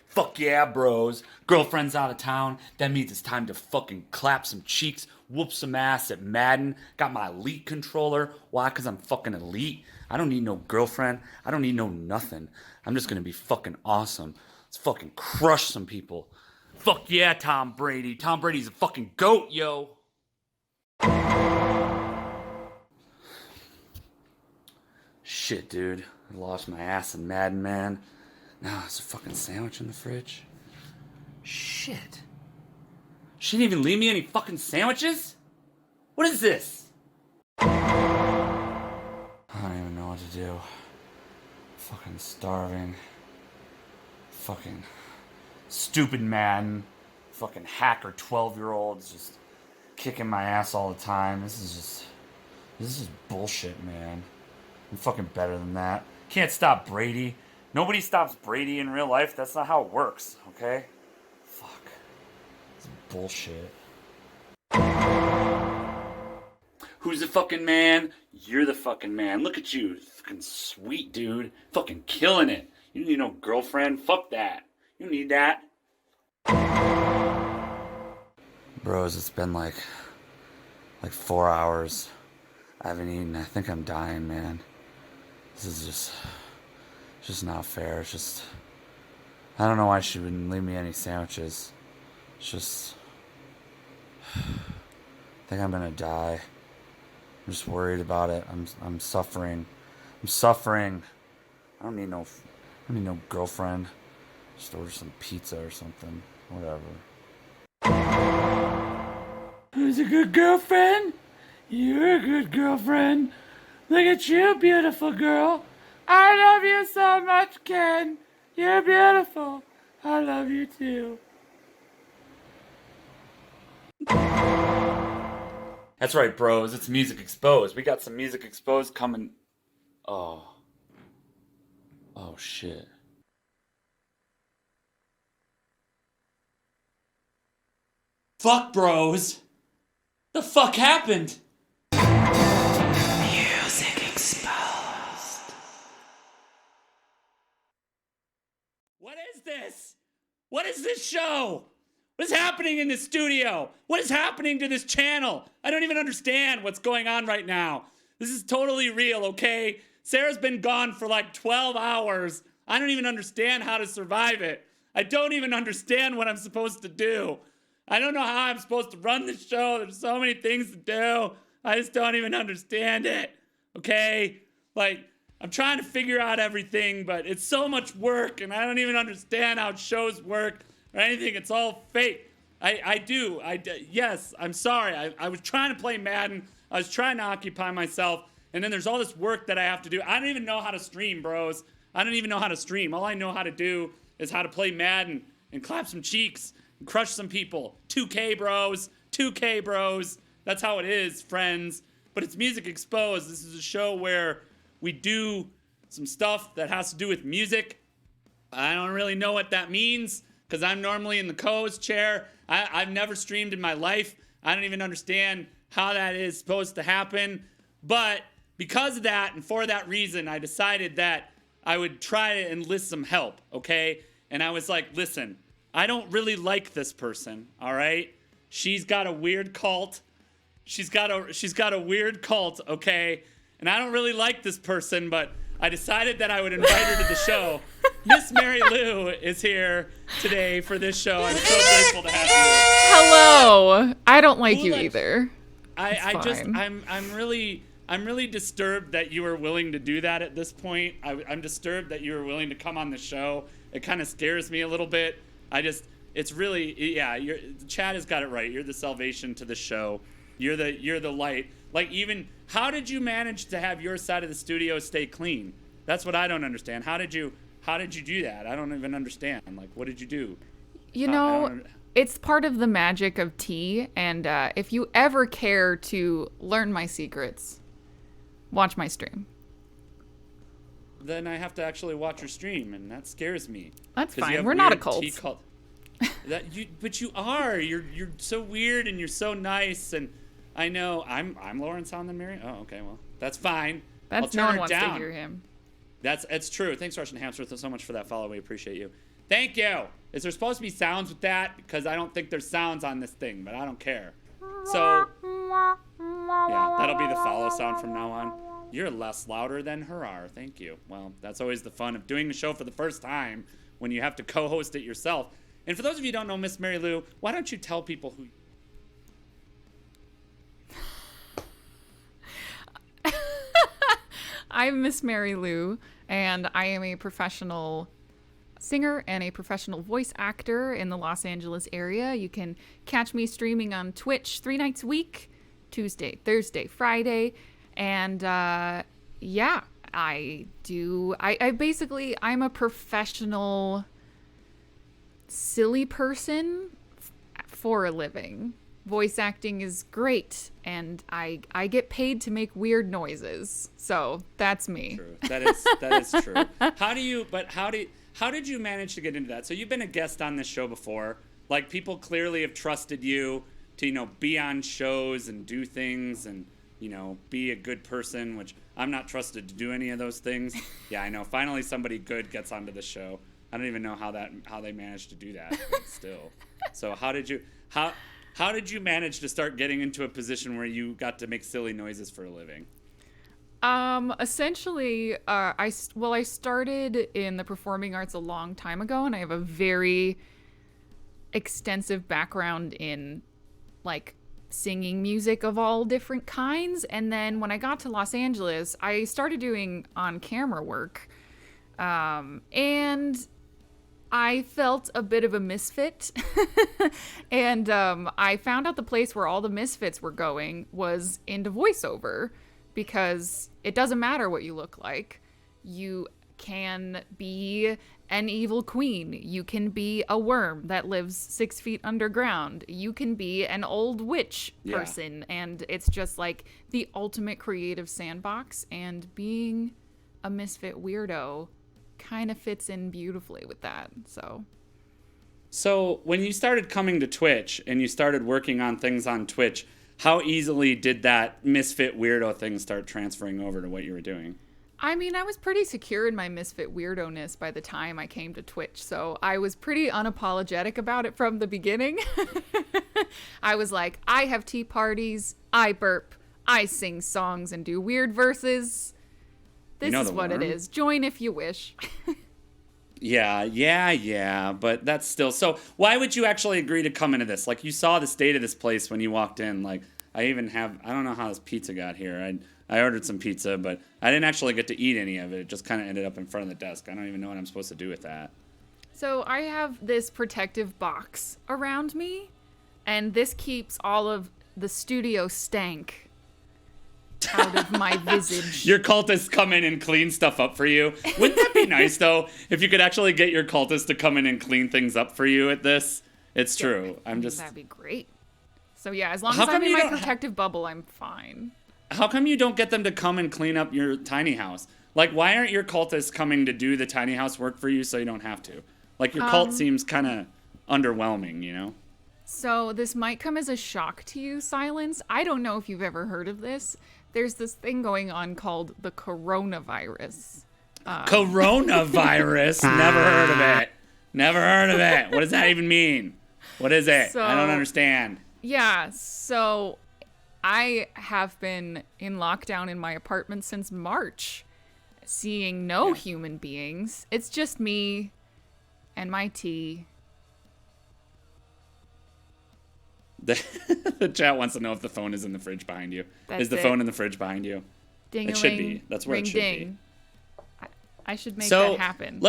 Fuck yeah, bros. Girlfriend's out of town. That means it's time to fucking clap some cheeks, whoop some ass at Madden. Got my elite controller. Why? Because I'm fucking elite. I don't need no girlfriend. I don't need no nothing. I'm just gonna be fucking awesome. Let's fucking crush some people. Fuck yeah, Tom Brady. Tom Brady's a fucking goat, yo. Shit, dude. I lost my ass in Madden, man. Now there's a fucking sandwich in the fridge. Shit. She didn't even leave me any fucking sandwiches? What is this? I don't even know what to do. Fucking starving. Fucking stupid Madden. Fucking hacker 12-year-olds just kicking my ass all the time. This is just bullshit, man. I'm fucking better than that. Can't stop Brady. Nobody stops Brady in real life. That's not how it works, okay? Fuck. It's bullshit. Who's the fucking man? You're the fucking man. Look at you. Fucking sweet, dude. Fucking killing it. You don't need no girlfriend. Fuck that. You don't need that. Bros, it's been like 4 hours. I haven't eaten. I think I'm dying, man. This is just not fair. It's just, I don't know why she wouldn't leave me any sandwiches. It's just, I think I'm gonna die. I'm just worried about it. I'm suffering. I'm suffering. I don't need no girlfriend. Just order some pizza or something. Whatever. Who's a good girlfriend? You're a good girlfriend. Look at you, beautiful girl. I love you so much, Ken. You're beautiful. I love you too. That's right, bros. It's Music Exposed. We got some Music Exposed coming. Oh, shit. Fuck, bros. The fuck happened? Music Exposed. What is this? What is this show? What is happening in this studio? What is happening to this channel? I don't even understand what's going on right now. This is totally real, okay? Sarah's been gone for like 12 hours. I don't even understand how to survive it. I don't even understand what I'm supposed to do. I don't know how I'm supposed to run the show. There's so many things to do. I just don't even understand it, okay? Like, I'm trying to figure out everything, but it's so much work, and I don't even understand how shows work or anything. It's all fake. Yes, I'm sorry. I was trying to play Madden. I was trying to occupy myself, and then there's all this work that I have to do. I don't even know how to stream, bros. I don't even know how to stream. All I know how to do is how to play Madden and clap some cheeks and crush some people. 2K, bros. 2K, bros. That's how it is, friends. But it's Music Exposed. This is a show where we do some stuff that has to do with music. I don't really know what that means because I'm normally in the co-host chair. I've never streamed in my life. I don't even understand how that is supposed to happen. But because of that and for that reason, I decided that I would try to enlist some help, okay? And I was like, listen, I don't really like this person, all right? She's got a weird cult. She's got a weird cult, okay? And I don't really like this person, but I decided that I would invite her to the show. Miss Mary Lou is here today for this show. I'm so grateful to have you. Hello. I don't like you either. I'm really disturbed that you were willing to do that at this point. I'm disturbed that you were willing to come on the show. It kind of scares me a little bit. It's really, yeah, Chad has got it right. You're the salvation to the show. You're the light. Like, even, how did you manage to have your side of the studio stay clean? That's what I don't understand. How did you do that? I don't even understand. Like, what did you do? It's part of the magic of tea, and if you ever care to learn my secrets, watch my stream. Then I have to actually watch your stream, and that scares me. That's fine. We're not a cult. But you are. You're so weird, and you're so nice, and I know I'm Lawrence on the Mary. Oh, okay, well, that's fine. That's I'll turn no one it wants down. to hear him. It's true. Thanks, Russian Hamster, so much for that follow. We appreciate you. Thank you. Is there supposed to be sounds with that? Because I don't think there's sounds on this thing, but I don't care. So, yeah, that'll be the follow sound from now on. You're less louder than her are. Thank you. Well, that's always the fun of doing the show for the first time when you have to co-host it yourself. And for those of you who don't know Miss Mary Lou, why don't you tell people who... I'm Miss Mary Lou, and I am a professional singer and a professional voice actor in the Los Angeles area. You can catch me streaming on Twitch 3 nights a week, Tuesday, Thursday, Friday, and yeah, I'm a professional silly person for a living. Voice acting is great, and I get paid to make weird noises. So that's me. True. That is true. How did you manage to get into that? So you've been a guest on this show before. Like, people clearly have trusted you to, be on shows and do things and, be a good person, which I'm not trusted to do any of those things. Yeah, I know. Finally somebody good gets onto the show. I don't even know how they managed to do that, but still. So how did you manage to start getting into a position where you got to make silly noises for a living? Essentially, I started in the performing arts a long time ago, and I have a very extensive background in, like, singing music of all different kinds. And then when I got to Los Angeles, I started doing on-camera work, and I felt a bit of a misfit. And I found out the place where all the misfits were going was into voiceover, because it doesn't matter what you look like. You can be an evil queen. You can be a worm that lives 6 feet underground. You can be an old witch person. Yeah. And it's just like the ultimate creative sandbox. And being a misfit weirdo kind of fits in beautifully with that. So when you started coming to Twitch and you started working on things on Twitch, how easily did that misfit weirdo thing start transferring over to what you were doing? I mean, I was pretty secure in my misfit weirdo-ness by the time I came to Twitch, so I was pretty unapologetic about it from the beginning. I was like, I have tea parties, I burp, I sing songs and do weird verses. This is what it is. Join if you wish. Yeah, but that's still... So why would you actually agree to come into this? Like, you saw the state of this place when you walked in. Like, I don't know how this pizza got here. I ordered some pizza, but I didn't actually get to eat any of it. It just kind of ended up in front of the desk. I don't even know what I'm supposed to do with that. So I have this protective box around me, and this keeps all of the studio stank out of my visage. Your cultists come in and clean stuff up for you. Wouldn't that be nice, though, if you could actually get your cultists to come in and clean things up for you at this? It's true. That'd be great. So yeah, as long as I'm in my protective bubble, I'm fine. How come you don't get them to come and clean up your tiny house? Like, why aren't your cultists coming to do the tiny house work for you so you don't have to? Like, your cult seems kind of underwhelming, So this might come as a shock to you, Silence. I don't know if you've ever heard of this. There's this thing going on called the coronavirus. Coronavirus? Never heard of it. Never heard of it. What does that even mean? What is it? I don't understand. Yeah, so I have been in lockdown in my apartment since March, seeing no human beings. It's just me and my tea. The chat wants to know if the phone is in the fridge behind you. Is the phone in the fridge behind you? Ding-a-ling, it should be. That's where it should be. I should make that happen.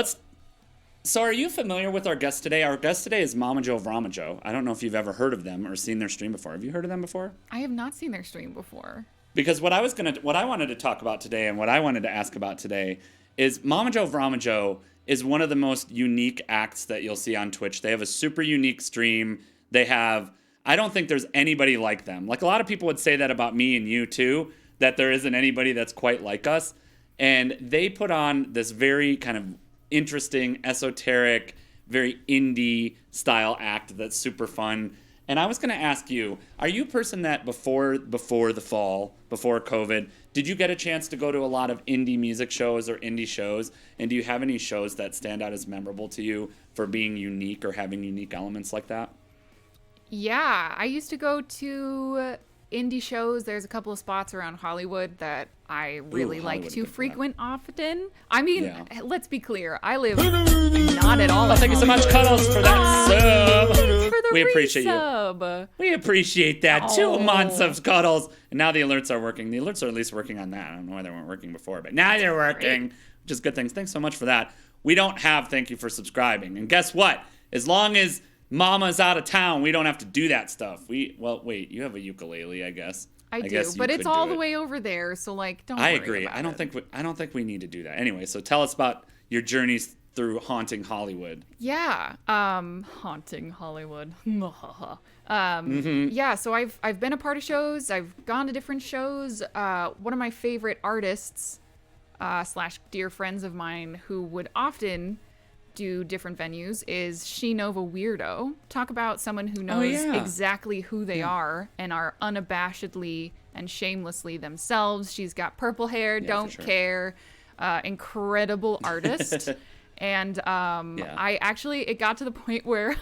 So are you familiar with our guest today? Our guest today is MamajoeVramajoe. I don't know if you've ever heard of them or seen their stream before. Have you heard of them before? I have not seen their stream before. Because what I wanted to talk about today and what I wanted to ask about today is MamajoeVramajoe is one of the most unique acts that you'll see on Twitch. They have a super unique stream. I don't think there's anybody like them. Like, a lot of people would say that about me and you too, that there isn't anybody that's quite like us. And they put on this very kind of interesting, esoteric, very indie style act that's super fun. And I was going to ask you, are you a person that before the fall, before COVID, did you get a chance to go to a lot of indie music shows or indie shows? And do you have any shows that stand out as memorable to you for being unique or having unique elements like that? Yeah, I used to go to indie shows. There's a couple of spots around Hollywood that I really like to frequent often. I mean, let's be clear. I live not at all. Oh, thank you so much, Cuddles, for that sub. For the We appreciate resub. you. We appreciate that. 2 months of Cuddles. And now the alerts are working. The alerts are at least working on that. I don't know why they weren't working before, but now they're working, which is good things. Thanks so much for that. We don't have thank you for subscribing. And guess what? As long as Mama's out of town, we don't have to do that stuff. Well, wait, you have a ukulele, I guess. I do, but it's all the way over there, so like, don't worry. I agree. I don't think we need to do that. Anyway, so tell us about your journeys through haunting Hollywood. Yeah, haunting Hollywood. Yeah, so I've been a part of shows. I've gone to different shows. One of my favorite artists / dear friends of mine who would often do different venues is MamajoeVramajoe. Talk about someone who knows exactly who they are and are unabashedly and shamelessly themselves. She's got purple hair, don't care, incredible artist. And it got to the point where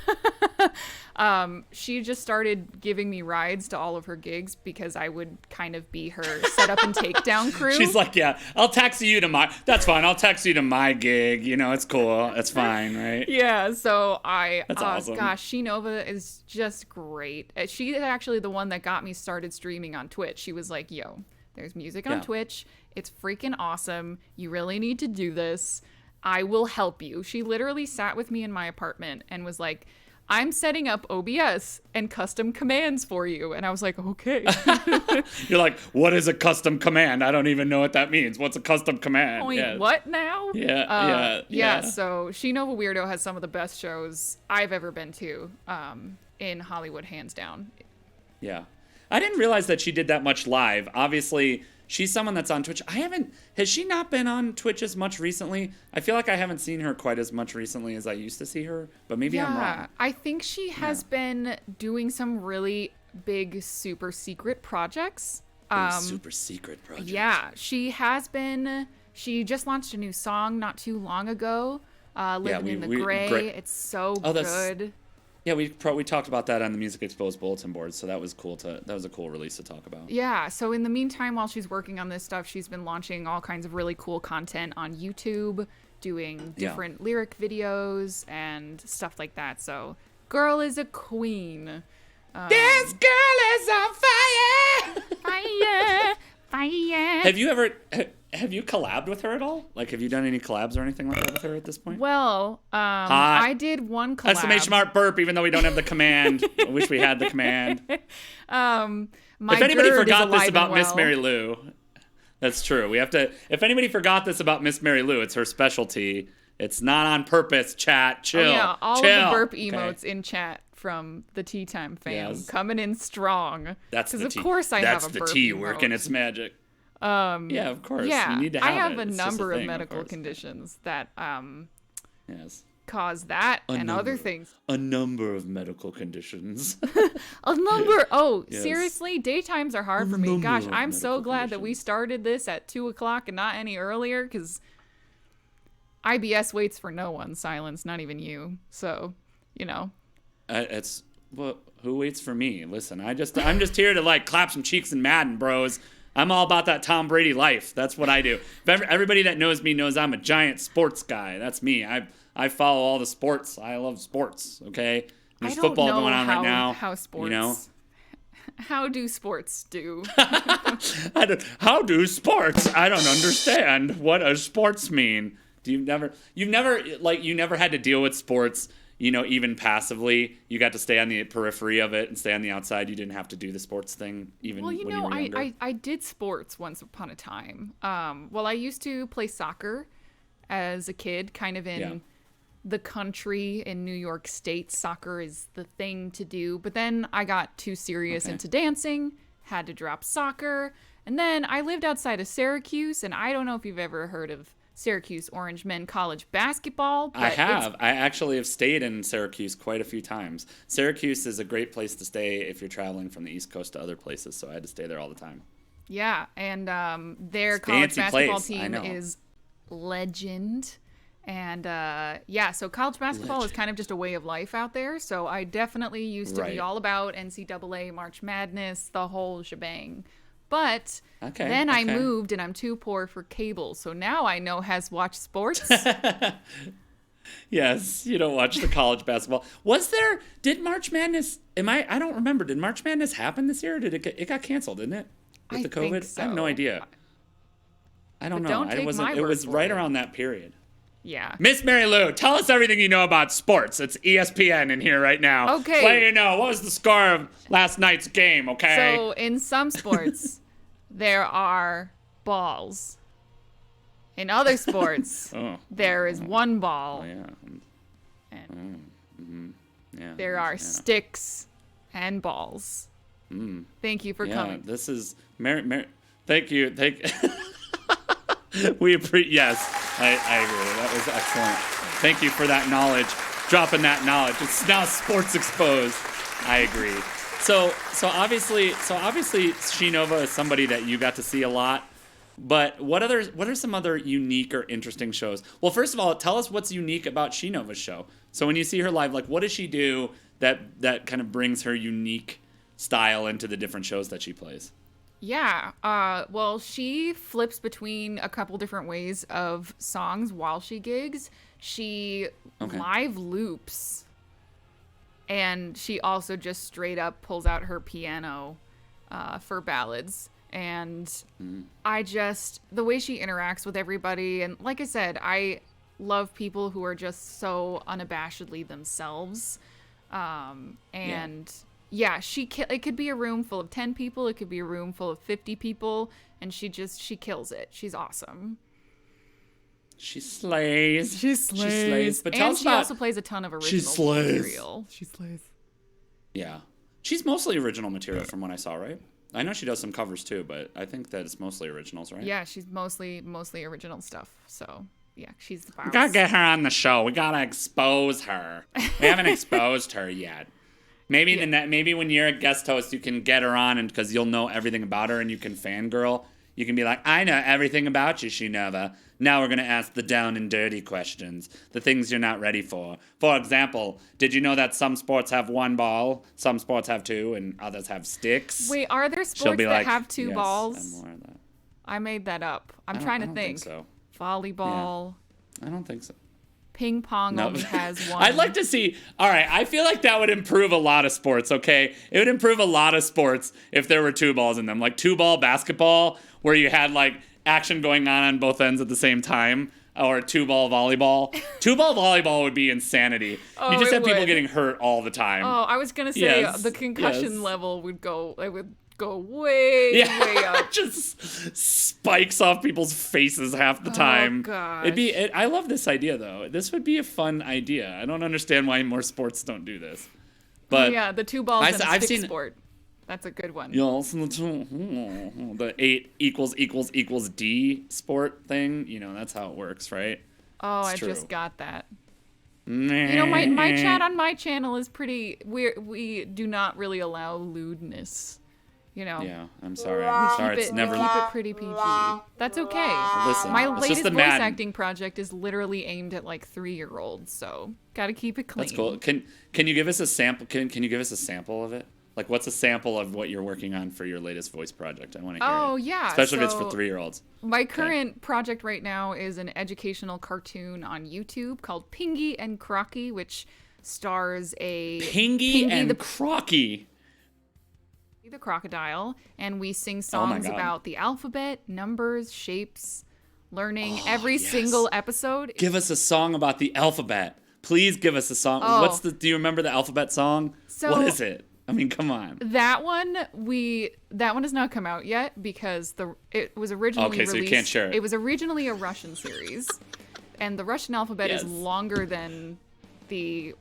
she just started giving me rides to all of her gigs because I would kind of be her setup and takedown crew. She's like, yeah, I'll taxi you to that's fine. I'll taxi you to my gig. You know, it's cool. It's fine, right? Yeah, so that's awesome. Gosh, Nova is just great. She is actually the one that got me started streaming on Twitch. She was like, yo, there's music on Twitch. It's freaking awesome. You really need to do this. I will help you. She literally sat with me in my apartment and was like, I'm setting up OBS and custom commands for you. And I was like, okay. You're like, what is a custom command? I don't even know what that means. What's a custom command? Wait, what now? Yeah. So MamajoeVramajoe has some of the best shows I've ever been to in Hollywood, hands down. Yeah. I didn't realize that she did that much live. Obviously, she's someone that's on Twitch. Has she not been on Twitch as much recently? I feel like I haven't seen her quite as much recently as I used to see her, but maybe I'm wrong. I think she has been doing some really big, super secret projects. Super secret projects. Yeah, she has been. She just launched a new song not too long ago, Living in the Gray. It's so good. Yeah, we talked about that on the Music Exposed Bulletin Board, so that was cool. That was a cool release to talk about. Yeah, so in the meantime, while she's working on this stuff, she's been launching all kinds of really cool content on YouTube, doing different lyric videos and stuff like that. So, girl is a queen. This girl is on fire! Fire! Have you collabed with her at all? Like, have you done any collabs or anything like that with her at this point? Well, I did one collab. Exclamation mark burp, even though we don't have the command. I wish we had the command. If anybody forgot this about Miss Mary Lou, that's true. If anybody forgot this about Miss Mary Lou, it's her specialty. It's not on purpose, chat. Chill. All of the burp emotes in chat from the Tea Time fam coming in strong. That's the tea. Because of course I have a burp That's the tea emote. working its magic. Yeah, of course. Yeah, you need to have I have it. a It's number just of thing, medical conditions that cause that other other things. A number of medical conditions. A number. Oh, Yes. seriously, daytimes are hard for me. number Gosh, of I'm so medical glad that we conditions. started this at 2:00 and not any earlier, because IBS waits for no one. Silence, not even you. So, Who waits for me? Listen, I'm just here to like clap some cheeks and Madden, bros. I'm all about that Tom Brady life. That's what I do. Everybody that knows me knows I'm a giant sports guy. That's me. I follow all the sports. I love sports. Okay, there's football going on right now. How sports? You know? How do sports do? How do sports? I don't understand. What does sports mean? You've never had to deal with sports. Even passively, you got to stay on the periphery of it and stay on the outside. You didn't have to do the sports thing even when you were younger. I did sports once upon a time. I used to play soccer as a kid, kind of in the country in New York State. Soccer is the thing to do. But then I got too serious into dancing, had to drop soccer. And then I lived outside of Syracuse, and I don't know if you've ever heard of Syracuse Orange Men college basketball. I have. I actually have stayed in Syracuse quite a few times. Syracuse is a great place to stay if you're traveling from the East Coast to other places, so I had to stay there all the time. Yeah, and their It's a college fancy basketball place, I team know. is legend. And so college basketball is kind of just a way of life out there. So I definitely used to be Right. all about NCAA, March Madness, the whole shebang. But Okay, then I okay. moved and I'm too poor for cable. So now I know has watched sports. Yes, you don't watch the college basketball. Did March Madness, I don't remember, did March Madness happen this year or it got canceled, didn't it? With I the COVID? think I have no so. idea. I don't But know. don't take my It word was for right it. around that period. Yeah. Miss Mary Lou, tell us everything you know about sports. It's ESPN in here right now. Okay. Let you know. What was the score of last night's game, okay? So in some sports, there are balls. In other sports, Oh, there is one ball. yeah. And Yeah. there are yeah. sticks and balls. Thank you for Yeah, coming. this is Mary. Thank you. Yes, I agree. That was excellent. Thank you for that knowledge. Dropping that knowledge. It's now sports exposed. I agree. So obviously Shinova is somebody that you got to see a lot. But what are some other unique or interesting shows? Well, first of all, tell us what's unique about Shinova's show. So when you see her live, like what does she do that kind of brings her unique style into the different shows that she plays? Yeah. Well, she flips between a couple different ways of songs while she gigs. She live loops. And she also just straight up pulls out her piano for ballads. And the way she interacts with everybody, and like I said, I love people who are just so unabashedly themselves. It could be a room full of 10 people, it could be a room full of 50 people, and she kills it. She's awesome. She slays. She slays. But tell And us she about, also plays a ton of original slays. material. She slays. Yeah. She's mostly original material from what I saw, right? I know she does some covers too, but I think that it's mostly originals, right? Yeah, she's mostly original stuff. So yeah, she's the boss. We gotta get her on the show. We gotta expose her. We haven't exposed her yet. Maybe maybe when you're a guest host, you can get her on, and because you'll know everything about her, and you can fangirl. You can be like, I know everything about you, Shinova. Now we're gonna ask the down and dirty questions, the things you're not ready for. For example, did you know that some sports have one ball, some sports have two, and others have sticks? Wait, are there She'll sports be that like, have two yes, balls? I'm aware of that. I made that up. I'm I trying to don't think. so. Volleyball. I don't think so. Ping pong No. only has one. I'd like to see. All right, I feel like that would improve a lot of sports. Okay, it would improve a lot of sports if there were two balls in them, like 2-ball basketball, where you had like action going on both ends at the same time, or 2-ball volleyball. 2-ball volleyball would be insanity. Oh, you just it have people would. getting hurt all the time. Oh, I was gonna say Yes, the concussion yes. level would go way up. Just spikes off people's faces half the time. gosh. I love this idea though. This would be a fun idea. I don't understand why more sports don't do this. But Yeah, the two balls in a I've stick seen- sport. That's a good one. the 8 equals D sport thing. You know, that's how it works, right? Oh, I It's true. just got that. You know, my chat on my channel is pretty. We do not really allow lewdness. You know. Yeah, I'm sorry. I'm sorry. Keep It's it, never. we keep it pretty PG. That's okay. Listen, My it's just latest the voice Madden. acting project is literally aimed at like 3-year-olds, so gotta keep it clean. That's cool. Can you give us a sample? Can you give us a sample of it? Like, what's a sample of what you're working on for your latest voice project? I want to hear it. Oh, yeah, Especially if it's for so- 3-year-olds. My current project right now is an educational cartoon on YouTube called Pingy and Crocky, which stars a Pingy and the Crocky. crocodile, and we sing Oh my songs God. about the alphabet, numbers, shapes, learning every yes. single episode. Give us a song about the alphabet. Please give us a song. Oh. Do you remember the alphabet song? So- what is it? I mean, come on. That one has not come out yet because it was originally Okay, so you released. can't share it. It was originally a Russian series, and the Russian alphabet is Yes. longer than the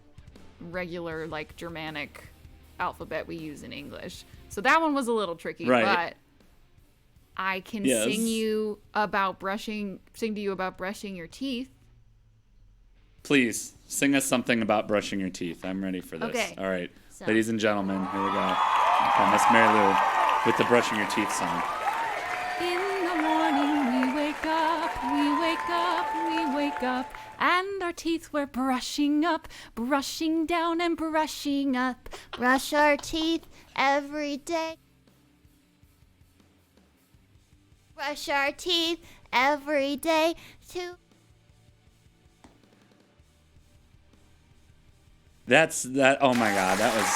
regular like Germanic alphabet we use in English. So that one was a little tricky, Right. but I can Yes. sing to you about brushing your teeth. Please sing us something about brushing your teeth. I'm ready for this. Okay. All right, So- ladies and gentlemen, here we go. Okay, Miss Mary Lou with the brushing your teeth song. In the morning we wake up, and our teeth we're brushing up, brushing down and brushing up. Brush our teeth every day. Brush our teeth every day to That's that. Oh my God, that was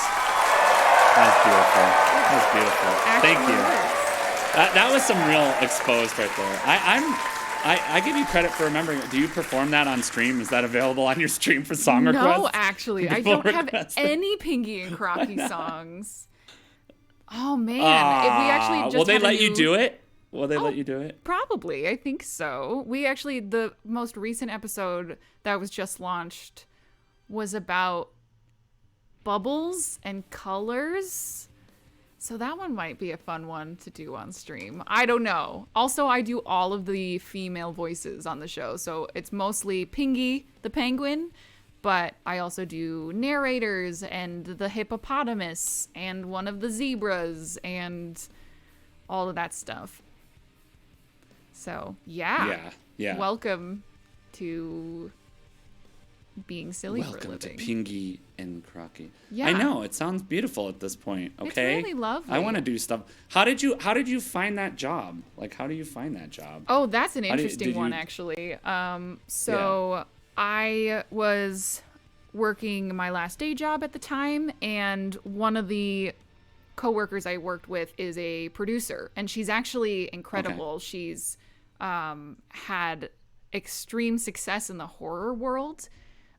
beautiful. That was beautiful. Thank Actually you. works. That was some real exposed right there. I give you credit for remembering it. Do you perform that on stream? Is that available on your stream for song requests? No, actually, I People don't have request it. any Pinky and Crocky songs. Oh man, we actually just will they had a let you new- do it? Will they Oh, let you do it? Probably, I think so. We actually, the most recent episode that was just launched was about bubbles and colors. So that one might be a fun one to do on stream. I don't know. Also, I do all of the female voices on the show. So it's mostly Pingy, the penguin, but I also do narrators and the hippopotamus and one of the zebras and all of that stuff. So, Yeah. Welcome to being silly for a Welcome to living. Pingy and Crocky. Yeah. I know, it sounds beautiful at this point. It's Okay, really lovely. I want to do stuff. How did you find that job? Like, how do you find that job? Oh, that's an How do you- interesting did one, you- actually. So I was working my last day job at the time, and one of the coworkers I worked with is a producer, and she's actually incredible. She's had extreme success in the horror world,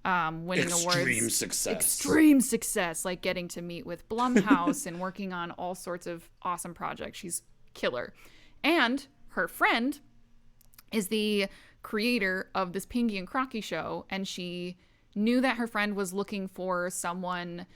winning awards. Extreme success, like getting to meet with Blumhouse and working on all sorts of awesome projects. She's killer. And her friend is the creator of this Pingy and Crocky show, and she knew that her friend was looking for someone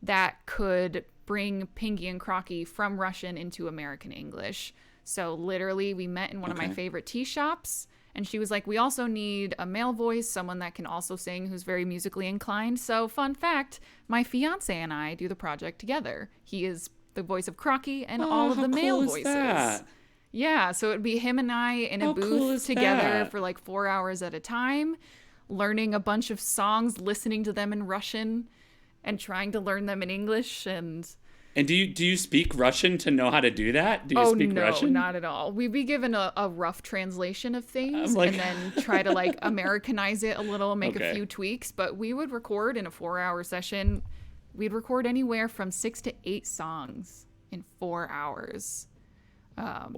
that could bring Pingy and Crocky from Russian into American English. So literally, we met in one of my favorite tea shops, and she was like, we also need a male voice, someone that can also sing, who's very musically inclined. So fun fact, my fiance and I do the project together. He is the voice of Crocky and all of the male voices. That? Yeah, so it'd be him and I in a How cool booth is together that? for like 4 hours at a time, learning a bunch of songs, listening to them in Russian, and trying to learn them in English. And do you speak Russian to know how to do that? Do you oh speak no, Russian? not at all. We'd be given a rough translation of things, like- and then try to like Americanize it a little, make a Okay. few tweaks. But we would record in a 4-hour session. We'd record anywhere from 6 to 8 songs in 4 hours.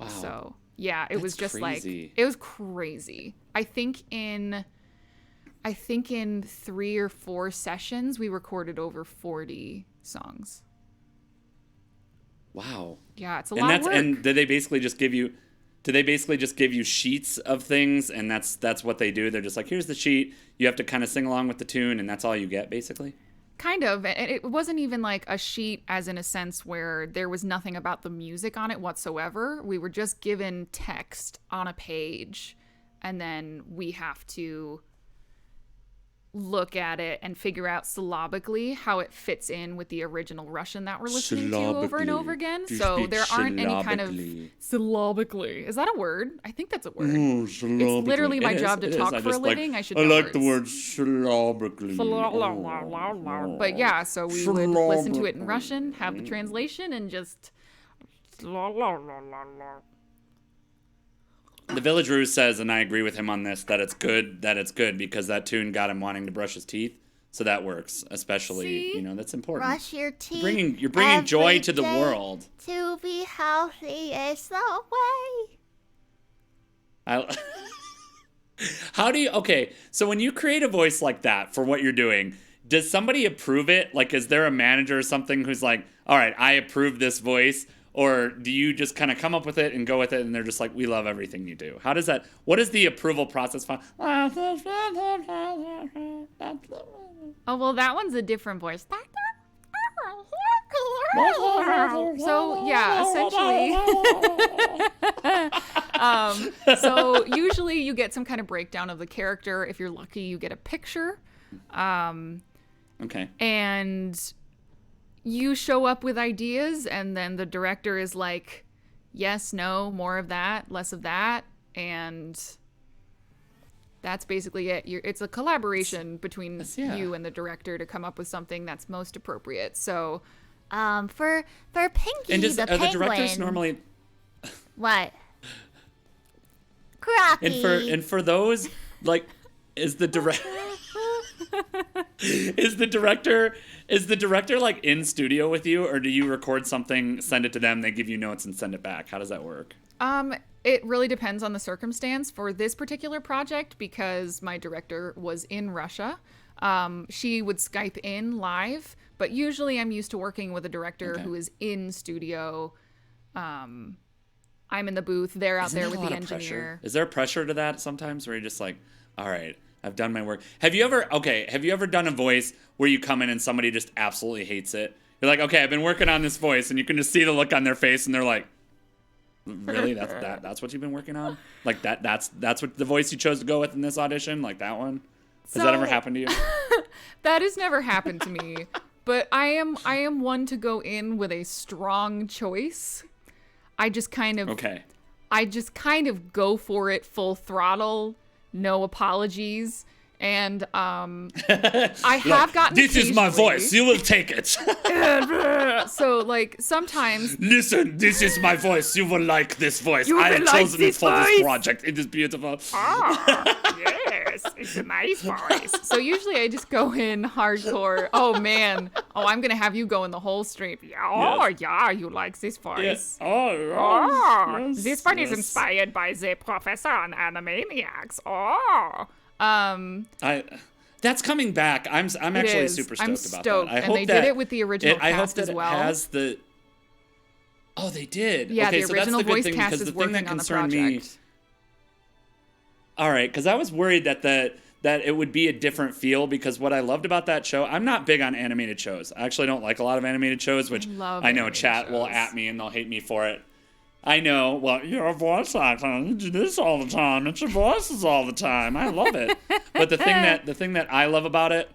So yeah, it was That's just crazy. like, it was crazy. I think in 3 or 4 sessions, we recorded over 40 songs. Wow. Yeah, it's a lot of work. And did they basically just give you sheets of things, and that's what they do? They're just like, here's the sheet. You have to kind of sing along with the tune, and that's all you get, basically. Kind of. And it wasn't even like a sheet as in a sense where there was nothing about the music on it whatsoever. We were just given text on a page, and then we have to look at it and figure out syllabically how it fits in with the original Russian that we're listening to over and over again. Do you So speak there aren't any kind of syllabically. Is that a word? I think that's a word. It's literally my job to talk for a living. I should know like the words. word syllabically. But yeah, so we would listen to it in Russian, have the translation, and just The Village Roo says, and I agree with him on this, that it's good because that tune got him wanting to brush his teeth. So that works, especially, See? that's important. brush your teeth. You're bringing joy every to the day world. To be healthy is the way. So when you create a voice like that for what you're doing, does somebody approve it? Like, is there a manager or something who's like, all right, I approve this voice? Or do you just kind of come up with it and go with it, and they're just like, we love everything you do? What is the approval process? oh well, that one's a different voice. So yeah, essentially. So usually you get some kind of breakdown of the character. If you're lucky, you get a picture. Okay. And you show up with ideas, and then the director is like, yes, no, more of that, less of that, and that's basically it. It's a collaboration between you and the director to come up with something that's most appropriate. So, for Pinky And the are the penguin. directors normally... What? Crocky. And for those, like, is the director like in studio with you, or do you record something, send it to them, they give you notes and send it back? How does that work? It really depends on the circumstance. For this particular project, because my director was in Russia, she would Skype in live, but usually I'm used to working with a director who is in studio. I'm in the booth, they're out there with the engineer. Pressure? Is there pressure to that sometimes where you're just like, all right, I've done my work? Have you ever done a voice where you come in and somebody just absolutely hates it? You're like, okay, I've been working on this voice, and you can just see the look on their face, and they're like, really? That's what you've been working on? Like that's what the voice you chose to go with in this audition? Like that one? Has that ever happened to you? That has never happened to me. But I am one to go in with a strong choice. I just kind of go for it full throttle, no apologies. And I have gotten this is my voice, you will take it. So like sometimes listen, this is my voice, you will like this voice. You I have will like chosen it this for voice. this project. It is beautiful. Yes, it's a nice voice. So usually I just go in hardcore. Oh man, I'm gonna have you go in the whole stream. Yeah, you like this voice. Yes. Yes. This one is inspired by the professor on Animaniacs. That's coming back. I'm actually super stoked I'm about stoked. that. I and hope they that did it with the original I hope cast that as it well. has the. Oh, they did. Yeah, okay, the so that's original the good voice thing, cast because is the thing that working on the concerned project. me. All right, because I was worried that it would be a different feel, because what I loved about that show, I'm not big on animated shows. I actually don't like a lot of animated shows, which I know chat will at me and they'll hate me for it. I know. Well, you're a voice actor. You do this all the time. It's your voices all the time. I love it. But the thing that I love about it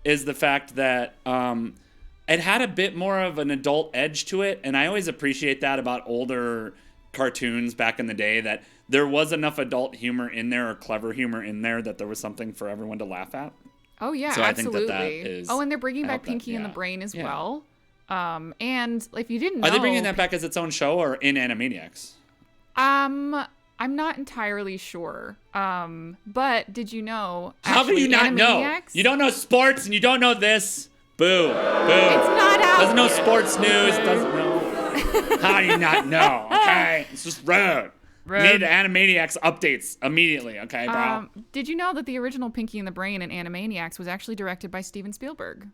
is the fact that it had a bit more of an adult edge to it, and I always appreciate that about older cartoons back in the day, that there was enough adult humor in there, or clever humor in there, that there was something for everyone to laugh at. Oh yeah, so absolutely. I think that is. And they're bringing back Pinky and the Brain as well. And if you didn't know, are they bringing that back as its own show or in Animaniacs? I'm not entirely sure. But did you know? How can you not know? You don't know sports and you don't know this. Boo. Boo. It's not out. Doesn't know sports news. Doesn't know. How do you not know? Okay, it's just rude. We need Animaniacs updates immediately. Okay, bro. Did you know that the original Pinky and the Brain and Animaniacs was actually directed by Steven Spielberg?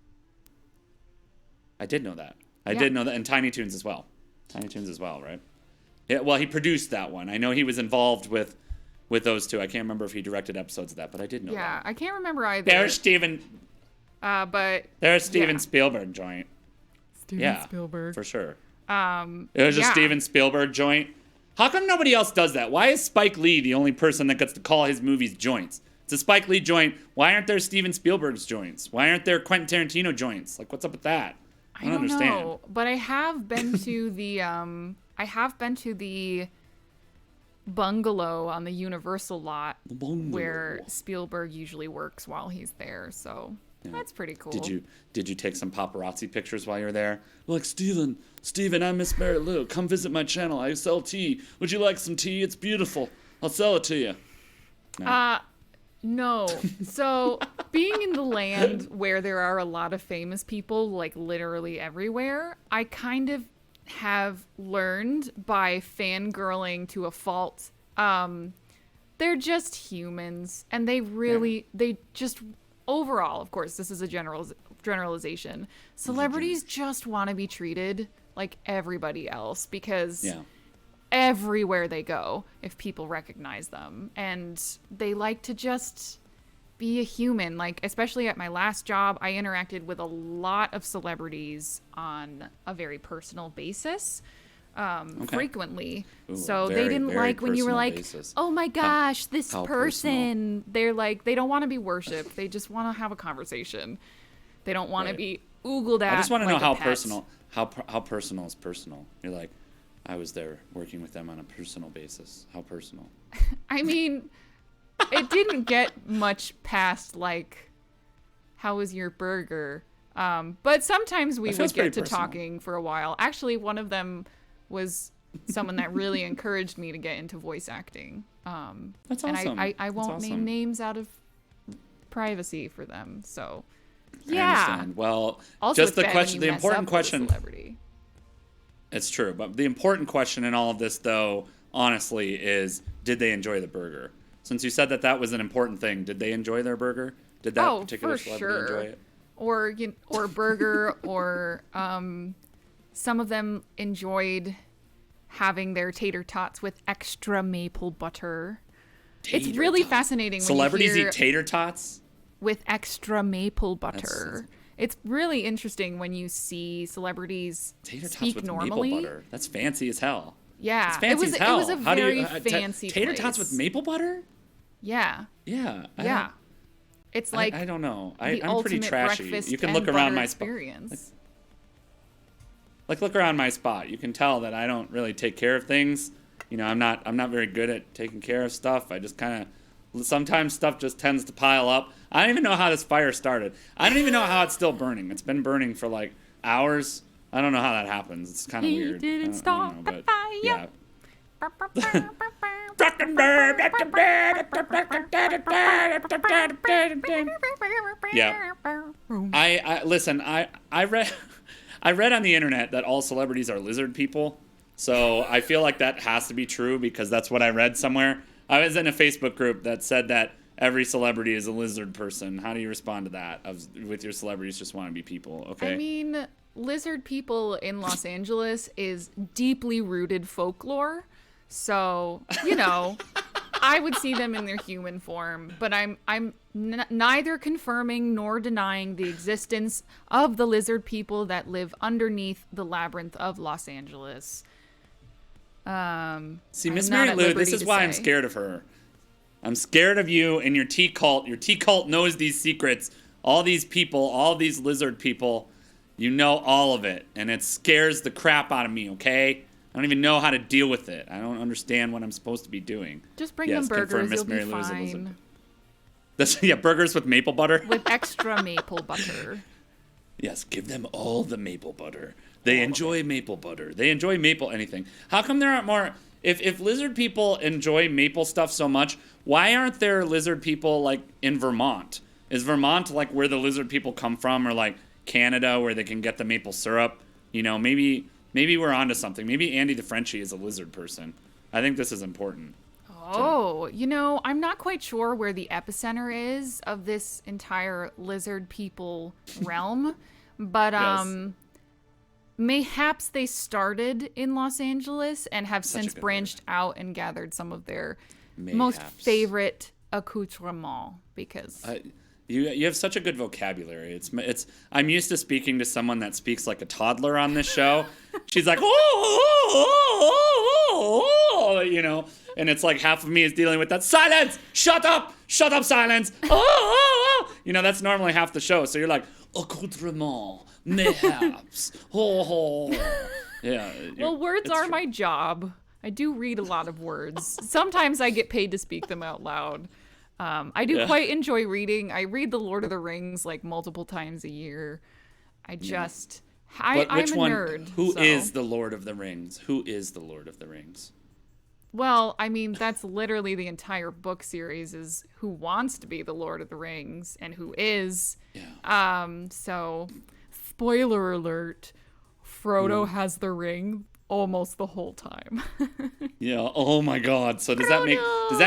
I did know that. I did know that, and Tiny Toons as well. Tiny Toons as well, right? Yeah. Well, he produced that one. I know he was involved with those two. I can't remember if he directed episodes of that, but I did know that. Yeah, I can't remember either. There's Steven. There's Steven Spielberg joint. Steven Spielberg. For sure. It was a Steven Spielberg joint. How come nobody else does that? Why is Spike Lee the only person that gets to call his movies joints? It's a Spike Lee joint. Why aren't there Steven Spielberg's joints? Why aren't there Quentin Tarantino joints? Like, what's up with that? I don't understand. Know, but I have been to the bungalow on the Universal lot where Spielberg usually works while he's there, so that's pretty cool. Did you take some paparazzi pictures while you were there? Like, Steven, I'm Miss Mary Lou. Come visit my channel. I sell tea. Would you like some tea? It's beautiful. I'll sell it to you. No. So, being in the land where there are a lot of famous people, like literally everywhere, I kind of have learned by fangirling to a fault. They're just humans, and they just overall, of course, this is a generalization. Celebrities just want to be treated like everybody else, because everywhere they go, if people recognize them, and they like to just be a human. Like, especially at my last job, I interacted with a lot of celebrities on a very personal basis, frequently. Ooh, so very, they didn't very like when you were personal like, basis. oh my gosh, this how person. They're like, they don't want to be worshipped. They just want to have a conversation. They don't want to be oogled at. I just want to like know how a pet. personal, how personal is personal. You're like, I was there working with them on a personal basis. How personal? I mean, it didn't get much past like, how was your burger? But sometimes we would get to talking for a while. Actually, one of them was someone that really encouraged me to get into voice acting. That's awesome. And I won't name names out of privacy for them. So, yeah. I understand. Well, also, just the question, the important question. Celebrity. It's true, but the important question in all of this, though, honestly, is did they enjoy the burger? Since you said that that was an important thing, did they enjoy their burger? Did that particular celebrity enjoy it? Or burger, or some of them enjoyed having their tater tots with extra maple butter. It's really fascinating when celebrities you hear eat tater tots with extra maple butter. It's really interesting when you see celebrities tater tots speak with normally. maple butter. That's fancy as hell. Yeah, it's fancy as hell. It was a very fancy tater place. tots with maple butter. Yeah. Yeah. Yeah. It's like I don't know. I'm pretty ultimate trashy. breakfast You can and look around butter my experience. Like look around my spot. You can tell that I don't really take care of things. You know, I'm not very good at taking care of stuff. I just kind of sometimes stuff just tends to pile up. I don't even know how this fire started. I don't even know how it's still burning. It's been burning for like hours. I don't know how that happens. It's kind of weird. Didn't stop I don't know, the but fire. Yeah. I listen. I read on the internet that all celebrities are lizard people. So I feel like that has to be true because that's what I read somewhere. I was in a Facebook group that said that every celebrity is a lizard person. How do you respond to that? With your celebrities just want to be people, okay? I mean, lizard people in Los Angeles is deeply rooted folklore. So, you know, I would see them in their human form, but I'm neither confirming nor denying the existence of the lizard people that live underneath the labyrinth of Los Angeles. See, Miss Mary Lou, this is why I'm scared of her. I'm scared of you and your tea cult. Your tea cult knows these secrets. All these people, all these lizard people, you know all of it. And it scares the crap out of me, okay? I don't even know how to deal with it. I don't understand what I'm supposed to be doing. Just bring them burgers, you'll be fine. Yeah, burgers with maple butter. With extra maple butter. Yes, give them all the maple butter. They enjoy maple butter. They enjoy maple anything. How come there aren't more... If lizard people enjoy maple stuff so much, why aren't there lizard people, like, in Vermont? Is Vermont, like, where the lizard people come from? Or, like, Canada, where they can get the maple syrup? You know, maybe we're onto something. Maybe Andy the Frenchie is a lizard person. I think this is important. Oh, you know, I'm not quite sure where the epicenter is of this entire lizard people realm, but Yes. mayhaps they started in Los Angeles and have Such a since good branched out and gathered some of their Mayhaps. most favorite accoutrements because You have such a good vocabulary. It's. I'm used to speaking to someone that speaks like a toddler on this show. She's like, oh, you know, and it's like half of me is dealing with that. Silence! Shut up! Silence! You know, that's normally half the show. So you're like, accoutrement, mayhaps, yeah. well, words are my job. I do read a lot of words. Sometimes I get paid to speak them out loud. I do quite enjoy reading. I read The Lord of the Rings like multiple times a year. I'm a nerd. Who is the Lord of the Rings? Who is the Lord of the Rings? Well, I mean, that's literally the entire book series is who wants to be the Lord of the Rings and who is. Yeah. So, spoiler alert, Frodo has the ring almost the whole time. Yeah. Oh my God. So does that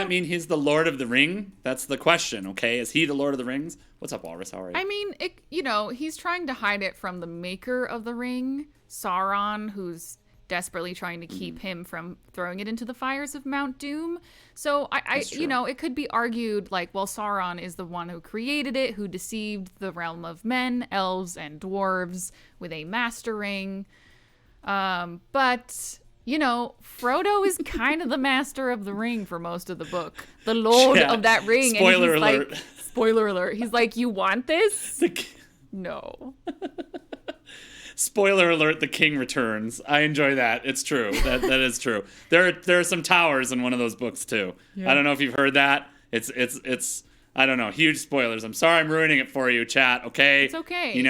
mean he's the Lord of the Ring? That's the question. Okay. Is he the Lord of the Rings? What's up, Walrus? How are you? I mean, he's trying to hide it from the maker of the ring, Sauron, who's desperately trying to keep him from throwing it into the fires of Mount Doom. So it could be argued like, well, Sauron is the one who created it, who deceived the realm of men, elves, and dwarves with a master ring. But Frodo is kind of the master of the ring for most of the book, the lord of that ring. Spoiler and alert. Spoiler alert. He's like, you want this? No. Spoiler alert, the king returns. I enjoy that. It's true. That is true. There are some towers in one of those books too. Yeah. I don't know if you've heard that. It's I don't know. Huge spoilers. I'm sorry I'm ruining it for you, chat, okay? It's okay.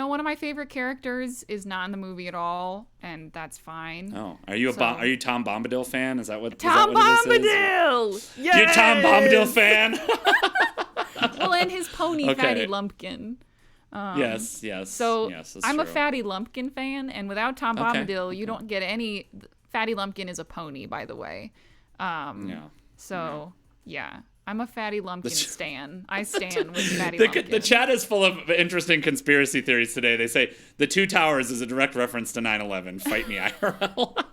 One of my favorite characters is not in the movie at all, and that's fine. Oh, are you a Tom Bombadil fan? Is that what Tom Bombadil? Yes! You're a Tom Bombadil fan? Well, and his pony, Fatty Lumpkin. Yes. So I'm true. a Fatty Lumpkin fan, and without Tom Bombadil, you don't get any. Fatty Lumpkin is a pony, by the way. So I'm a Fatty Lumpkin stan. I stan with Fatty Lumpkin. The chat is full of interesting conspiracy theories today. They say the Two Towers is a direct reference to 9/11. Fight me, IRL.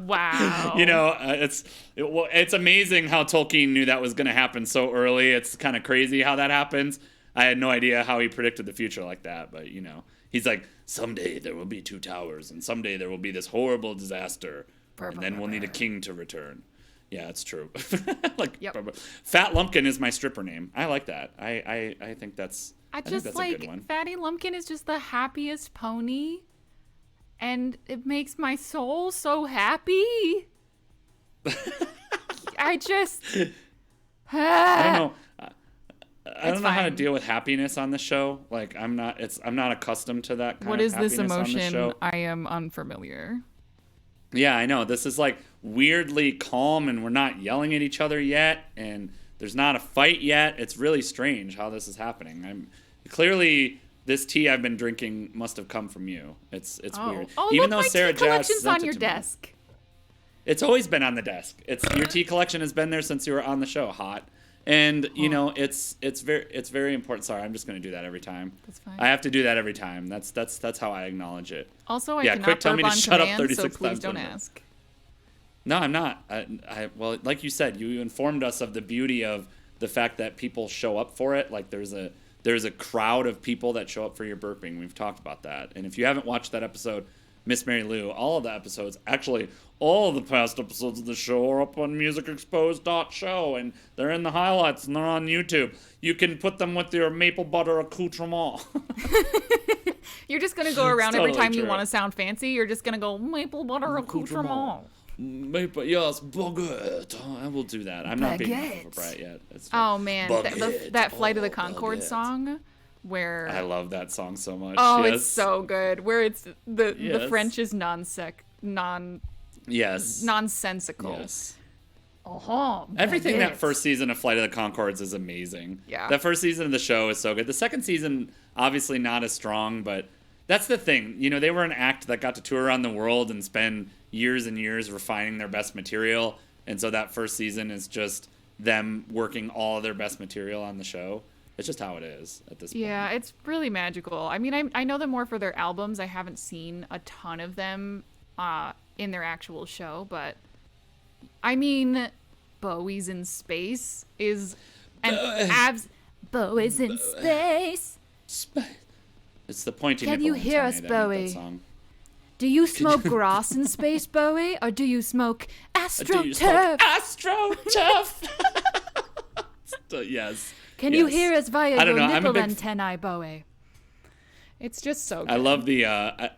Wow. It's amazing how Tolkien knew that was going to happen so early. It's kind of crazy how that happens. I had no idea how he predicted the future like that, but he's like, someday there will be two towers, and someday there will be this horrible disaster, and then we'll need a king to return. Yeah, it's true. Fat Lumpkin is my stripper name. I like that. I think that's I think just that's a good one. Fatty Lumpkin is just the happiest pony, and it makes my soul so happy. I don't know. I don't know how to deal with happiness on the show. Like I'm not accustomed to that kind What of is this happiness on the emotion? show. I am unfamiliar. Yeah, I know. This is like weirdly calm, and we're not yelling at each other yet, and there's not a fight yet. It's really strange how this is happening. Clearly this tea I've been drinking must have come from you. It's weird. Oh, Even look, though my Sarah tea Jazz collection's sent on it your to me. desk. It's always been on the desk. Your tea collection has been there since you were on the show, Hot. And it's very important. Sorry, I'm just going to do that every time. That's fine. I have to do that every time. That's how I acknowledge it. Also, I cannot quick, tell me burp to on shut up command, 36 so please times don't in a row. ask. No, I'm not. Well, like you said, you informed us of the beauty of the fact that people show up for it. Like there's a crowd of people that show up for your burping. We've talked about that. And if you haven't watched that episode, Miss Mary Lou, all of the episodes, actually all of the past episodes of the show are up on musicexposed.show, and they're in the highlights and they're on YouTube. You can put them with your maple butter accoutrement. You're just going to go around every totally time you true. want to sound fancy. You're just going to go maple butter accoutrement. Maple, yes, baguette. I will do that. I'm not being enough of a brat yet. Oh, man. That Flight of the Conchord baguette. song where... I love that song so much. Oh, yes. It's so good. Where it's the French is Yes. nonsensical. Yes. Oh, everything baguette. that first season of Flight of the Conchords is amazing. Yeah. That first season of the show is so good. The second season, obviously not as strong, but that's the thing. They were an act that got to tour around the world and spend years and years refining their best material. And so that first season is just them working all of their best material on the show. It's just how it is at this point. Yeah, it's really magical. I mean, I know them more for their albums. I haven't seen a ton of them in their actual show, but I mean, Bowie's in Space is Bowie's in space. It's the pointy Can nipple you hear antennae us, that make Bowie? that song. Do you smoke grass in space, Bowie, or do you smoke Do you smoke AstroTurf? AstroTurf? Yes. Can you hear us via your I'm a nipple big antennae, Bowie? It's just so good.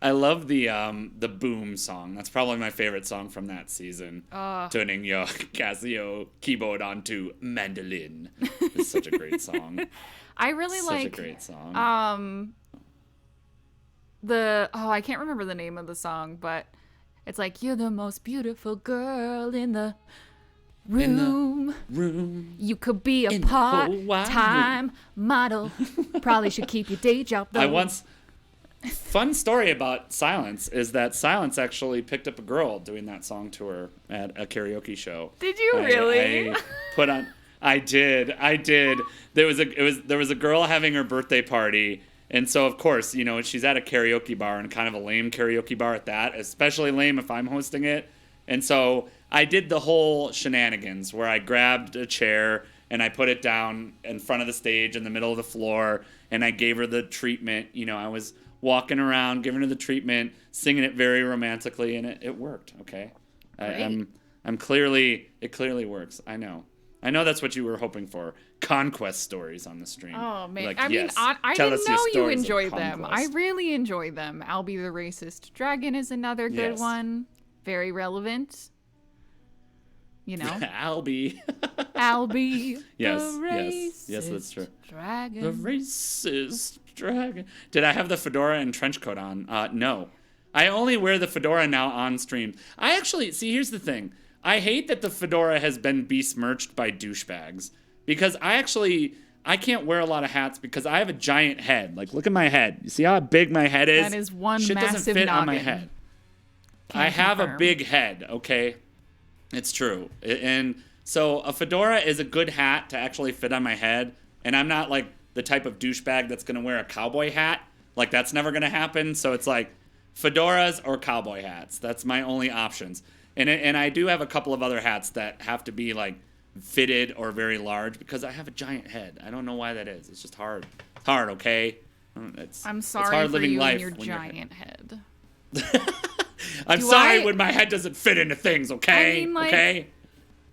I love the boom song. That's probably my favorite song from that season. Turning your Casio keyboard onto mandolin. It's such a great song. I really Such like a great song. I can't remember the name of the song, but it's like, you're the most beautiful girl in the room. You could be a part-time model. Probably should keep your day job though. Fun story about Silence is that Silence actually picked up a girl doing that song tour at a karaoke show. Did you really? I did. There was a girl having her birthday party, And so, of course, you know, she's at a karaoke bar, and kind of a lame karaoke bar at that, especially lame if I'm hosting it. And so I did the whole shenanigans where I grabbed a chair and I put it down in front of the stage in the middle of the floor, and I gave her the treatment. You know, I was walking around, giving her the treatment, singing it very romantically, and it worked, okay? It clearly works. I know that's what you were hoping for. Conquest stories on the stream. Oh, man. Like, I mean, yes, I tell didn't us your know you stories of enjoyed them. I conquest. really enjoy them. I'll Be the Racist Dragon is another good Yes. one. Very relevant. You know? Albie. I'll be Yes, the racist yes, that's true. dragon. The racist dragon. Did I have the fedora and trench coat on? No. I only wear the fedora now on stream. I actually, see, here's the thing. I hate that the fedora has been besmirched by douchebags. Because I can't wear a lot of hats because I have a giant head. Like, look at my head. You see how big my head is? That is one Shit massive doesn't fit on my noggin. head. Can I have a confirm. big head, okay? It's true. And so a fedora is a good hat to actually fit on my head. And I'm not like the type of douchebag that's going to wear a cowboy hat. Like, that's never going to happen. So it's like fedoras or cowboy hats. That's my only options. And I do have a couple of other hats that have to be like fitted or very large because I have a giant head. I don't know why that is. It's just hard. It's hard, okay? I'm it's sorry hard for living you life and your when you're- giant head. I'm Do sorry I- when my head doesn't fit into things, okay? I mean, like, okay?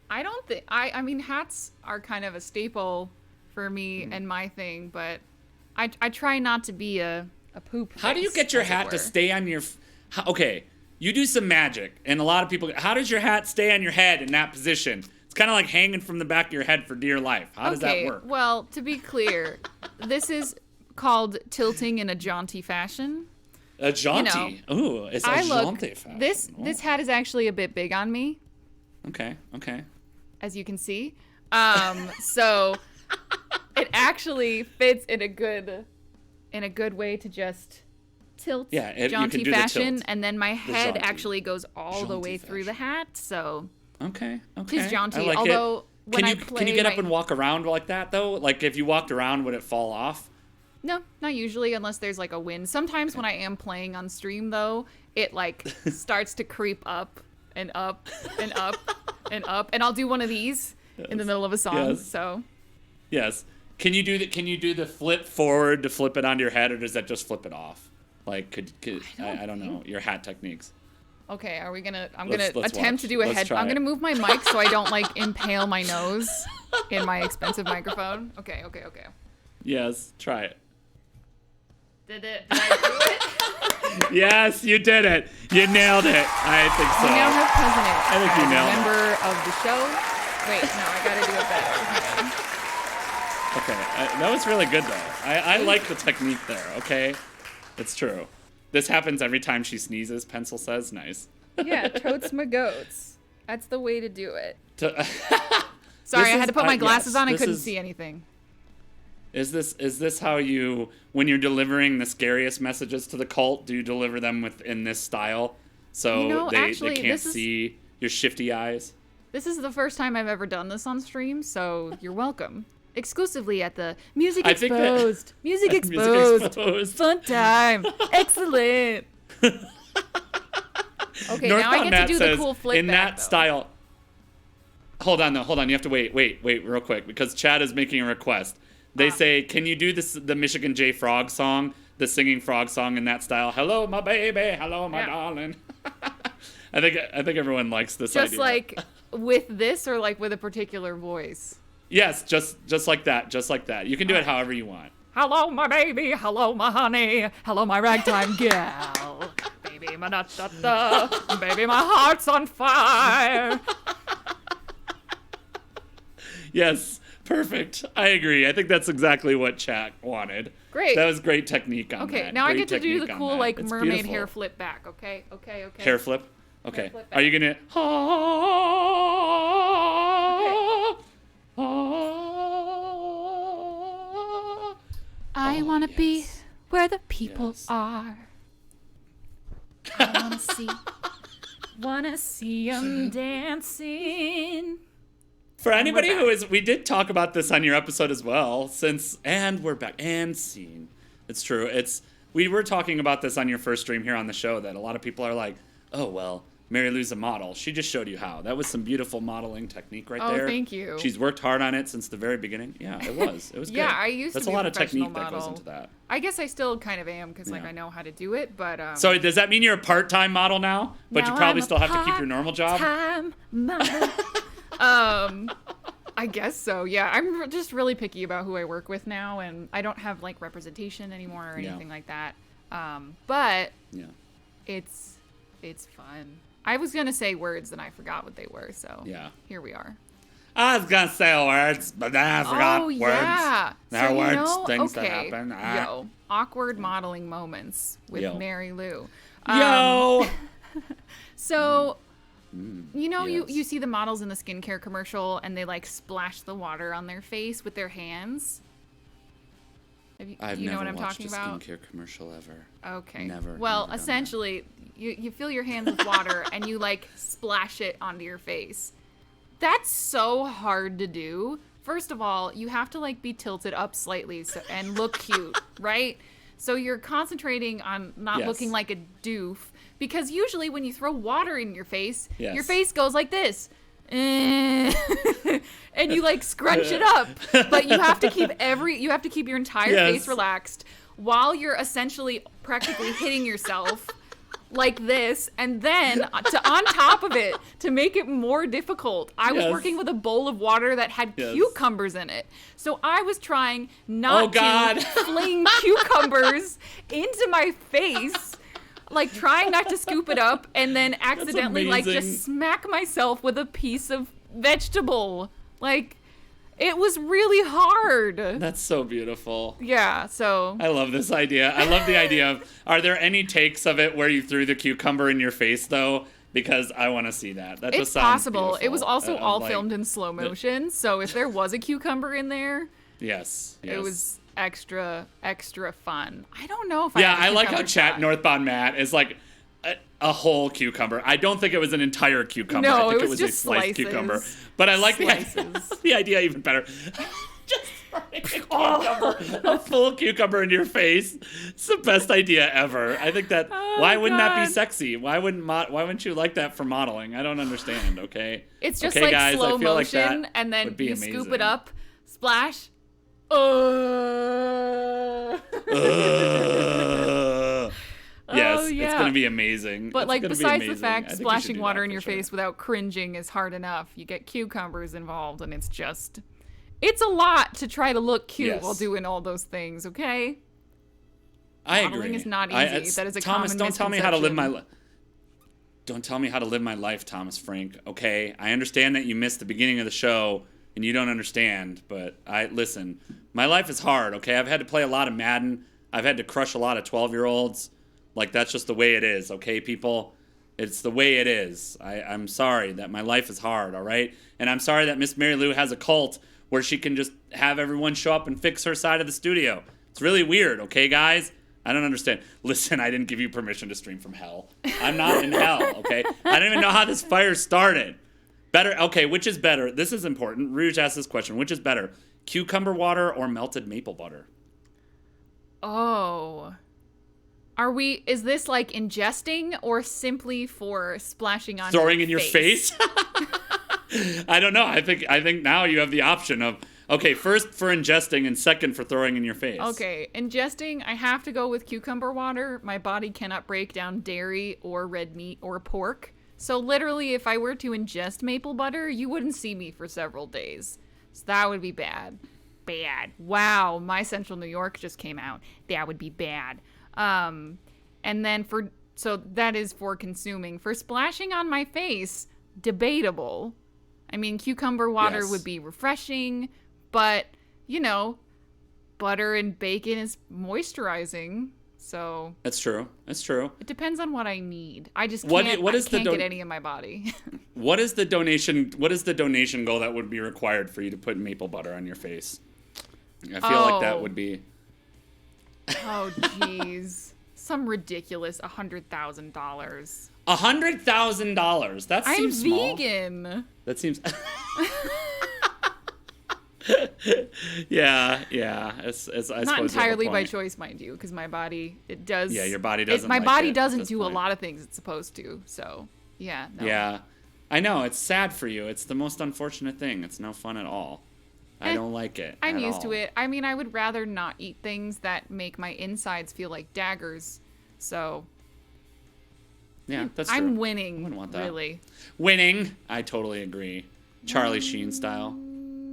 I don't think I mean hats are kind of a staple for me and my thing, but I try not to be a poop. How do you face, get your as it hat to were. stay on your... Okay, you do some magic, and a lot of people... How does your hat stay on your head in that position? It's kind of like hanging from the back of your head for dear life. How does that work? Well, to be clear, this is called tilting in a jaunty fashion. A jaunty. Ooh, it's a jaunty fashion. This hat is actually a bit big on me, Okay. as you can see. So it actually fits in a good way to just tilt Yeah, you jaunty can do the fashion, tilt. and then my head jaunty. actually goes all the Jaunty way through the fashion. hat. So Okay. it is jaunty. I like Although it. when Can I you play, get up my- and walk around like that though? Like if you walked around, would it fall off? No, not usually unless there's like a wind. Sometimes when I am playing on stream though, it like starts to creep up and up and up and up, and I'll do one of these in the middle of a song. Yes. So Yes. Can you do the flip forward to flip it onto your head, or does that just flip it off? Like I don't know your hat techniques. okay, are we gonna? I'm Let's gonna attempt to watch. do a Let's head. try I'm it. gonna move my mic so I don't like impale my nose in my expensive microphone. Okay. Yes, try it. Did I do it? Yes, you did it. You nailed it. I think so. You now have President I think you as a nailed it. member of the show. Wait, no, I gotta do it better. Okay, that was really good though. I like the technique there. Okay, it's true. This happens every time she sneezes. Pencil says, "Nice." Yeah, totes my goats. That's the way to do it. To- Sorry, I This had to is- put my yes, glasses on. I this couldn't is- see anything. Is this how you, when you're delivering the scariest messages to the cult, do you deliver them in this style, so You know, they actually, can't this is- see your shifty eyes? This is the first time I've ever done this on stream, so you're welcome. Exclusively at the Music I think that- Exposed. Music Music Exposed. Exposed. Fun time. Excellent. Okay, now I Northbound get to Matt do the says, cool flip in back, that though. style. Hold on. You have to wait real quick because Chad is making a request. They say, can you do the Michigan J Frog song, the singing frog song in that style? Hello, my baby. Hello, my Yeah. darling. I think everyone likes this Just idea. like with this or like with a particular voice? Yes, just like that. Just like that. You can do it however you want. Hello, my baby. Hello, my honey. Hello, my ragtime gal. Baby, my da-da-da. Baby, my heart's on fire. Yes, perfect. I agree. I think that's exactly what chat wanted. Great. That was great technique on that. Okay, now I Great get to do the technique on cool that. like It's mermaid beautiful. hair flip back. Okay. Hair flip? Okay. flip Are you gonna? I Oh, wanna be yes. where the people Yes. are. I wanna see 'em dancing. For anybody back. who is, we did talk about this on your episode as well. And we're back and scene. It's true. We were talking about this on your first stream here on the show that a lot of people are like, oh, well, Mary Lou's a model. She just showed you how. That was some beautiful modeling technique right there. Oh, thank you. She's worked hard on it since the very beginning. Yeah, it was. It was good. Yeah, I used That's to be a lot of technique model. that goes into that. I guess I still kind of am because, like, Yeah. I know how to do it, but... So does that mean you're a part-time model now? But you probably still have to keep your normal job? Part-time model. I guess so, yeah. I'm just really picky about who I work with now, and I don't have, like, representation anymore or anything like that. But it's fun. I was going to say words, and I forgot what they were, so here we are. I was going to say words, but then I forgot words. Yeah. There are so, words, things that happen. Awkward modeling moments with Mary Lou. Yo! So... You know, yes. you see the models in the skincare commercial and they like splash the water on their face with their hands. I've you know never what I'm watched talking a about? skincare commercial ever. Okay. Never. Well, never done essentially, you fill your hands with water and you like splash it onto your face. That's so hard to do. First of all, you have to like be tilted up slightly and look cute, right? So you're concentrating on not looking like a doof. Because usually when you throw water in your face, your face goes like this. And you like scrunch it up. But you have to keep your entire face relaxed while you're essentially practically hitting yourself like this. And then on top of it, to make it more difficult, I was working with a bowl of water that had cucumbers in it. So I was trying not to fling cucumbers into my face. Like, trying not to scoop it up and then accidentally, like, just smack myself with a piece of vegetable. Like, it was really hard. That's so beautiful. Yeah, so... I love this idea. I love the idea of, are there any takes of it where you threw the cucumber in your face, though? Because I want to see that. That just sounds possible. beautiful. It was also all filmed in slow motion, so if there was a cucumber in there... Yes. It was... extra fun. I don't know if I like how chat Northbound Matt is like a whole cucumber. I don't think it was an entire cucumber. No, I think it was a just sliced slices. cucumber. But I like the idea even better. Just a full cucumber in your face. It's the best idea ever. I think that why wouldn't that be sexy? Why wouldn't you like that for modeling? I don't understand, okay? It's just like guys, slow I feel motion like and then you amazing. scoop it up, splash. Yes, it's going to be amazing. But, it's like, besides the amazing. fact splashing water in your face without cringing is hard enough, you get cucumbers involved, and it's a lot to try to look cute while doing all those things, okay? I Modeling agree. is not easy. That is a Thomas, common don't tell me how to live my life. misconception. Don't tell me how to live my life, Thomas Frank, okay? I understand that you missed the beginning of the show, and you don't understand, but listen, my life is hard, okay? I've had to play a lot of Madden. I've had to crush a lot of 12-year-olds. Like, that's just the way it is, okay, people? It's the way it is. I'm sorry that my life is hard, all right? And I'm sorry that Miss Mary Lou has a cult where she can just have everyone show up and fix her side of the studio. It's really weird, okay, guys? I don't understand. Listen, I didn't give you permission to stream from hell. I'm not in hell, okay? I don't even know how this fire started. Okay, which is better? This is important. Rouge asked this question. Which is better, cucumber water or melted maple butter? Oh. Is this like ingesting or simply for splashing on Throwing in your face? I don't know. I think now you have the option of, okay, first for ingesting and second for throwing in your face. Okay, ingesting, I have to go with cucumber water. My body cannot break down dairy or red meat or pork. So literally, if I were to ingest maple butter, you wouldn't see me for several days. So that would be bad. Bad. Wow, my Central New York just came out. That would be bad. And then so that is for consuming. For splashing on my face, debatable. I mean, cucumber water would be refreshing, but, you know, butter and bacon is moisturizing. So That's true. it depends on what I need. I just can't get any in my body. What is the donation goal that would be required for you to put maple butter on your face? I feel like that would be Oh, jeez. Some ridiculous $100,000. $100,000. That seems small. I'm vegan. That seems. Yeah. I suppose Not you have a entirely by point. choice, mind you, because my body, it does. Yeah, your body doesn't. My like body it at doesn't this do point. a lot of things it's supposed to. So, yeah. No. Yeah, I know. It's sad for you. It's the most unfortunate thing. It's no fun at all. I don't like it. I'm at used to all. it. I mean, I would rather not eat things that make my insides feel like daggers. So, Yeah, that's true. I'm I winning. wouldn't want that. Really. Winning. I totally agree. Charlie Sheen style.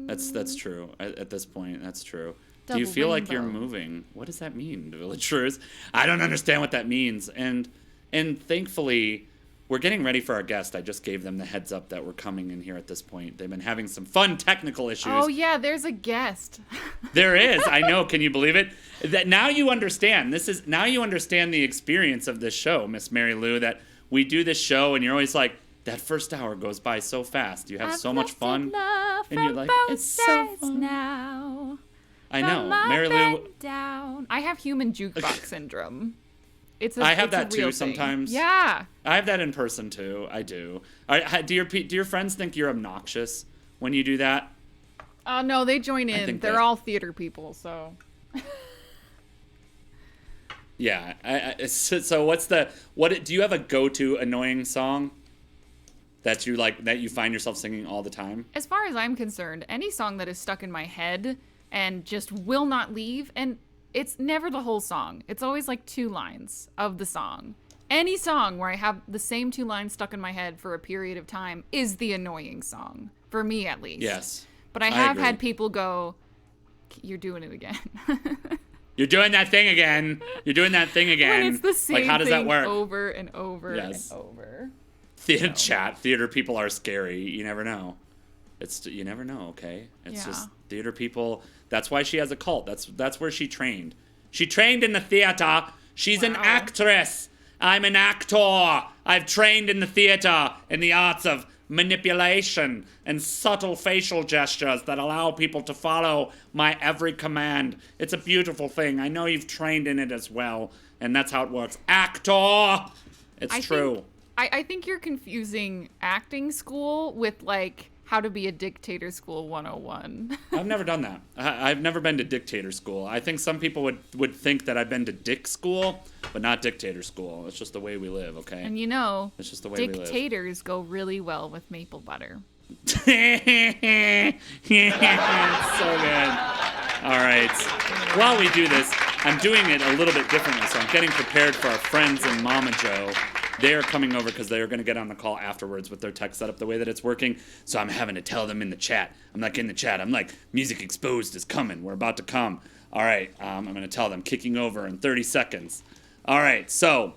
That's true. At this point, that's true. Do you Double feel like you're rainbow. moving? What does that mean, villagers? I don't understand what that means. And thankfully, we're getting ready for our guest. I just gave them the heads up that we're coming in here at this point. They've been having some fun technical issues. Oh, yeah, there's a guest. There is. I know. Can you believe it? That now you understand. Now you understand the experience of this show, Miss Mary Lou, that we do this show and you're always like, that first hour goes by so fast. You have so much fun. And you're like, it's so fun. Now. I know. From Mary up Lou, and down. I have human jukebox syndrome. I have it's a that too real thing. sometimes. Yeah. I have that in person too. I do. Do your friends think you're obnoxious when you do that? Oh, no, they join in. think They're that- all theater people, so. Yeah. So do you have a go-to annoying song that you like, that you find yourself singing all the time? As far as I'm concerned, any song that is stuck in my head and just will not leave, and it's never the whole song. It's always like 2 lines of the song. Any song where I have the same 2 lines stuck in my head for a period of time is the annoying song, for me at least. Yes. But I have agree. had people go, "You're doing it again." You're doing that thing again. You're doing that thing again. When it's the same like, how does thing that work? over and over Yes. and over. Theater people are scary. You never know. You never know, okay? It's Yeah. just theater people. That's why she has a cult. That's where she trained. She trained in the theater. She's an Wow. actress. I'm an actor. I've trained in the theater in the arts of manipulation and subtle facial gestures that allow people to follow my every command. It's a beautiful thing. I know you've trained in it as well, and that's how it works. Actor. It's true. I think you're confusing acting school with like how to be a dictator school 101. I've never done that. I've never been to dictator school. I think some people would think that I've been to dick school, but not dictator school. It's just the way we live, okay? And you know, It's just the way we live. dictators go really well with maple butter. Yeah, it's so good. All right. While we do this, I'm doing it a little bit differently, so I'm getting prepared for our friends in Mama Joe. They're coming over because they're going to get on the call afterwards with their tech setup the way that it's working. So I'm having to tell them in the chat. I'm like in the chat. I'm like, Music Exposed is coming. We're about to come. All right. I'm going to tell them kicking over in 30 seconds. All right. So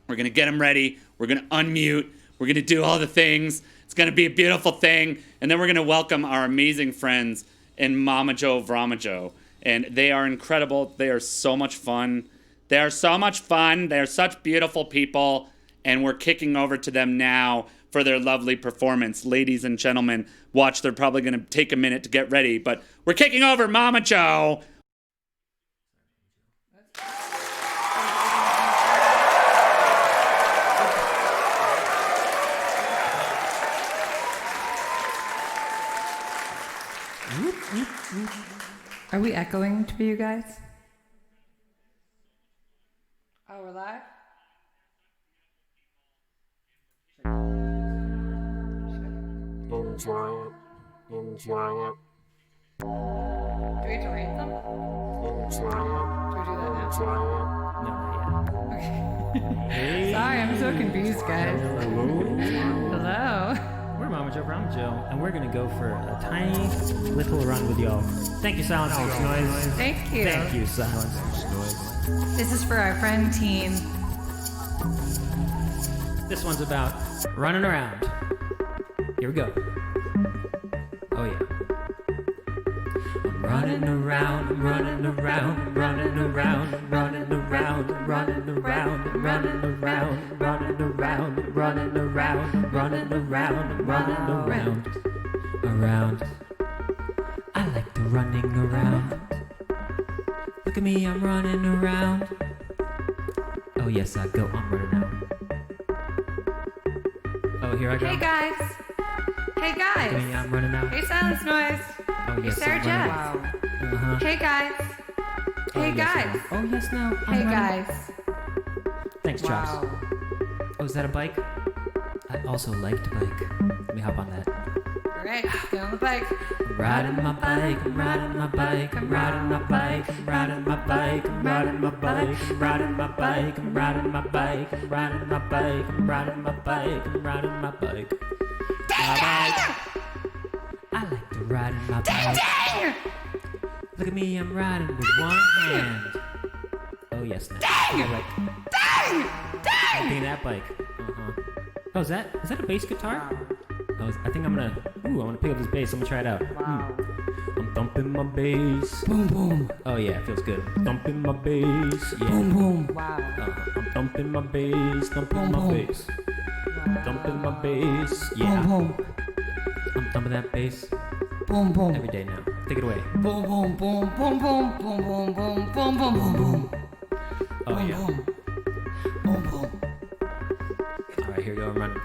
we're going to get them ready. We're going to unmute. We're going to do all the things. It's going to be a beautiful thing. And then we're going to welcome our amazing friends in MamajoeVramajoe. And they are incredible. They are so much fun. They are so much fun. They are such beautiful people. And we're kicking over to them now for their lovely performance. Ladies and gentlemen, watch. They're probably going to take a minute to get ready. But we're kicking over Mama Joe. Are we echoing for you guys? Oh, we're live? Enjoy it. Enjoy it. Do we have to rate them? Enjoy Do we do that now? it. Enjoy it. No, not yet. Sorry, I'm so confused, guys. Hello. We're MamajoeVramajoe, and we're gonna go for a tiny little run with y'all. Thank you, Silence Makes Noise. Thank you. Thank you, Silence Makes Noise. This is for our friend Teen. This one's about running around. Here we go. Oh yeah. I'm running around, I'm running around, I'm running around, I'm running around, I'm running around, I'm running around, I'm running around, I'm running around, I'm running around, I'm running around, around. I like the running around. Look at me, I'm running around. Oh yes, I go, I'm running out. Oh, here I go. Hey guys. Hey Look at me, guys. I'm running out. Hey Silence Noise. Oh, yes. Sarah I'm Jess. running. Uh-huh. Hey guys. Hey Oh, yes, guys. Oh, yes, no. Hey I'm running. guys. Thanks, Chops. Wow. Oh, is that a bike? I also like to bike. Let me hop on that. All right, let's get on the bike. I'm riding my bike, I'm riding my bike, I'm riding my bike, I'm riding my bike, I'm riding my bike, I'm riding my bike, I'm riding my bike, I'm riding my bike, I'm riding my bike, I'm riding my bike. I like to ride in my bike. Look at me, I'm riding with one hand. Oh yes, now. Dang! Dang! That bike. Oh, is that a bass guitar? Oh, I think I'm gonna pick up this bass. I'm gonna try it out. Wow. I'm thumping my bass. Boom boom. Oh yeah, it feels good. Thumping my bass. Yeah. Boom boom. Wow. I'm thumping my bass. Thumping my bass. Thumping my bass. Yeah. Boom boom. I'm thumping that bass. Boom boom. Every day now. Take it away. Boom boom boom boom boom boom boom boom boom boom boom boom. Oh yeah. Boom boom. All right, here we go. I'm running.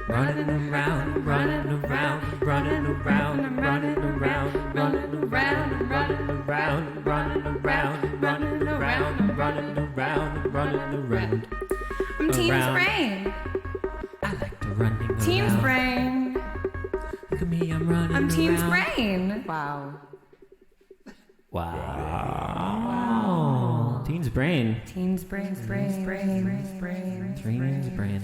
Running around, running around, running around, running around, running around, running around, running around, running around, running around, running around. I'm Team Sprain. I like to running around. Team Sprain. Look at me, I'm running around. I'm Team Sprain. Wow. Wow. Team's brain. Team Sprain, Sprain, Sprain, Sprain. Team's brain.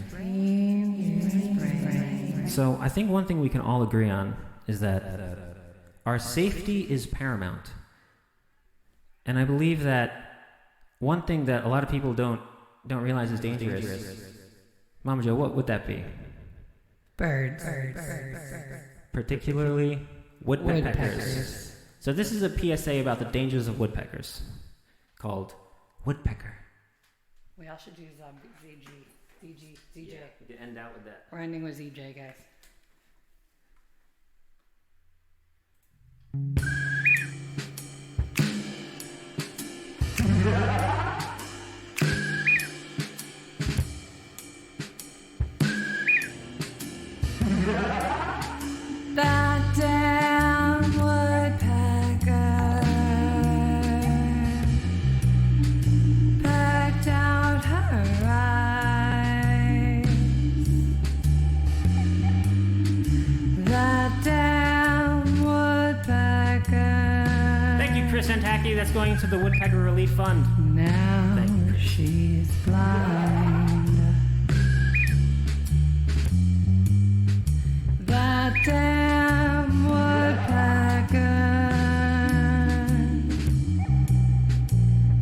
So I think one thing we can all agree on is that our safety is paramount. And I believe that one thing that a lot of people don't realize is dangerous. Mama Joe, what would that be? Birds. Particularly woodpeckers. So this is a PSA about the dangers of woodpeckers called Woodpecker. We all should use ZJ. Yeah, we can end out with that. We're ending with ZJ, guys. That damn woodpecker pecked out her eyes. That damn woodpecker. Thank you, Chris Antaki. That's going to the Woodpecker Relief Fund. Now Thank you, Chris. she's blind. That damn woodpecker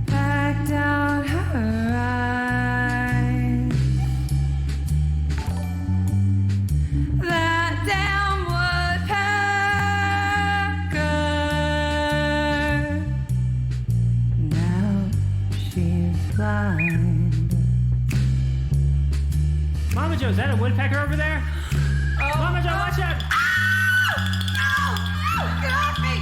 packed out her eyes. That damn woodpecker. Now she's blind. Mama Joe, is that a woodpecker over there? Oh, Mama Joe, watch out! Get off me!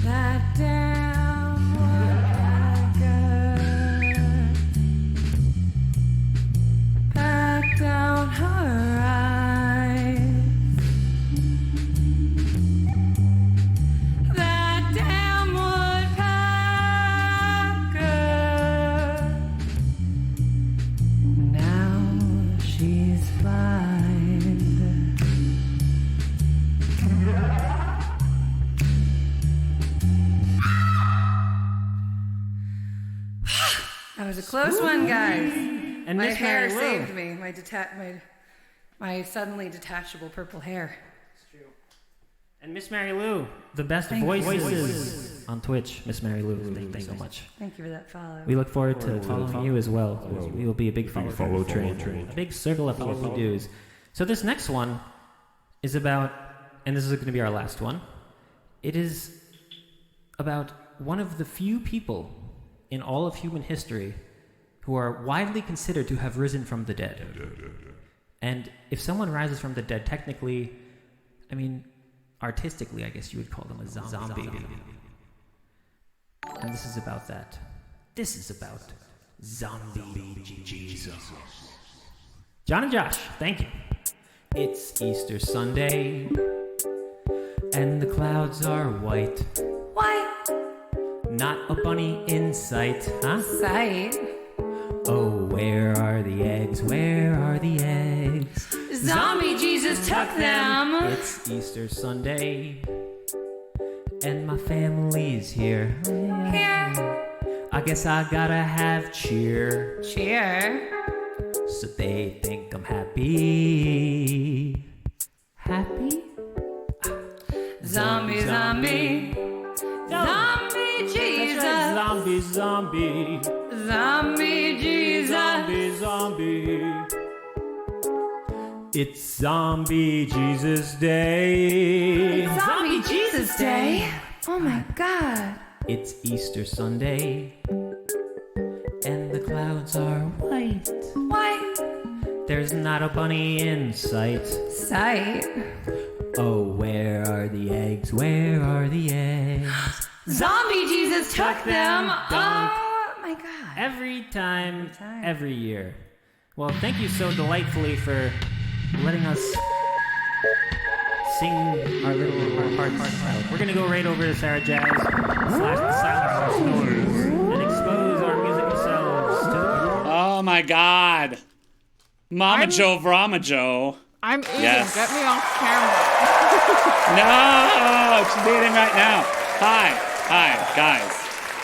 That damn woodpecker packed down her eyes. That damn woodpecker. Now she's blind. That was a close one, guys. And My Miss hair Mary Lou. saved me. My suddenly detachable purple hair. And Miss Mary Lou, the best Thank you. voices on Twitch. Miss Mary Lou, thank you so much. Thank you for that follow. We look forward to following you as well. We will be a big follow train. A big circle of follow do's. So this next one is about, and this is going to be our last one. It is about one of the few people in all of human history who are widely considered to have risen from the dead. And if someone rises from the dead, technically, I mean, artistically, I guess you would call them a zombie. And this is about that. This is about zombie Jesus. John and Josh, thank you. It's Easter Sunday, and the clouds are white. White Not a bunny in sight, huh? sight. Oh, where are the eggs? Where are the eggs? Zombie Jesus took them. It's Easter Sunday, and my family's here. Here. I guess I gotta have cheer, Cheer. so they think I'm happy. Happy? Zombie, zombie. Zombie Jesus. Zombie, zombie. Zombie Jesus. Zombie. It's Zombie Jesus Day. Zombie Jesus Day. Oh my God. It's Easter Sunday, and the clouds are white. White There's not a bunny in sight. sight. Oh, where are the eggs? Where are the eggs? Zombie Jesus took them. Dunk. Oh my God. Every time, every year. Well, thank you so delightfully for letting us sing our hearts out. We're gonna go right over to Sarah Jazz / the Silent Noise and expose our musical selves to the Oh my God. MamajoeVramajoe. I'm eating. Yes. Get me off camera. No, she's eating right now. Hi, guys.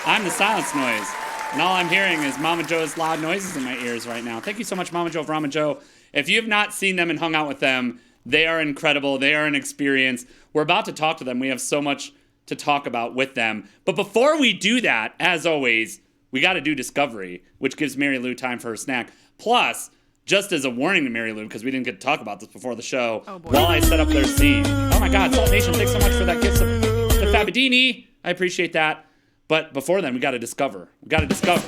I'm the Silence Noise, and all I'm hearing is Mama Joe's loud noises in my ears right now. Thank you so much, MamajoeVramajoe. If you have not seen them and hung out with them, they are incredible. They are an experience. We're about to talk to them. We have so much to talk about with them. But before we do that, as always, we got to do Discovery, which gives Mary Lou time for her snack. Plus, just as a warning to Mary Lou, because we didn't get to talk about this before the show, while I set up their scene. Oh my God, Salt Nation, thanks so much for that gift of the Fabadini. I appreciate that. But before then, we got to discover. We got to discover.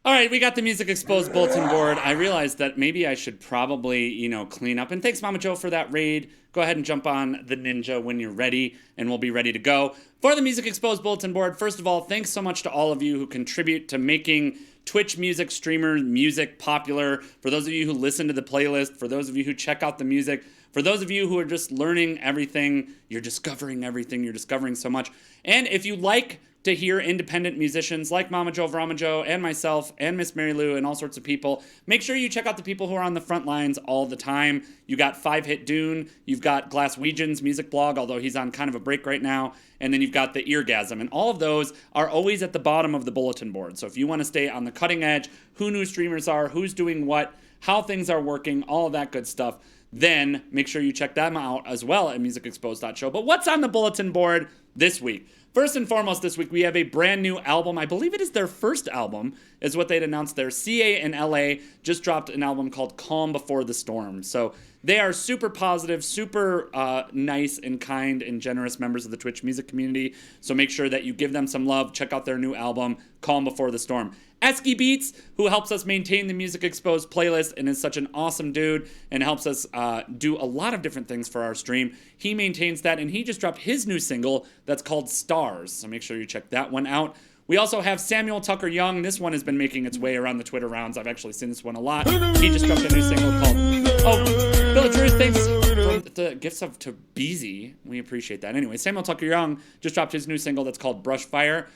All right, we got the Music Exposed Bulletin Board. I realized that maybe I should probably, clean up. And thanks, Mama Joe, for that raid. Go ahead and jump on the Ninja when you're ready, and we'll be ready to go. For the Music Exposed Bulletin Board, first of all, thanks so much to all of you who contribute to making Twitch music streamer music popular. For those of you who listen to the playlist, for those of you who check out the music, for those of you who are just learning everything, you're discovering everything, you're discovering so much. And if you like to hear independent musicians like MamajoeVramajoe and myself and Miss Mary Lou and all sorts of people, make sure you check out the people who are on the front lines all the time. You got 5-Hit Dune, you've got Glasswegian's music blog, although he's on kind of a break right now, and then you've got the Eargasm, and all of those are always at the bottom of the bulletin board. So if you want to stay on the cutting edge, who new streamers are, who's doing what, how things are working, all of that good stuff, then make sure you check them out as well at musicexposed.show. But what's on the bulletin board this week? First and foremost this week, we have a brand new album. I believe it is their first album, is what they'd announced there. CA and LA just dropped an album called Calm Before the Storm. So they are super positive, super nice and kind and generous members of the Twitch music community. So make sure that you give them some love. Check out their new album, Calm Before the Storm. Esky Beats, who helps us maintain the Music Exposed playlist and is such an awesome dude and helps us do a lot of different things for our stream. He maintains that, and he just dropped his new single that's called Stars. So make sure you check that one out. We also have Samuel Tucker Young. This one has been making its way around the Twitter rounds. I've actually seen this one a lot. He just dropped a new single called... Oh, Bill Drew, thanks for the gifts to Beezy. We appreciate that. Anyway, Samuel Tucker Young just dropped his new single that's called Brush Fire.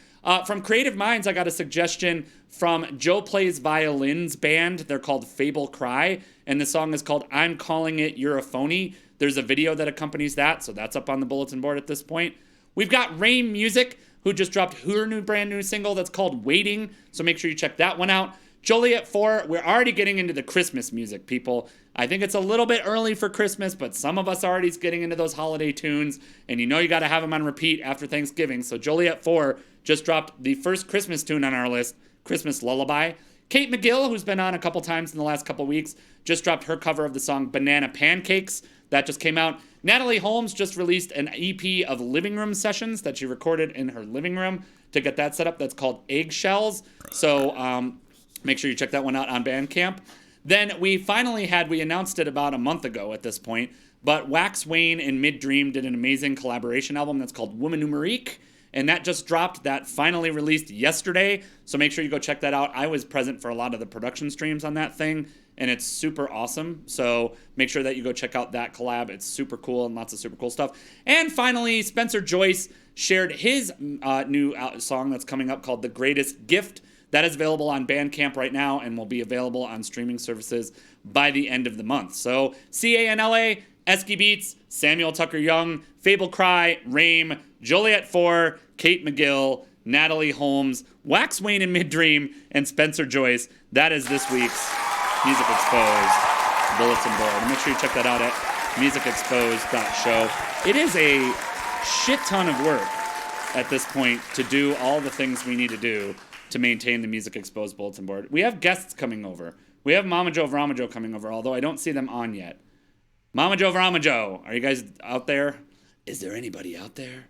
From Creative Minds, I got a suggestion from Joe Plays Violins band. They're called Fable Cry, and the song is called I'm Calling It You're a Phony. There's a video that accompanies that, so that's up on the bulletin board at this point. We've got Rain Music, who just dropped her brand new single that's called Waiting, so make sure you check that one out. Joliet 4, we're already getting into the Christmas music, people. I think it's a little bit early for Christmas, but some of us are already getting into those holiday tunes, and you know you got to have them on repeat after Thanksgiving. So Joliet 4 just dropped the first Christmas tune on our list, Christmas Lullaby. Kate McGill, who's been on a couple times in the last couple weeks, just dropped her cover of the song Banana Pancakes. That just came out. Natalie Holmes just released an EP of living room sessions that she recorded in her living room to get that set up. That's called Eggshells. So make sure you check that one out on Bandcamp. Then we announced it about a month ago at this point, but Wax Wayne and Mid Dream did an amazing collaboration album that's called Woman Numerique, and that just dropped. That finally released yesterday, so make sure you go check that out. I was present for a lot of the production streams on that thing, and it's super awesome, so make sure that you go check out that collab. It's super cool and lots of super cool stuff. And finally, Spencer Joyce shared his new song that's coming up called The Greatest Gift. That is available on Bandcamp right now and will be available on streaming services by the end of the month. So CANLA, Esky Beats, Samuel Tucker Young, Fable Cry, Rame, Joliet 4, Kate McGill, Natalie Holmes, Wax Wayne and Mid Dream, and Spencer Joyce. That is this week's Music Exposed Bulletin Board. And make sure you check that out at musicexposed.show. It is a shit ton of work at this point to do all the things we need to do to maintain the Music Exposed Bulletin Board. We have guests coming over. We have MamajoeVramajoe coming over, although I don't see them on yet. MamajoeVramajoe, are you guys out there? Is there anybody out there?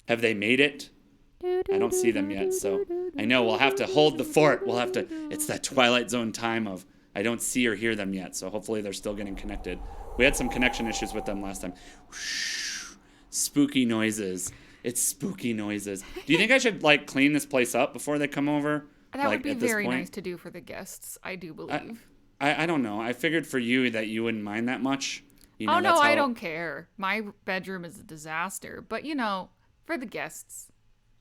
Have they made it? I don't see them yet, so I know we'll have to hold the fort. It's that Twilight Zone time of I don't see or hear them yet, so hopefully they're still getting connected. We had some connection issues with them last time. Spooky noises. It's spooky noises. Do you think I should clean this place up before they come over? That would be very nice to do for the guests, I do believe. I don't know. I figured for you that you wouldn't mind that much. You know, oh no, I don't care. My bedroom is a disaster, but for the guests.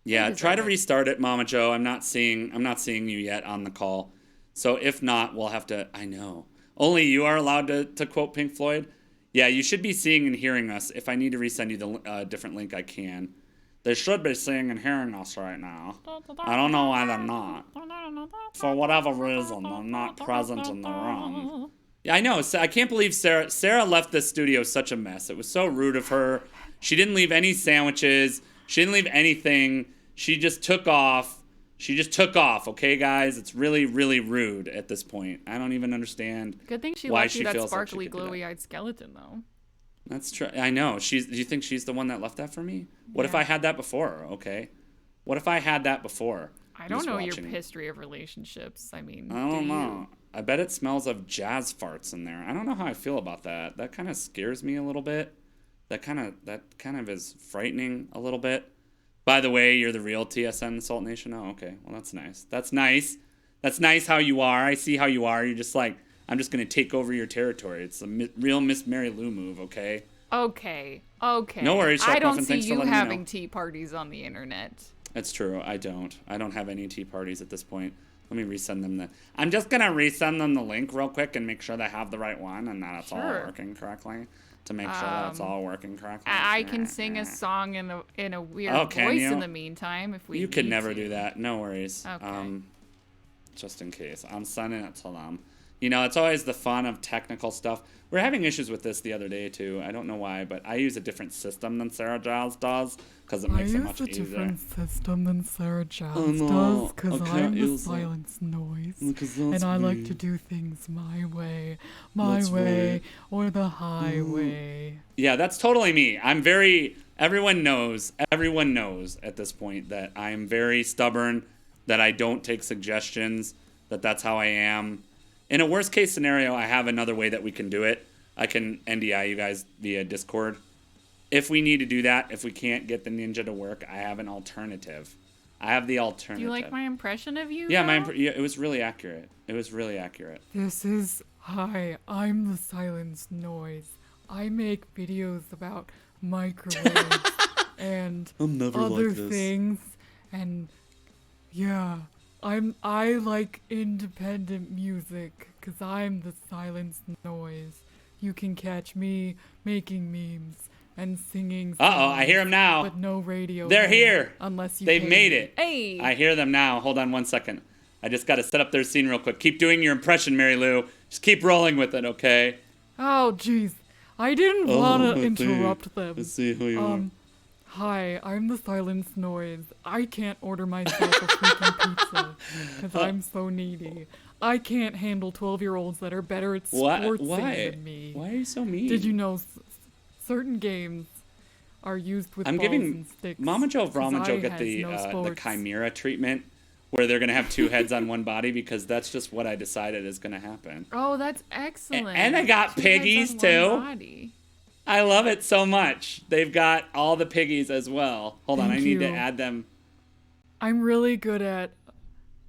Yeah, try to restart it, Mama Joe. I'm not seeing you yet on the call. So if not, we'll have to. I know. Only you are allowed to quote Pink Floyd. Yeah, you should be seeing and hearing us. If I need to resend you the different link, I can. They should be seeing and hearing us right now. I don't know why they're not. For whatever reason, they're not present in the room. Yeah, I know. I can't believe Sarah left this studio such a mess. It was so rude of her. She didn't leave any sandwiches. She didn't leave anything. She just took off. Okay, guys? It's really, really rude at this point. I don't even understand. Good thing she why left you that feels sparkly, like she could do that. glowy-eyed skeleton, though. That's true. I know. Do you think she's the one that left that for me? What if I had that before? Okay. What if I had that before? I don't know your history of relationships. I mean, I don't know. I bet it smells of jazz farts in there. I don't know how I feel about that. That kind of scares me a little bit. That kind of is frightening a little bit. By the way, you're the real TSN Salt Nation. Oh, okay. Well, that's nice. That's nice. That's nice how you are. I see how you are. You're just like, I'm just going to take over your territory. It's a real Miss Mary Lou move, okay? Okay. No worries, Chef I don't Muffin. see Thanks for you letting me having know. tea parties on the internet. It's true. I don't have any tea parties at this point. Let me resend them I'm just going to resend them the link real quick and make sure they have the right one and that it's all working correctly. To make sure that it's all working correctly. I can sing a song in a weird voice in the meantime if we You could never do that. No worries. Okay. Just in case. I'm sending it to them. It's always the fun of technical stuff. We're having issues with this the other day, too. I don't know why, but I use a different system than Sarah Giles does. because it makes it much I use a easier. different system than Sarah Jazz no, does, because I can't I'm the use it. silence noise, Because and that's I like me. to do things my way, That's right. or the highway. Yeah, that's totally me. I'm very. Everyone knows at this point that I'm very stubborn, that I don't take suggestions, that's how I am. In a worst case scenario, I have another way that we can do it. I can NDI you guys via Discord. If we need to do that, if we can't get the ninja to work, I have an alternative. I have the alternative. Do you like my impression of you? Yeah, though? yeah, it was really accurate. Hi, I'm the silence noise. I make videos about microwaves and other things, and yeah, I like independent music, 'cause I'm the silence noise. You can catch me making memes and singing songs, I hear them now. but no radio. They're then, here. Unless you They've pay made me. it. Hey. I hear them now. Hold on one second. I just got to set up their scene real quick. Keep doing your impression, Mary Lou. Just keep rolling with it, okay? Oh, jeez. I didn't want to interrupt them. Let's see who you are. Hi, I'm the silence noise. I can't order myself a freaking pizza because I'm so needy. I can't handle 12-year-olds that are better at sports than me. Why are you so mean? Did you know certain games are used with I'm balls giving and sticks? MamajoeVramajoe get has the no the sports. chimera treatment, where they're gonna have two heads on one body, because that's just what I decided is gonna happen. Oh, that's excellent. And I got Two heads piggies, on one too. body. I love it so much. They've got all the piggies as well. Hold on, I Thank need to you. add them. I'm really good at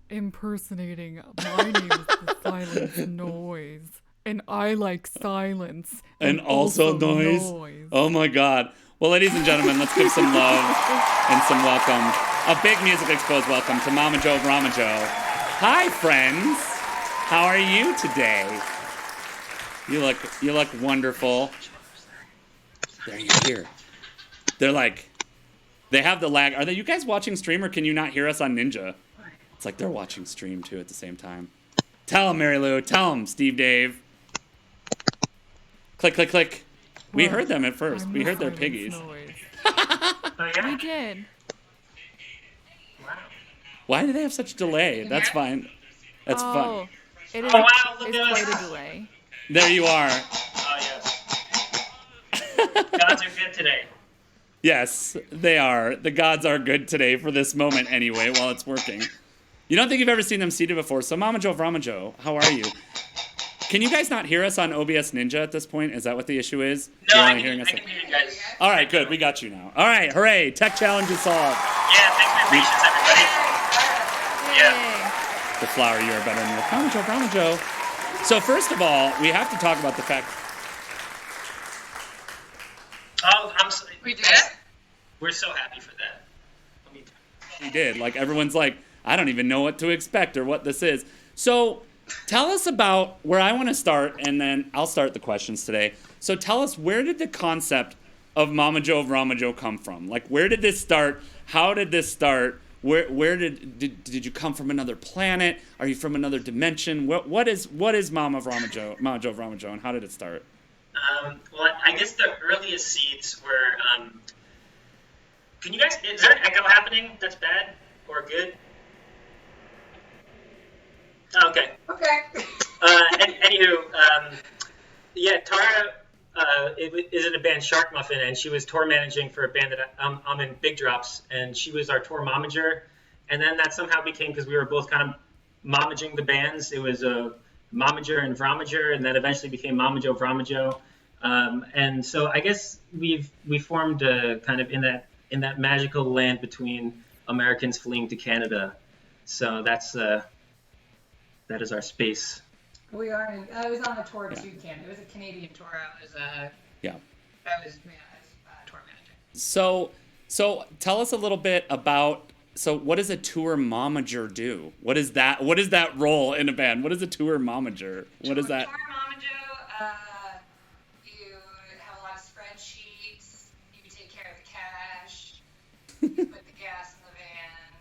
impersonating. My name is the silence noise, and I like silence And also noise. noise. Oh my god. Well, ladies and gentlemen, let's give some love and some welcome. A big Music Exposed welcome to MamajoeVramajoe. Hi, friends. How are you today? You look wonderful. There you hear. They're like, they have the lag. Are you guys watching stream, or can you not hear us on Ninja? It's like they're watching stream too at the same time. Tell them, Mary Lou. Tell them, Steve Dave. Click, click, click. We heard them at first. I'm We the heard their silence piggies. noise. We did. Why do they have such delay? That's fine. That's fun. Oh, it is, Oh, wow, look it's at quite us. a delay. There you are. Oh, yes. Gods are good today. Yes, they are. The gods are good today for this moment anyway, while it's working. You don't think you've ever seen them seated before. So MamajoeVramajoe, how are you? Can you guys not hear us on OBS Ninja at this point? Is that what the issue is? No, You're I only can, hearing us. I can hear you guys. All right, good. We got you now. All right, hooray. Tech challenge is solved. Yeah, thanks for your patience, everybody. Yeah. Yay. The flower, you are better than your MamajoeVramajoe. So first of all, we have to talk about the fact. Oh, I'm so, we did it? We're so happy for that. We did. Like, everyone's like, I don't even know what to expect or what this is. So tell us about where I want to start, and then I'll start the questions today. So tell us, where did the concept of MamajoeVramajoe come from? Like, where did this start? How did this start? Where did you come from another planet? Are you from another dimension? What is MamajoeVramajoe, and how did it start? Well, I guess the earliest seeds were, can you guys, is there an echo happening that's bad or good? Oh, okay. Okay. Anywho, yeah, Tara is in a band, Shark Muffin, and she was tour managing for a band that I'm in, Big Drops, and she was our tour momager. And then that somehow became, because we were both kind of momaging the bands, it was a Momager and Vramager, and that eventually became MamajoeVramajoe. And so I guess we formed kind of in that magical land between Americans fleeing to Canada. So that is our space. We are. I was on a tour to Canada. It was a Canadian tour. I was tour manager. So tell us a little bit about. So what does a tour momager do? What is that? What is that role in a band? What is a tour momager? What is that? Tour momager, you have a lot of spreadsheets. You take care of the cash. You put the gas in the van.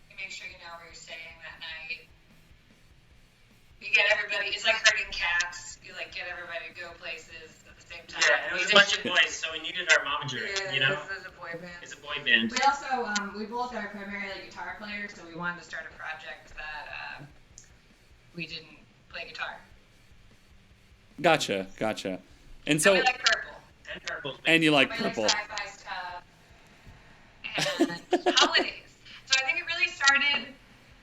You make sure you know where you're staying that night. You get everybody. It's like herding cats. You like get everybody to go places at the same time. Yeah, and it was a bunch of boys, so we needed our momager, you know? This is a boy band. It's a boy boy band. We also, we both are primarily guitar players, so we wanted to start a project that we didn't play guitar. Gotcha. And so. We like purple. And purple. And you like We purple. like sci-fi stuff. And holidays. So I think it really started.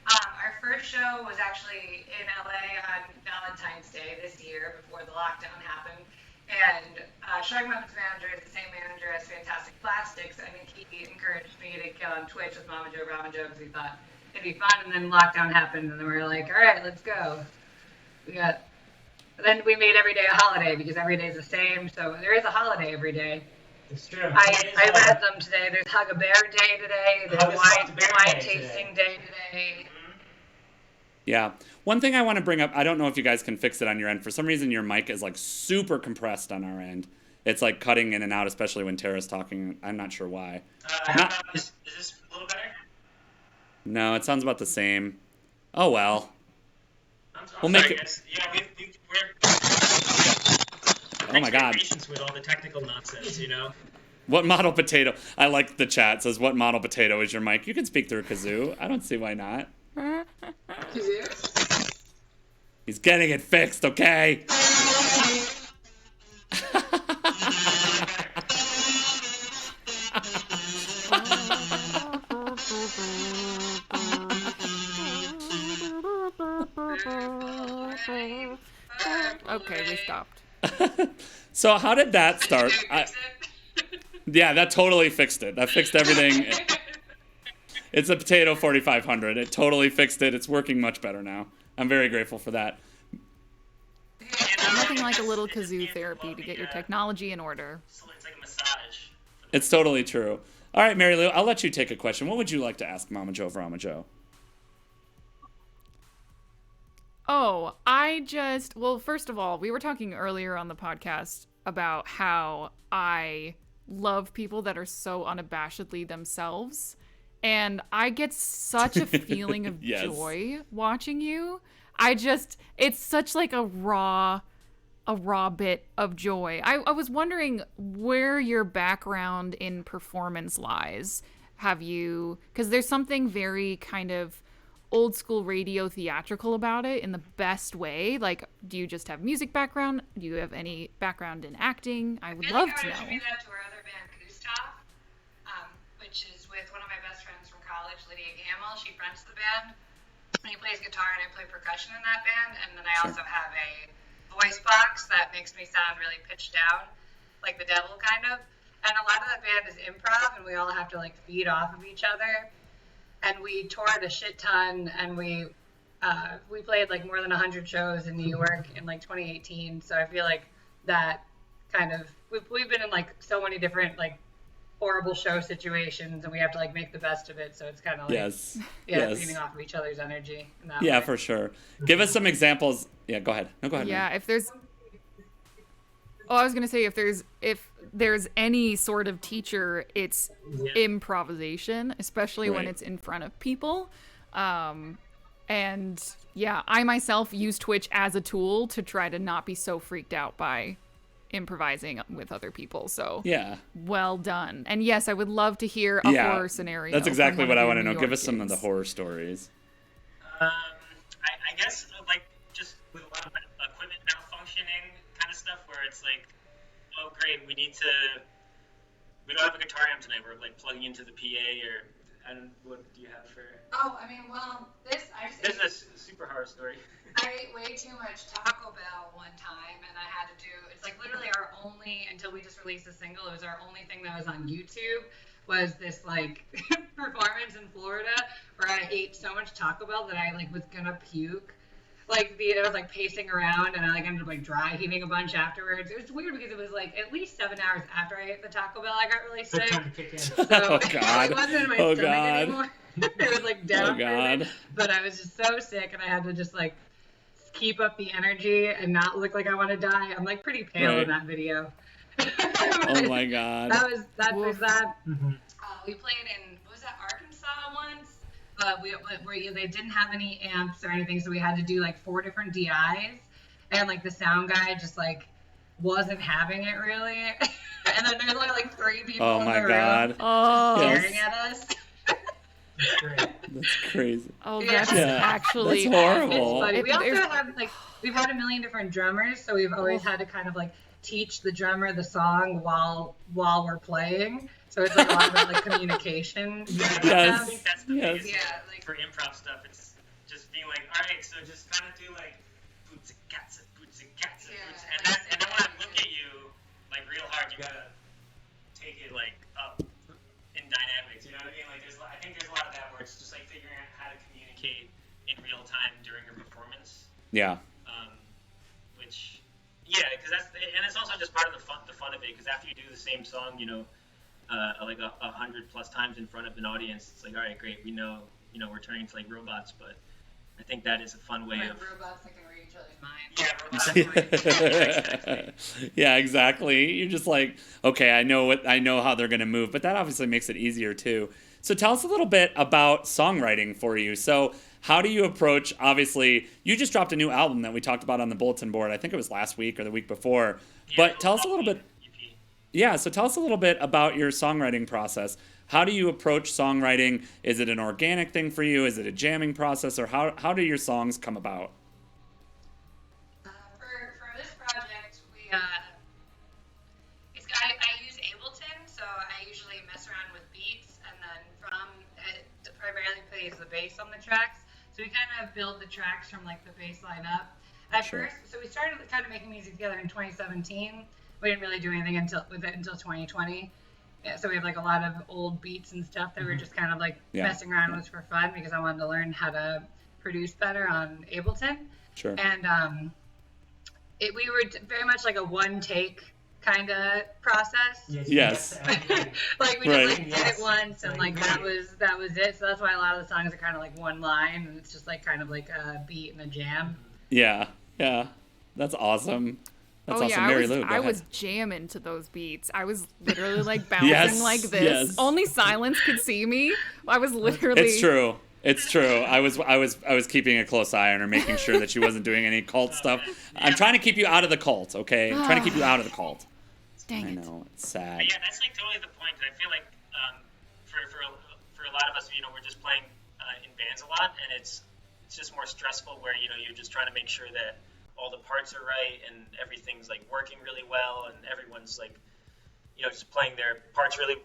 Our first show was actually in LA on Valentine's Day this year before the lockdown happened. And Shark Muppets manager is the same manager as Fantastic Plastics. I think he encouraged me to get on Twitch with MamajoeVramajoe because he thought it'd be fun. And then lockdown happened, and then we were like, all right, let's go. Then we made every day a holiday because every day is the same. So there is a holiday every day. It's true. I read them today. There's Hug a Bear Day today. There's wine tasting day today. Yeah. One thing I want to bring up, I don't know if you guys can fix it on your end. For some reason, your mic is like super compressed on our end. It's like cutting in and out, especially when Tara's talking. I'm not sure why. Is this a little better? No, it sounds about the same. Oh, well. We'll make it. Guys. Yeah, Oh my God. Patience with all the technical nonsense, you know. What model potato? I like the chat. It says, what model potato is your mic? You can speak through a kazoo. I don't see why not. Kazoo? He's getting it fixed, okay? Okay, we stopped. So how did that start? Yeah, that totally fixed it. That fixed everything. It's a Potato 4500. It totally fixed it. It's working much better now. I'm very grateful for that. Nothing like a little kazoo therapy to get your technology in order. So it's like a massage. It's totally true. All right, Mary Lou, I'll let you take a question. What would you like to ask Mama Joe Vramajoe? Oh, well, first of all, we were talking earlier on the podcast about how I love people that are so unabashedly themselves. And I get such a feeling of Yes. joy watching you. It's such like a raw bit of joy. I was wondering where your background in performance lies. Because there's something very kind of old school radio theatrical about it in the best way. Like, do you just have music background? Do you have any background in acting? I would love to know. I would attribute that to our other band, Gustav, which is with one of my best friends from college, Lydia Gamble. She fronts the band. And he plays guitar and I play percussion in that band. And then I also have a voice box that makes me sound really pitched down, like the devil kind of. And a lot of that band is improv, and we all have to like feed off of each other. And we toured a shit ton, and we played like more than 100 shows in New York in like 2018. So I feel like that kind of we've been in like so many different like horrible show situations, and we have to like make the best of it. So it's kind of like feeding off of each other's energy. In that way. For sure. Give us some examples. Yeah, go ahead. No, go ahead. Yeah, Mary. if I was gonna say if there's any sort of teacher, it's improvisation, especially when it's in front of people. And yeah, I myself use Twitch as a tool to try to not be so freaked out by improvising with other people. So well done. And yes, I would love to hear a horror scenario. That's exactly what I want to know. Give us gigs. some of the horror stories. I guess like just with a lot of equipment malfunctioning kind of stuff, where it's like, oh great, we don't have a guitar amp tonight. We're like plugging into the PA, what do you have for? Oh, I mean, well, this is a super horror story. I ate way too much Taco Bell one time, and I had to do. It's like literally our only until we just released a single. It was our only thing that was on YouTube. Was this like performance in Florida where I ate so much Taco Bell that I like was gonna puke. Like I was like pacing around, and I like ended up like dry heaving a bunch afterwards. It was weird because it was like at least 7 hours after I ate the Taco Bell, I got really sick. So Oh God! It wasn't in my stomach anymore. It was like down. Oh God! But I was just so sick, and I had to just like keep up the energy and not look like I want to die. I'm like pretty pale in that video. Oh my God! That was that. Mm-hmm. We played in Arkansas once. Where they didn't have any amps or anything, so we had to do like 4 different DIs, and like the sound guy just like wasn't having it really. And then there's only like 3 people Oh in my the God. room Oh, staring at us. That's crazy. oh, that's Yeah. actually That's horrible. It's funny. We also there's- have like we've had a million different drummers, so we've always had to kind of like teach the drummer the song while we're playing. So it's like a lot about like communication. Yes. I think that's the Yes. biggest Yeah, like for improv stuff. It's just being like, all right, so just kind of do like boots and cats and boots and cats and boots, and then when I look at you like real hard, you gotta take it like up in dynamics. You know what I mean? Like I think there's a lot of that where it's just like figuring out how to communicate in real time during a performance. Yeah. Which, yeah, because and it's also just part of the fun of it. Because after you do the same song, you know, like 100+ times in front of an audience, it's like, all right, great, we know, we're turning into like robots, but I think that is a fun way of. robots that can read each other's minds. Yeah, robots. Yeah, exactly. You're just like, okay, I know how they're gonna move, but that obviously makes it easier too. So tell us a little bit about songwriting for you. So how do you approach, obviously, you just dropped a new album that we talked about on the bulletin board. I think it was last week or the week before. But tell us a little bit. Yeah, so tell us a little bit about your songwriting process. How do you approach songwriting? Is it an organic thing for you? Is it a jamming process? Or how do your songs come about? For this project, I use Ableton, so I usually mess around with beats, and then it primarily plays the bass on the tracks. So we kind of build the tracks from like the bass line up. At first, so we started kind of making music together in 2017. We didn't really do anything until 2020. Yeah, so we have like a lot of old beats and stuff that we're just kind of like messing around with for fun because I wanted to learn how to produce better on Ableton. Sure. And we were very much like a one take kind of process. Yes. Like we just like did it once and like that was it. So that's why a lot of the songs are kind of like one line and it's just like kind of like a beat and a jam. Yeah. That's awesome. That's awesome. Yeah, Mary Lou, go I ahead. was jamming to those beats. I was literally like bouncing like this. Yes. Only Silence could see me. I was literally. It's true. I was keeping a close eye on her, making sure that she wasn't doing any cult stuff. I'm trying to keep you out of the cult, okay? I'm trying to keep you out of the cult. Dang I it. know, it's sad. But yeah, that's like totally the point. I feel like for a lot of us, we're just playing in bands a lot, and it's just more stressful where you're just trying to make sure that all the parts are right and everything's like working really well and everyone's like just playing their parts really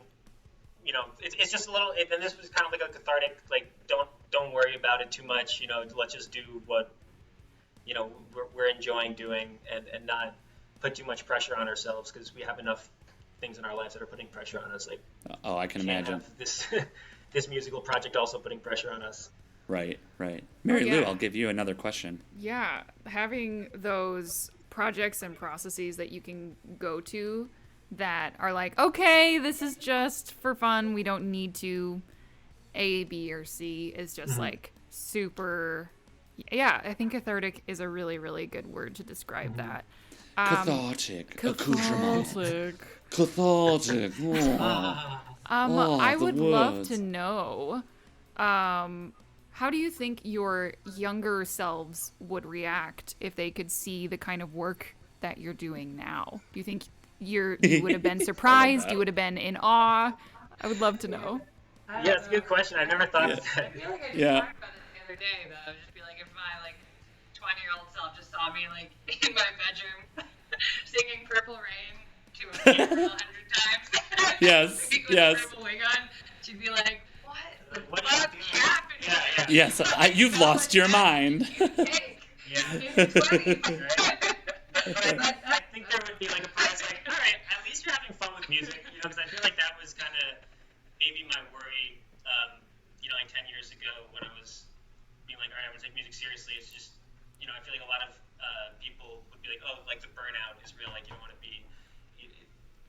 it's just a little and this was kind of like a cathartic like don't worry about it too much, let's just do what we're enjoying doing and not put too much pressure on ourselves because we have enough things in our lives that are putting pressure on us, like I can imagine this musical project also putting pressure on us. Right. Mary Lou, yeah. I'll give you another question. Yeah, having those projects and processes that you can go to that are like, okay, this is just for fun. We don't need to A, B, or C is just like super. Yeah, I think cathartic is a really, really good word to describe that. Cathartic. Accoutrement. Cathartic. Cathartic. Oh, I the would love words. to know, how do you think your younger selves would react if they could see the kind of work that you're doing now? Do you think you would have been surprised? You would have been in awe? I would love to know. Yeah, it's a good question. I never thought of that. I feel like I just Yeah. talked about it the other day, though. Just be like, if my like 20-year-old self just saw me like in my bedroom singing "Purple Rain" to a piano 100 times. Yes, with yes. a purple wig on, she'd be like, "What the What fuck are you doing?" happened?" Yeah. Yes, you've lost your mind. Cake. Yeah. In 20. But I think there would be like a price, like, all right, at least you're having fun with music, because I feel like that was kind of maybe my worry, like 10 years ago when I was being like, all right, I'm gonna take music seriously. It's just, I feel like a lot of people would be like, oh, like the burnout is real, like you don't want to be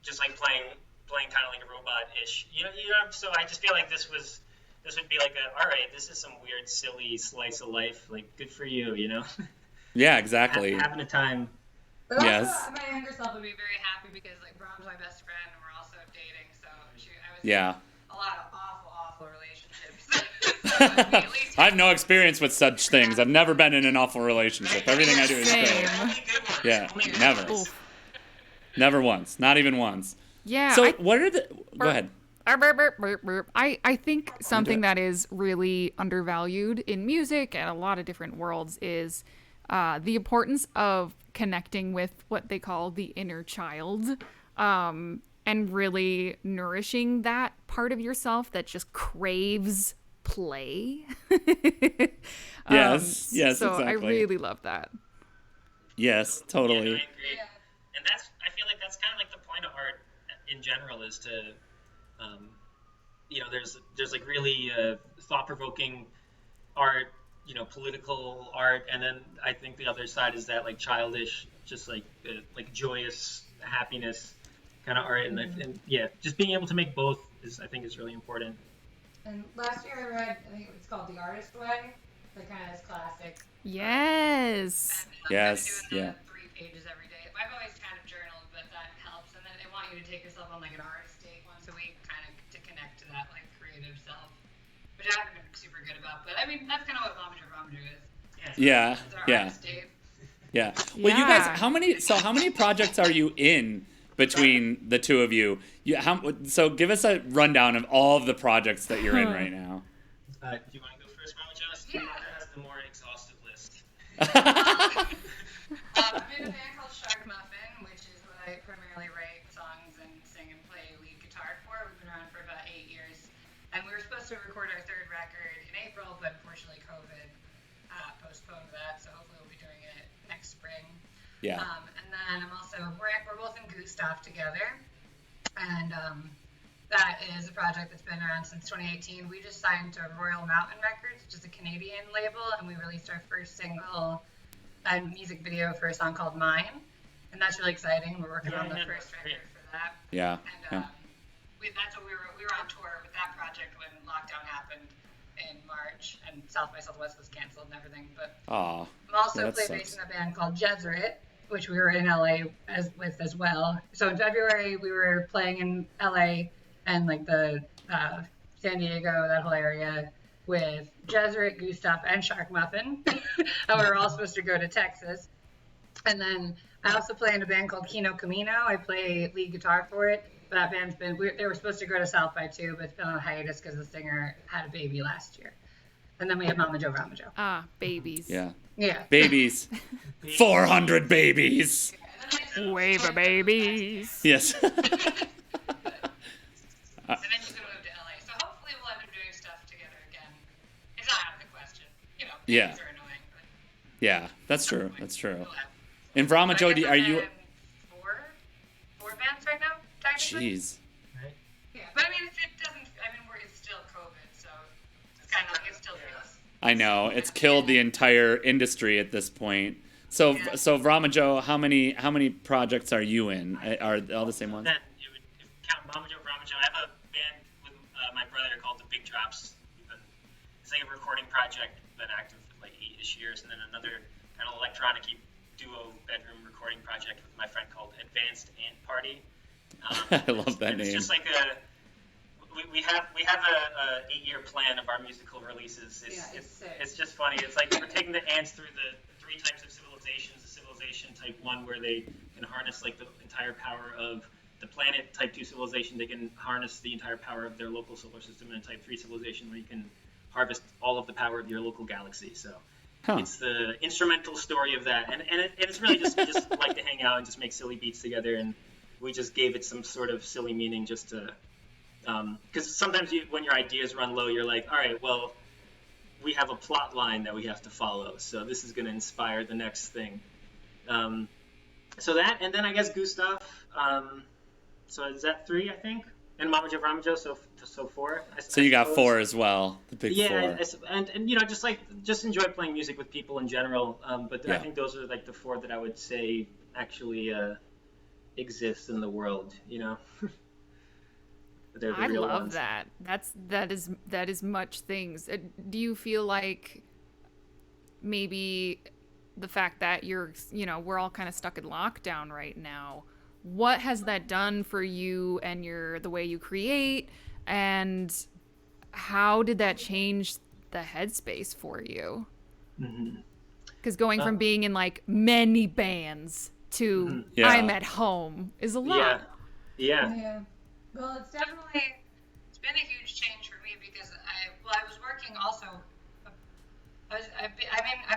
just like playing kind of like a robot-ish, So I just feel like this would be like all right, this is some weird, silly slice of life, like good for you, Yeah, exactly. having a time. But also, Yes. my younger self would be very happy because like Brahm's my best friend and we're also dating, so I was Yeah. in a lot of awful relationships. So it'd be at least I have no experience with such things. I've never been in an awful relationship. Everything I do is Same. great. Only good ones. Yeah, Only good never. ones. Never once. Not even once. Yeah. So what are the... Go ahead. I think something that is really undervalued in music and a lot of different worlds is the importance of connecting with what they call the inner child, and really nourishing that part of yourself that just craves play. Yes, so exactly. I really love that. Yes, totally. Yeah, I agree. And I feel like that's kind of like the point of art in general is to, there's like really thought-provoking art, political art, and then I think the other side is that like childish, just like joyous happiness kind of art, and just being able to make both I think is really important. And last year I read, I think it's called The Artist Way, like kind of this classic. Yes. And, Yes, I've been doing yeah. the 3 pages every day. I've always kind of journaled, but that helps. And then they want you to take yourself on like an artist date once a week, kind of to connect to that like creative self, which I haven't been super good about. But I mean, that's kind of what MamajoeVramajoe is. Yeah, It's our yeah. artist date. Yeah. Well, you guys, Yeah. how many projects are you in between the two of you? So give us a rundown of all of the projects that you're in right now. Do you want to go first, Mamajoe? Yeah. That has the more exhaustive list. I'm in a band called Shark Muffin, which is what I primarily write songs and sing and play lead guitar for. We've been around for about 8 years. And we were supposed to record our 3rd record in April, but unfortunately COVID postponed that, so hopefully we'll be doing it next spring. Yeah. And then we're both in Gustav together. And that is a project that's been around since 2018. We just signed to Royal Mountain Records, which is a Canadian label, and we released our first single and music video for a song called Mine. And that's really exciting. We're working on the first record for that. Yeah. And that's what we were on tour with that project when lockdown happened in March and South by Southwest was canceled and everything. But Aw. I'm also that play bass in a band called Jesuit, which we were in LA as well. So in February we were playing in LA and like the San Diego, that whole area, with Jesuit, Gustav, and Shark Muffin. And we were all supposed to go to Texas. And then I also play in a band called Kino Camino. I play lead guitar for it. But that band's they were supposed to go to South by too, but it's been on hiatus because the singer had a baby last year. And then we have MamajoeVramajoe. Ah, babies. Yeah. Yeah. Babies. 400 babies. Wave of babies. Yes. And then he's going to move to LA. So hopefully we'll end up doing stuff together again. It's not out of the question. Yeah. Things are annoying. But Yeah, that's true. That's true. we'll have- And But I Vramajoe, guess are I'm you... in four bands right now, technically. Jeez. Yeah, but I mean, it doesn't. I mean, it's still COVID, so it's kind of like it still feels. I know. It's killed the entire industry at this point. So, Yeah. so Vramajoe, how many projects are you in? Are they all the same ones? Then you would count MamajoeVramajoe. I have a band with my brother called the Big Drops. It's like a recording project, been active for like 8-ish years, and then another kind of electronic-y duo bedroom recording project with my friend called Advanced Ant Party. I love that It's name. just like we have a 8-year plan of our musical releases. It's sick. It's just funny. It's like we're taking the ants through the 3 types of civilizations. The civilization type 1, where they can harness like the entire power of the planet. Type 2 civilization, they can harness the entire power of their local solar system. And type 3 civilization, where you can harvest all of the power of your local galaxy. So it's the instrumental story of that, and it's really just like to hang out and just make silly beats together, and we just gave it some sort of silly meaning just to, because sometimes when your ideas run low, you're like, all right, well, we have a plot line that we have to follow, so this is going to inspire the next thing. So that, and then I guess Gustav. So is that 3, I think? And MamajoeVramajoe, so 4. So you got suppose. 4 as well, the big 4. Yeah, and just enjoy playing music with people in general. But I think those are like the 4 that I would say actually exist in the world. They're the I real love ones. that. That is much things. Do you feel like maybe the fact that we're all kind of stuck in lockdown right now, what has that done for you and the way you create, and how did that change the headspace for you? Because going from being in like many bands to Yeah. I'm at home is a lot. Yeah. Well, it's been a huge change for me because I was working also. I've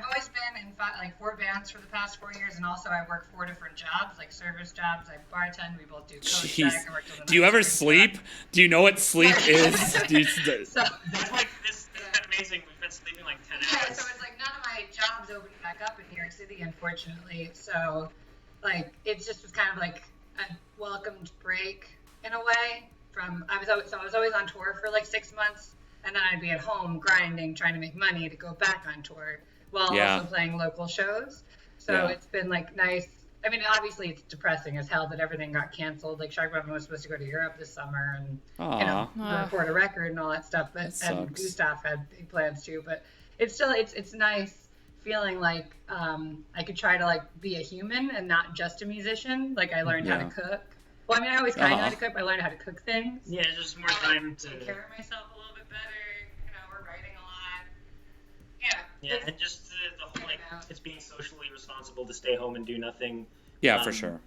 always been in 4 bands for the past 4 years, and also I work 4 different jobs, like service jobs. I bartend. We both do coach deck. I worked on the Do you night ever shift sleep? job. Do you know what sleep is? So, That's like this has been amazing. We've been sleeping like 10 yeah, hours. so it's like none of my jobs opened back up in New York City, unfortunately. So, like, it just was kind of like a welcomed break in a way. I was always on tour for like 6 months, and then I'd be at home grinding, trying to make money to go back on tour while also playing local shows. So it's been like nice. I mean, obviously it's depressing as hell that everything got canceled. Like Shark Muffin was supposed to go to Europe this summer and record a record and all that stuff. But and Gustav had big plans too. But it's still it's nice feeling like I could try to like be a human and not just a musician. Like I learned how to cook. Well, I mean, I always kind of know how to cook, but I learned how to cook things. Yeah, there's just more time to take care of myself a little bit better. You know, we're writing a lot. Yeah. Yeah, and just the whole like it's being socially responsible to stay home and do nothing. Yeah, for sure.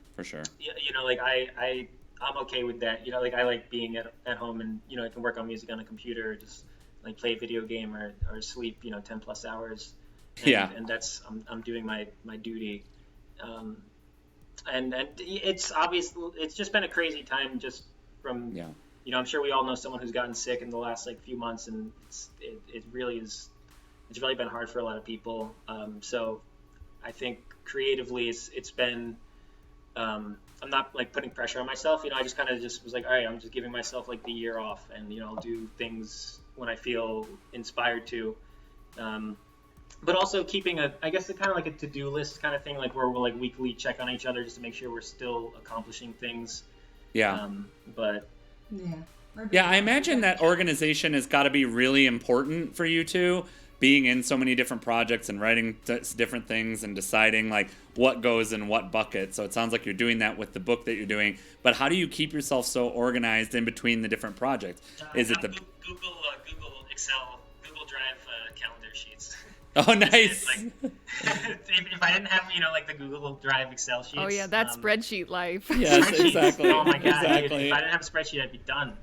You know, like I'm okay with that. You know, like I like being at home and I can work on music on a computer, or just like play a video game or sleep 10+ hours. And that's I'm doing my duty. And it's obvious. It's just been a crazy time. Just from I'm sure we all know someone who's gotten sick in the last like few months, and it really is. It's really been hard for a lot of people. So I think creatively, it's been. I'm not like putting pressure on myself. I just kind of just was like, all right, I'm just giving myself like the year off, and I'll do things when I feel inspired to. But also keeping I guess it's kind of like a to-do list kind of thing, like where we'll like weekly check on each other just to make sure we're still accomplishing things. Yeah. But yeah, I imagine that organization has got to be really important for you two, being in so many different projects and writing different things and deciding like what goes in what bucket. So it sounds like you're doing that with the book that you're doing. But how do you keep yourself so organized in between the different projects? Is it the Google Excel, Google Drive calendar sheets? Oh, nice. If I didn't have, like the Google Drive Excel sheets. Oh, yeah, that's spreadsheet life. Yes, exactly. Oh, my God. Exactly. If I didn't have a spreadsheet, I'd be done.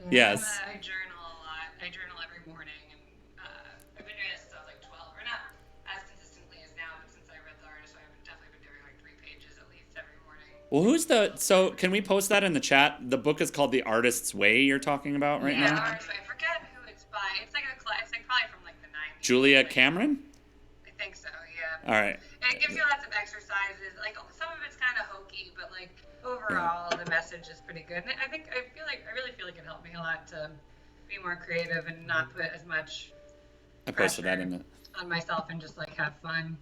Yes. I journal a lot. I journal every morning, and I've been doing this since I was like 12, or not as consistently as now, but since I read the artist, I've definitely been doing like 3 pages at least every morning. Well, so can we post that in the chat? The book is called The Artist's Way you're talking about right now? Yeah, Artist's Way. I forget who it's by. It's like probably from like the 90s. Julia Cameron? I think so, yeah. All right. And it gives you lots of exercises. Like some of it's kind of hokey, but like overall the message is pretty good. And I really feel like it helped me a lot to be more creative and not put as much pressure on myself and just like have fun.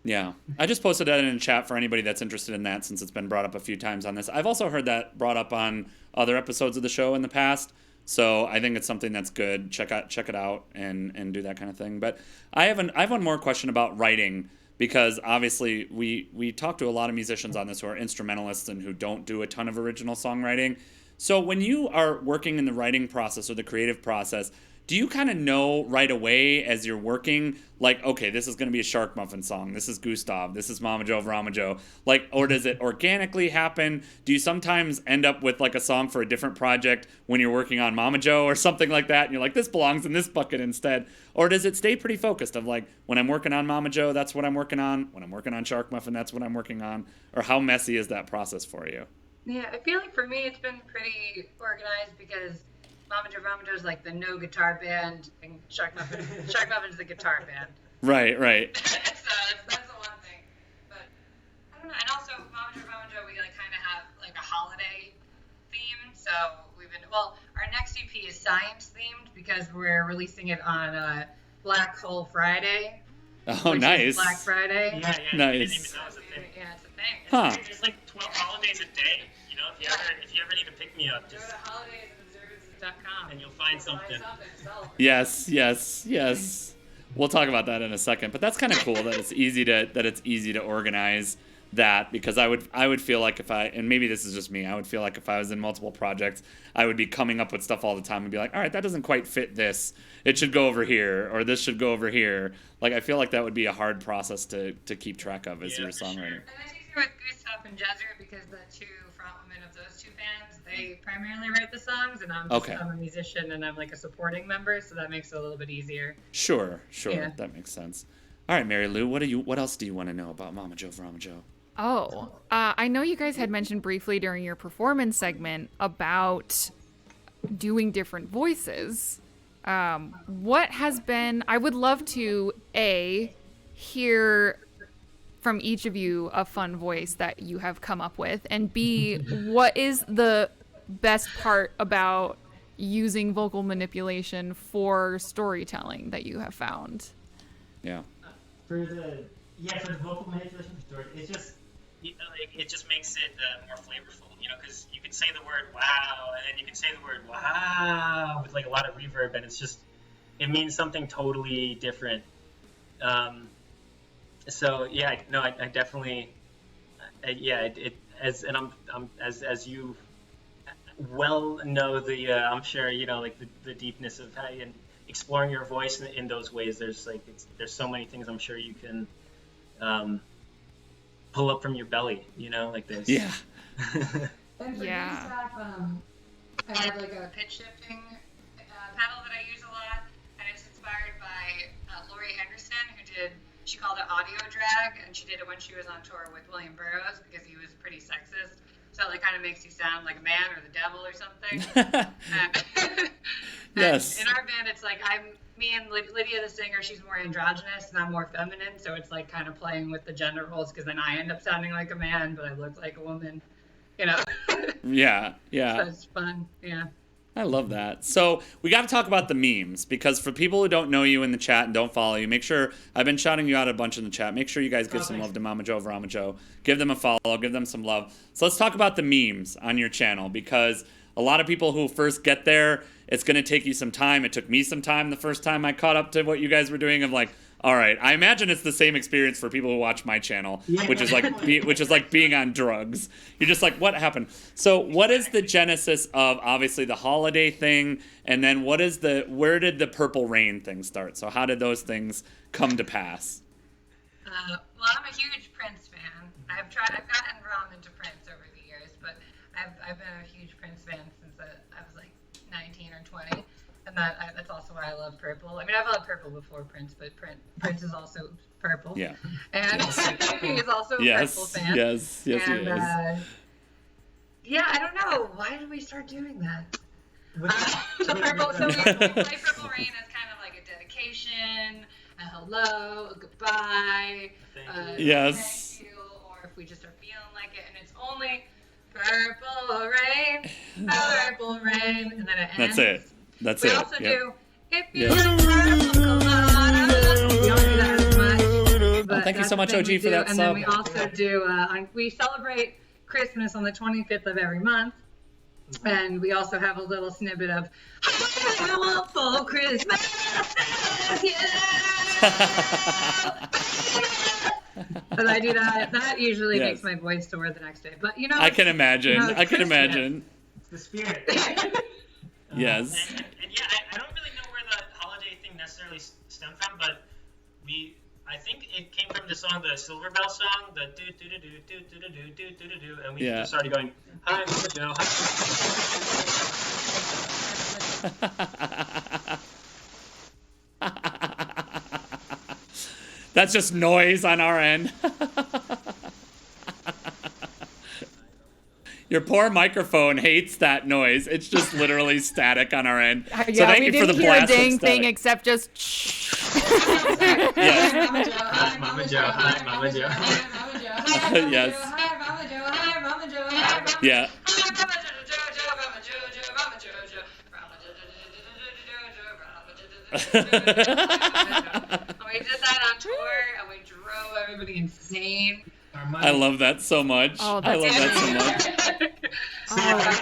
Yeah. I just posted that in the chat for anybody that's interested in that, since it's been brought up a few times on this. I've also heard that brought up on other episodes of the show in the past. So I think it's something that's good. Check it out and do that kind of thing. But I have one more question about writing, because obviously we talk to a lot of musicians on this who are instrumentalists and who don't do a ton of original songwriting. So when you are working in the writing process or the creative process, do you kind of know right away as you're working, like, okay, this is going to be a Shark Muffin song, this is Gustav, this is MamajoeVramajoe, like, or does it organically happen? Do you sometimes end up with like a song for a different project when you're working on Mamajoe or something like that, and you're like, this belongs in this bucket instead? Or does it stay pretty focused of like, when I'm working on Mamajoe, that's what I'm working on, when I'm working on Shark Muffin, that's what I'm working on? Or how messy is that process for you? Yeah, I feel like for me it's been pretty organized, because MamajoeVramajoe is like the no guitar band, and Shark Muffin's the guitar band. Right. So that's the one thing. But I don't know. And also MamajoeVramajoe, we like kind of have like a holiday theme. So our next EP is science themed, because we're releasing it on Black Hole Friday. Oh, nice. Black Friday. Yeah. Nice. I didn't even know it was a thing. Yeah, it's a thing. Huh. There's like 12 holidays a day. If you ever need to pick me up, just go to holidaysobservances.com and you'll find something. Yes. We'll talk about that in a second. But that's kind of cool that it's easy to organize that, because I would feel like and maybe this is just me, I would feel like if I was in multiple projects, I would be coming up with stuff all the time and be like, all right, that doesn't quite fit this. It should go over here, or this should go over here. Like, I feel like that would be a hard process to keep track of as you're a songwriter. And I think with Gustav and Jezzer because the two frontwomen of those two bands, they primarily write the songs, and I'm a musician and I'm like a supporting member, so that makes it a little bit easier. Sure. Yeah. That makes sense. All right, Mary Lou, what else do you want to know about Mama Joe Vramajoe? Oh, I know you guys had mentioned briefly during your performance segment about doing different voices. What has been, I would love to, A, hear from each of you a fun voice that you have come up with, and B, what is the best part about using vocal manipulation for storytelling that you have found? Yeah. For the vocal manipulation for story, it's just it just makes it more flavorful, because you can say the word wow, and then you can say the word wow with like a lot of reverb, and it means something totally different. So yeah, no, I definitely, as you well know I'm sure like the deepness of how and exploring your voice in those ways. There's so many things I'm sure you can pull up from your belly, like this. Yeah. And for Gustav, I have like a pitch shifting pedal that I use a lot, and it's inspired by Laurie Henderson, she called it audio drag, and she did it when she was on tour with William Burroughs because he was pretty sexist. So it kind of makes you sound like a man or the devil or something. Yes. In our band, it's like me and Lydia, the singer, she's more androgynous and I'm more feminine. So it's like kind of playing with the gender roles because then I end up sounding like a man, but I look like a woman, Yeah. So it's fun. Yeah. I love that. So we got to talk about the memes, because for people who don't know you in the chat and don't follow you, make sure, I've been shouting you out a bunch in the chat. Make sure you guys give some love to MamajoeVramajoe. Give them a follow, give them some love. So let's talk about the memes on your channel, because a lot of people who first get there, it's going to take you some time. It took me some time the first time I caught up to what you guys were doing. I'm like, all right, I imagine it's the same experience for people who watch my channel, which is like being on drugs. You're just like, what happened? So what is the genesis of obviously the holiday thing, and then where did the Purple Rain thing start? So how did those things come to pass? Well, I'm a huge Prince fan. I've gotten wrong into Prince over the years, but I've been a huge Prince fan since I was like 19 or 20. And that's also why I love purple. I mean, I've loved purple before Prince, but Prince is also purple. Yeah. And he is also a purple fan. Yes, he is. Yeah, I don't know. Why did we start doing that? So we play Purple Rain as kind of like a dedication, a hello, a goodbye, yes. thank you, or if we just are feeling like it, and it's only Purple Rain, Purple Rain, and then it ends. That's it. That's we it. also Yep. do, if you like purple colada. We don't do that as much. But thank you so much, that's the OG, thing for we that do. And sub. then we also do, we celebrate Christmas on the 25th of every month. And we also have a little snippet of, I want for Christmas, But I do that. That usually makes my voice sore the next day. But I can imagine. I can imagine. It's the spirit. Yes. And yeah, I don't really know where the holiday thing necessarily stemmed from, but I think it came from the song, the Silver Bell song, the do do do do do do do do do do do, and we just started going, hi, Mama Joe, That's just noise on our end. Your poor microphone hates that noise. It's just literally static on our end. Yeah, so thank we you didn't for the hear a blast of dang thing static. except just. Yes. hi, Mama Joe, hi, Mama Joe. Yes. Hi, Mama Joe. Hi, Mama Joe. Hi, Mama Joe. Yeah. We did that on tour, and we drove everybody insane. I love that so much. Oh, I love that so much.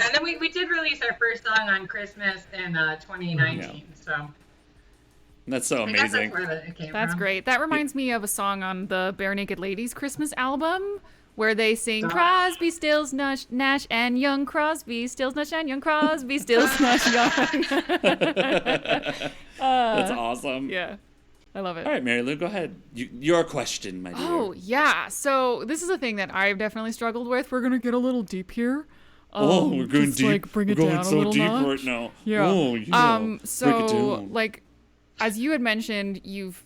And then we did release our first song on Christmas in 2019. Yeah. So That's so I guess amazing. that's where it came That's from. great. That reminds me of a song on the Bare Naked Ladies Christmas album where they sing Crosby, Stills, Nash, and Young. Crosby, Stills, Nash, and Young. Crosby, Stills, Nash, Young. That's awesome. Yeah. I love it. All right, Mary Lou, go ahead. Your question, my dear. Oh, yeah. So this is a thing that I've definitely struggled with. We're gonna get a little deep here. We're going just, deep. Like, bring it we're going down so a little deep notch. right now. Yeah. Oh, yeah. Break it So, down. like, as you had mentioned, you've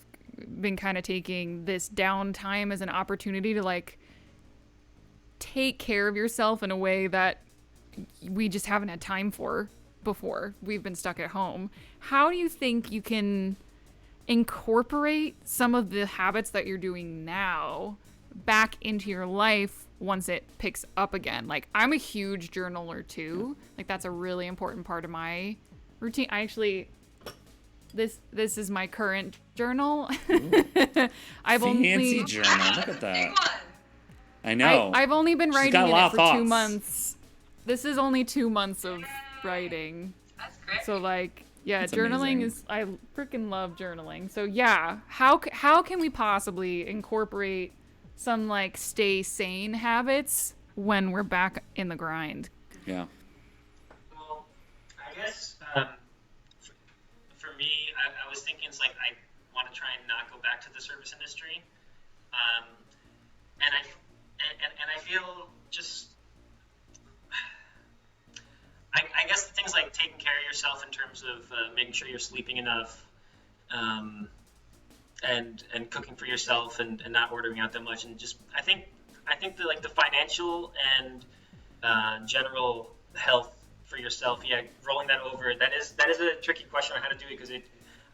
been kind of taking this downtime as an opportunity to, like, take care of yourself in a way that we just haven't had time for before. We've been stuck at home. How do you think you can incorporate some of the habits that you're doing now back into your life once it picks up again? Like, I'm a huge journaler too. Like, that's a really important part of my routine. I actually, this is my current journal. I've Fancy journal. Look at Big one. that. I know. I've only been She's writing got a in lot it of for thoughts. 2 months. This is only 2 months of writing. That's great. So, like, yeah, That's journaling amazing. is, I freaking love journaling. So yeah, how can we possibly incorporate some, like, stay sane habits when we're back in the grind? Yeah. Well, I guess for me, I was thinking it's like I want to try and not go back to the service industry, and I feel just. I guess things like taking care of yourself in terms of making sure you're sleeping enough, and cooking for yourself and not ordering out that much, and just I think the financial and general health for yourself, rolling that over, that is a tricky question on how to do it, because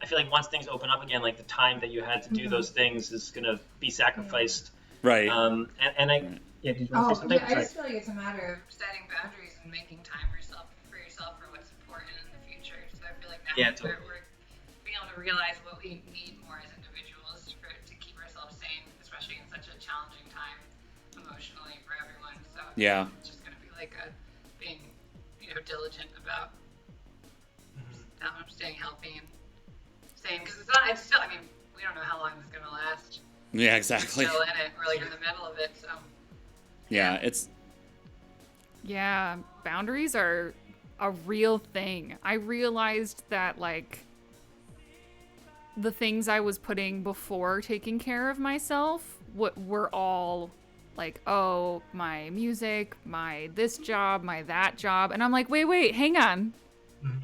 I feel like once things open up again, like the time that you had to do those things is gonna be sacrificed. Right. Did you want to say something? I just feel like it's a matter of setting boundaries and making time for yourself for what's important in the future. So I feel like now we're being able to realize what we need more as individuals to keep ourselves sane, especially in such a challenging time emotionally for everyone. So Yeah. it's just going to be like being diligent about staying healthy and sane, because it's still, I mean, we don't know how long this is going to last. Yeah, exactly. Still in it, we're like in the middle of it, so. Yeah, Yeah, boundaries are a real thing. I realized that, like, the things I was putting before taking care of myself were all like, oh, my music, my this job, my that job. And I'm like, wait, hang on.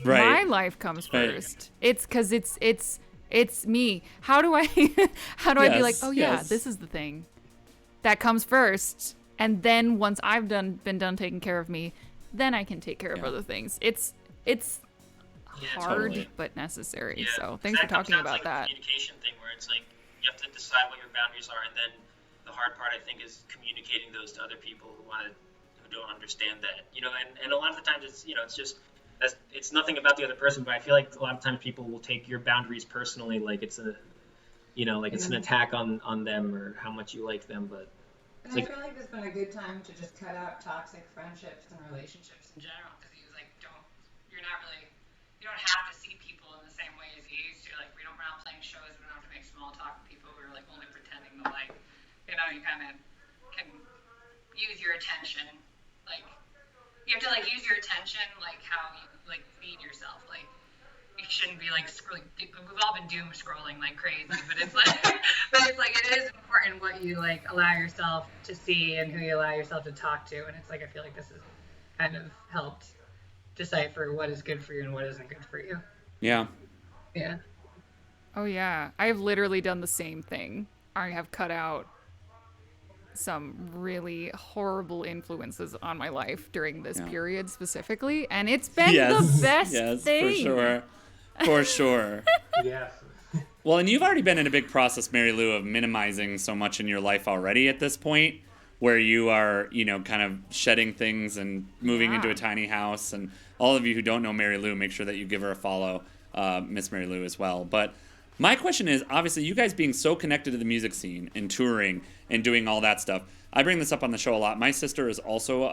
right. My life comes Right. first. It's because it's me. How do I be like, oh yeah, yes. this is the thing that comes first, and then once I've been done taking care of me, then I can take care of Yeah. other things. It's hard totally. but necessary. Yeah, So thanks for talking about like that. A communication thing where it's like you have to decide what your boundaries are, and then the hard part I think is communicating those to other people who don't understand that. And a lot of the times it's just it's nothing about the other person, but I feel like a lot of times people will take your boundaries personally, like it's it's an attack on them or how much you like them. But And I feel like this has been a good time to just cut out toxic friendships and relationships in general, because you don't have to see people in the same way as you used to. Like, we're not playing shows, we don't have to make small talk with people, we're like only pretending to like, you kind of can use your attention. Like, you have to like use your attention like how you like feed yourself. Like, you shouldn't be like scrolling. We've all been doom scrolling like crazy, but it's like, it is important what you like allow yourself to see and who you allow yourself to talk to. And it's like, I feel like this has kind of helped decipher what is good for you and what isn't good for you. Yeah. Yeah. Oh yeah, I've literally done the same thing. I have cut out some really horrible influences on my life during this period specifically, and it's been the best thing. For sure. yes. Well, and you've already been in a big process, Mary Lou, of minimizing so much in your life already at this point, where you are, kind of shedding things and moving into a tiny house. And all of you who don't know Mary Lou, make sure that you give her a follow, Miss Mary Lou as well. But my question is, obviously, you guys being so connected to the music scene and touring and doing all that stuff. I bring this up on the show a lot. My sister is also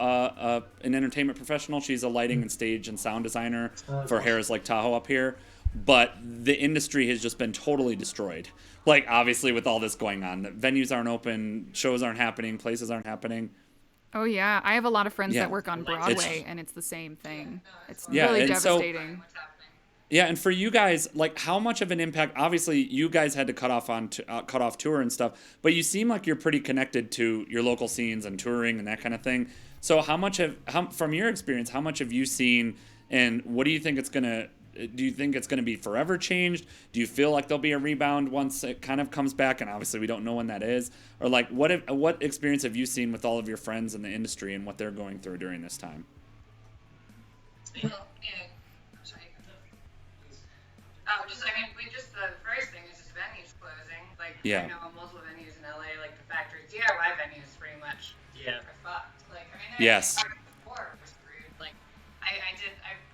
an entertainment professional. She's a lighting and stage and sound designer for Harrah's Lake Tahoe up here. But the industry has just been totally destroyed. Like, obviously, with all this going on. Venues aren't open, shows aren't happening, places aren't happening. Oh yeah, I have a lot of friends Yeah. that work on Broadway, and it's the same thing. It's Yeah, really and so- devastating. What's happening? Yeah, and for you guys, like, how much of an impact? Obviously, you guys had to cut off tour and stuff, but you seem like you're pretty connected to your local scenes and touring and that kind of thing. So, from your experience, how much have you seen, and what do you think do you think it's gonna be forever changed? Do you feel like there'll be a rebound once it kind of comes back? And obviously, we don't know when that is. Or like, what experience have you seen with all of your friends in the industry and what they're going through during this time? Well, yeah. I'm sorry. The first thing is just venues closing. Like, Yeah. I know multiple venues in LA, like the factory DIY venues, pretty much. Yeah. Are fucked. Like, I mean, Yes. Before was screwed. Like, I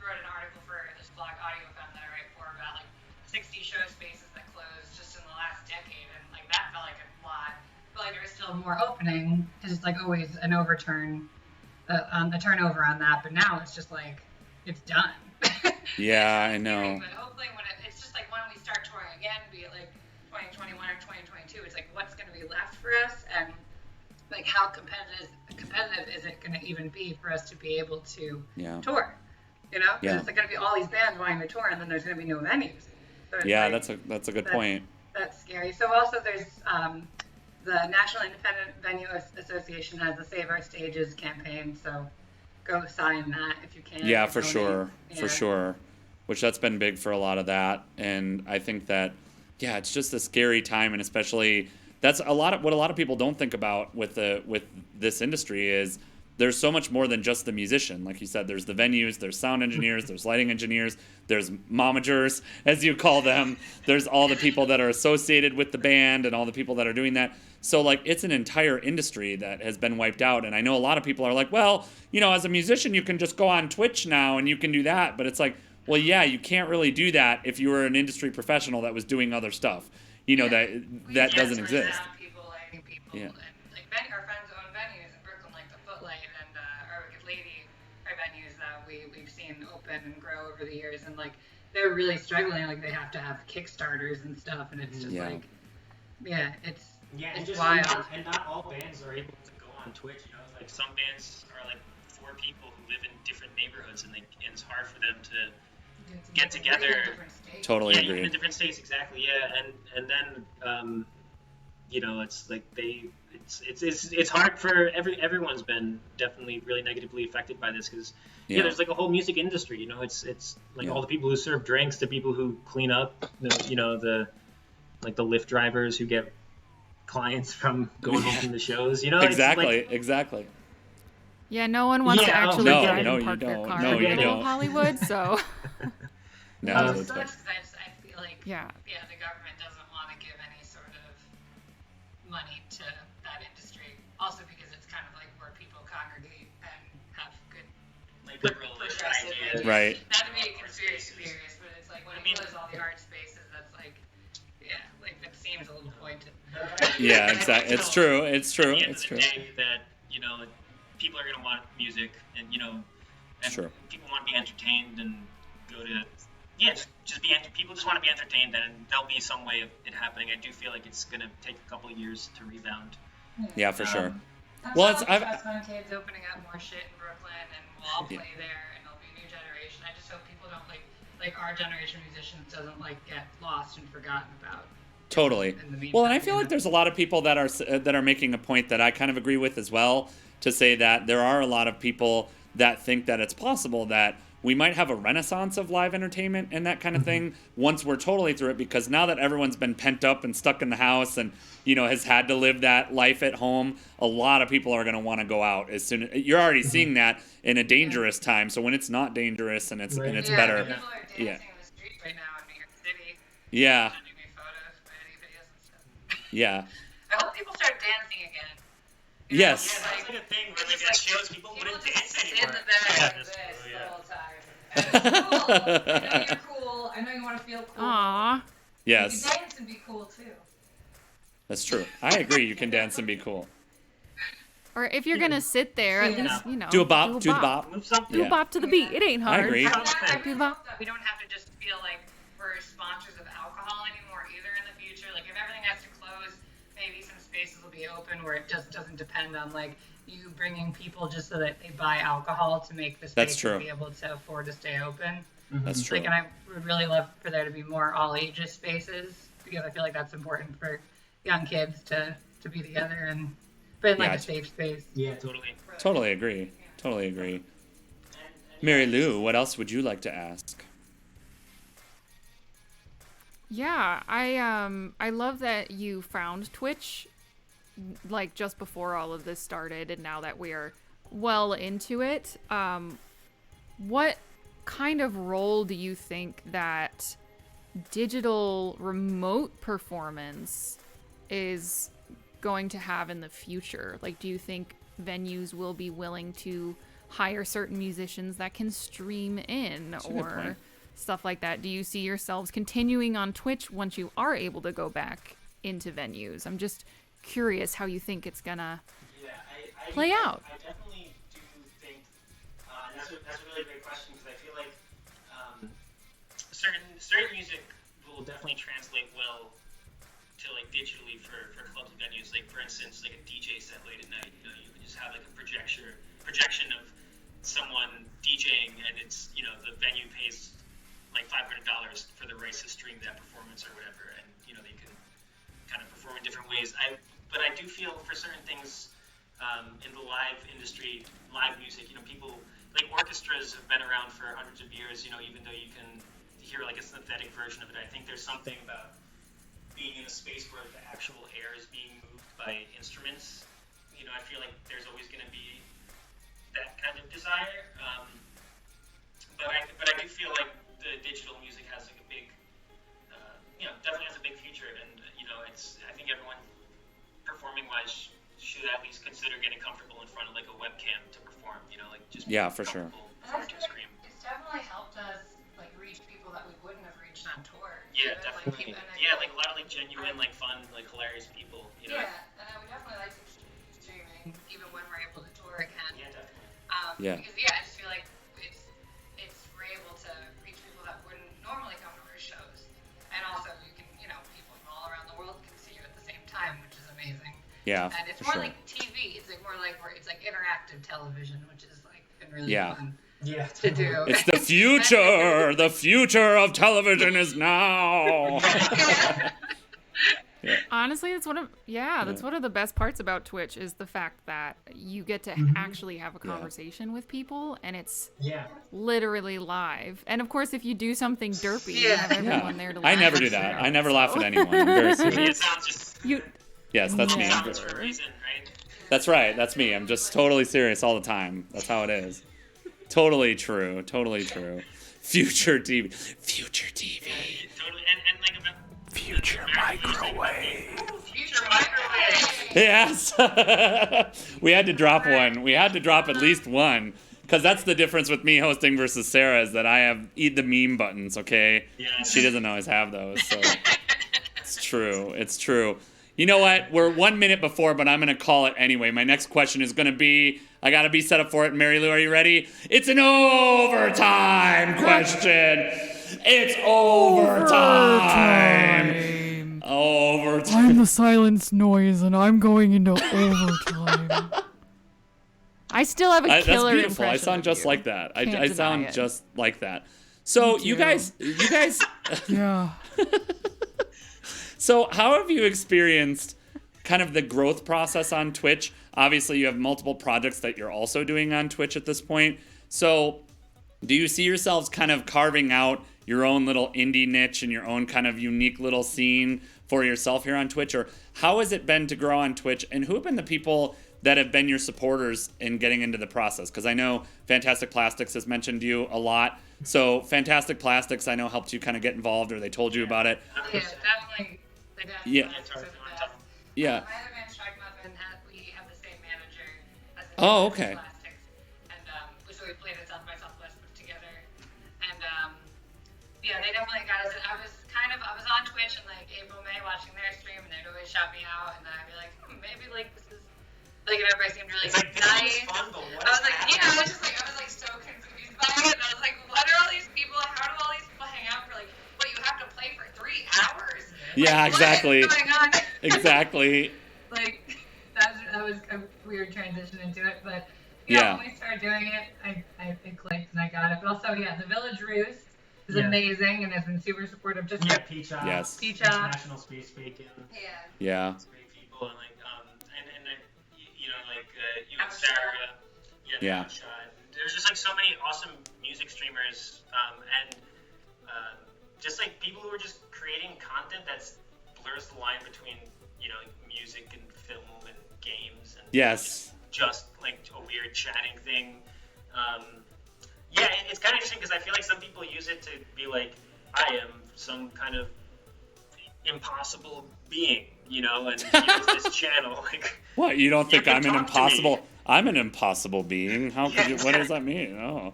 wrote an article for this blog Audio Fem that I write for about like 60 show spaces that closed just in the last decade, and like that felt like a lot. But like there was still more opening because it's like always an overturn, a turnover on that. But now it's just like it's done. Yeah, I know. But hopefully it's just like when we start touring again, be it like 2021 or 2022, it's like what's going to be left for us, and like how competitive is it going to even be for us to be able to tour? You know, Yeah. it's like going to be all these bands wanting to tour, and then there's going to be no venues. So Yeah, like, that's a good point. That's scary. So also there's the National Independent Venue Association has the Save Our Stages campaign, so go sign that if you can. Yeah, for donate. sure. Yeah. For sure. Which that's been big for a lot of that. And I think that, yeah, it's just a scary time. And especially that's what a lot of people don't think about with this industry is there's so much more than just the musician. Like you said, there's the venues, there's sound engineers, there's lighting engineers, there's mamajers, as you call them. There's all the people that are associated with the band and all the people that are doing that. So, like, it's an entire industry that has been wiped out. And I know a lot of people are like, well, you know, as a musician, you can just go on Twitch now and you can do that. But it's like, well, yeah, you can't really do that if you were an industry professional that was doing other stuff. You know, that doesn't exist. People, Yeah. And, like, our friends own venues in Brooklyn, like the Footlight and our Wicked Lady are venues that we've seen open and grow over the years. And, like, they're really struggling. Like, they have to have Kickstarters and stuff. And it's just like, it's wild. And not all bands are able to go on Twitch. You know, like some bands are like 4 people who live in different neighborhoods, and it's hard for them to get together. Totally yeah, agree. Even in different states, exactly. Yeah, and then you know, it's like it's hard for everyone's been definitely really negatively affected by this because there's like a whole music industry. You know, it's like all the people who serve drinks, the people who clean up, you know, the Lyft drivers who get clients from going home from the shows, you know. Exactly. Yeah, no one wants to actually drive and park their car in the middle of Hollywood, so. No, it sucks because I feel like the government doesn't want to give any sort of money to that industry. Also because it's kind of like where people congregate and have good liberal-ish ideas. Right. Not to be a conspiracy theorist, but it's like when it closes all the art spaces, that's like, like it seems a little pointed. Yeah, exactly. It's true. It's true. At the end It's of true. the day, that you know, people are gonna want music, and you know, and people want to be entertained and go to people just want to be entertained, and there'll be some way of it happening. I do feel like it's gonna take a couple of years to rebound. Yeah, for sure. Well, I've Fun Kids opening up more shit in Brooklyn, and we'll all play there, and there'll be a new generation. I just hope people don't like our generation of musicians doesn't like get lost and forgotten about. Totally. Well, and I feel like there's a lot of people that are making a point that I kind of agree with as well, to say that there are a lot of people that think that it's possible that we might have a renaissance of live entertainment and that kind of thing once we're totally through it, because now that everyone's been pent up and stuck in the house and, you know, has had to live that life at home, a lot of people are going to want to go out as soon as you're already seeing that in a dangerous time. So when it's not dangerous and it's better. People are dancing in the streets right now in New York City. Yeah. Sending me photos, videos and stuff. Yeah. I hope people start dancing again. Yes. Yeah, that's like a thing where like at shows people wouldn't dance Sit in anymore. the back like this the whole time. Cool. I know you're cool. I know you want to feel cool. Aww. Yes. You can dance and be cool too. That's true. I agree. You can dance and be cool. Or if you're gonna sit there, at least, you know. Do a bop. Do the bop. Move something. Do a bop to the beat. It ain't hard. I agree. Do the bop. We don't have to just feel like we're sponsors of alcohol anymore either in the future. Like if everything has to close, maybe some spaces will be open where it just doesn't depend on like you bringing people just so that they buy alcohol to make the space to be able to afford to stay open. That's true. Like, and I would really love for there to be more all ages spaces, because I feel like that's important for young kids to be together and but in like a safe space. Yeah, totally. Totally agree. Totally agree. Mary Lou, what else would you like to ask? Yeah, I love that you found Twitch like just before all of this started, and now that we are well into it, what kind of role do you think that digital remote performance is going to have in the future? Like, do you think venues will be willing to hire certain musicians that can stream in or stuff like that? Do you see yourselves continuing on Twitch once you are able to go back into venues? I'm just curious how you think it's gonna play out. I definitely do think, and that's a really great question, because I feel like certain music will definitely translate well to like digitally for clubs and venues. Like for instance, like a DJ set late at night. You know, you can just have like a projection of someone DJing, and it's, you know, the venue pays like $500 for the rights to stream that performance or whatever, and you know they can kind of perform in different ways. But I do feel for certain things in the live industry, live music, you know, people like orchestras have been around for hundreds of years. You know, even though you can hear like a synthetic version of it, I think there's something about being in a space where the actual air is being moved by instruments. You know, I feel like there's always going to be that kind of desire. But I do feel like the digital music has like a big, you know, definitely has a big future, and you know, I think everyone performing wise should at least consider getting comfortable in front of like a webcam to perform. You know, like just for sure. To scream. It's definitely helped us like reach people that we wouldn't have reached on tour. Yeah, definitely. Like a lot of like genuine, like fun, like hilarious people. You know. Yeah, and I would definitely like to keep streaming even when we're able to tour again. Yeah, definitely. Because I just feel like we're able to reach people that wouldn't normally come to our shows, and also you can, you know, people from all around the world can see you at the same time, which is amazing. Yeah, and it's more like TV. It's like more like it's like interactive television, which is like been really fun. Yeah, to do. It's the future. The future of television is now. Honestly, that's one of the best parts about Twitch is the fact that you get to actually have a conversation with people, and it's literally live. And of course, if you do something derpy, you have everyone there to laugh. I never do that. I never laugh at anyone. I'm very serious. Yes, that's me. That's right. That's me. I'm just totally serious all the time. That's how it is. Totally true. Totally true. Future TV. Future TV. Yeah, totally. And like about future microwave. Future microwave. Yes. We had to drop one. We had to drop at least one. Because that's the difference with me hosting versus Sarah, is that I have the meme buttons, okay? Yeah. She doesn't always have those, so it's true. It's true. You know what? We're 1 minute before, but I'm going to call it anyway. My next question is going to be, I got to be set up for it. Mary Lou, are you ready? It's an overtime question. It's overtime. Overtime. I'm the silence noise, and I'm going into overtime. I still have a killer That's beautiful. I impression sound of just you. like that. I Can't sound deny it. just like that. So you guys. Yeah. So how have you experienced kind of the growth process on Twitch? Obviously, you have multiple projects that you're also doing on Twitch at this point. So do you see yourselves kind of carving out your own little indie niche and your own kind of unique little scene for yourself here on Twitch? Or how has it been to grow on Twitch? And who have been the people that have been your supporters in getting into the process? Because I know Fantastic Plastics has mentioned you a lot. So Fantastic Plastics, I know, helped you kind of get involved, or they told you about it. Yeah, definitely. Yeah. Yeah. My other band, Shark Muffin, we have the same manager as the okay. Plastics, and so we played at South by Southwest together, and yeah, they definitely got us. I was on Twitch in like April, May, watching their stream, and they'd always shout me out, and then I'd be like, maybe like this is like, and everybody seemed really nice. Fun, but I was like, I was so confused by it. And I was like, what are all these people? How do all these people hang out for like? What, you have to play for 3 hours? Yeah, like, exactly. What is going on? Exactly. Like that was a weird transition into it, but when we started doing it, it clicked and I got it. But also, the Village Roost. is amazing and has been super supportive. Just Peach Off. Yes. Peach Off. International Space Bacon. Yeah. It's great people, and you know, like you and Sarah. Yeah. There's just like so many awesome music streamers, and just like people who are just creating content that blurs the line between, you know, like music and film and games and Yes. just like a weird chatting thing. It's kind of interesting because I feel like some people use it to be like, I am some kind of impossible being, you know, and use this channel. Like, What? You don't think can I'm an talk to me. impossible? I'm an impossible being. How could you? What does that mean? Oh.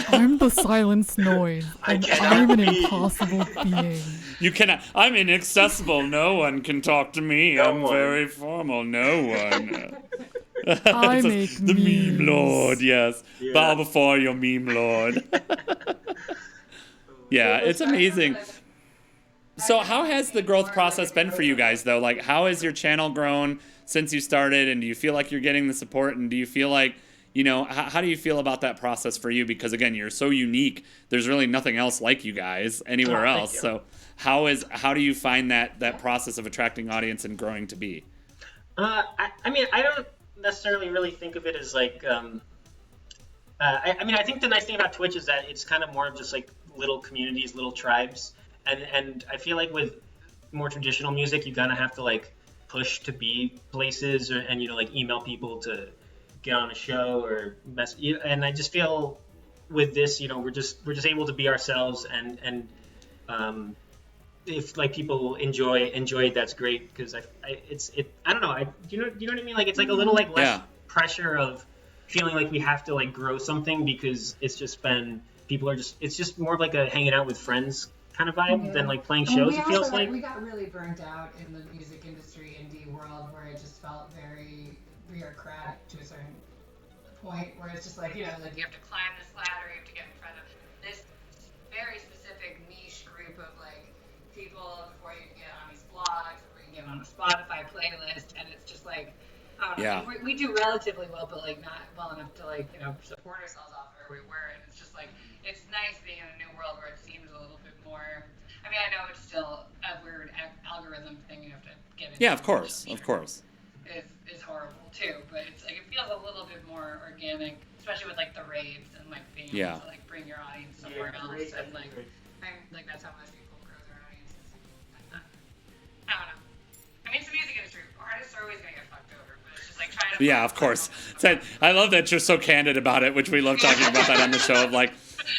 I'm the silenced noise, and cannot I'm an be. impossible being. You cannot. I'm inaccessible. No one can talk to me. No I'm one. very formal. No one. I It's make the meme memes. lord. Yes. Yeah. Bow before your meme lord. Yeah, it's amazing. So how has the growth process been for you guys, though? Like, how has your channel grown since you started, and do you feel like you're getting the support, and do you feel like, you know, how do you feel about that process for you? Because, again, you're so unique. There's really nothing else like you guys anywhere thank else. you. So how do you find that process of attracting audience and growing to be? I mean, I don't necessarily really think of it as like, I mean, I think the nice thing about Twitch is that it's kind of more of just like little communities, little tribes. And I feel like with more traditional music, you kind of have to like push to be places and, you know, like email people to get on a show or and I just feel with this, you know, we're just able to be ourselves and if like people enjoy it, that's great, because I don't know, do you know what I mean? Like, it's like a little like less pressure of feeling like we have to like grow something, because it's just been it's just more of like a hanging out with friends kind of vibe than like playing shows. It feels like we got really burnt out in the music industry, indie world, where it just felt very bureaucratic to a certain point, where it's just like, you know, like You have to climb this ladder. You have to get in front of this very specific niche group of like people before you can get on these blogs, before you can get on a Spotify playlist, and it's just like, I don't know. Yeah. We do relatively well, but like not well enough to like, you know, support ourselves off where we were. And it's just like, it's nice being in a new world where it seems a little bit more. I mean, I know it's still a weird algorithm thing you have to get into. Yeah, of course, which of course. Is horrible too, but it's like it feels a little bit more organic, especially with like the raves and like being able to like bring your audience somewhere else, and like that's how most people grow their audiences. I don't know. I mean, it's the music industry. Artists are always gonna get fucked over, but it's just like trying to. Yeah, of course. I love that you're so candid about it, which we love talking about that on the show. Of like,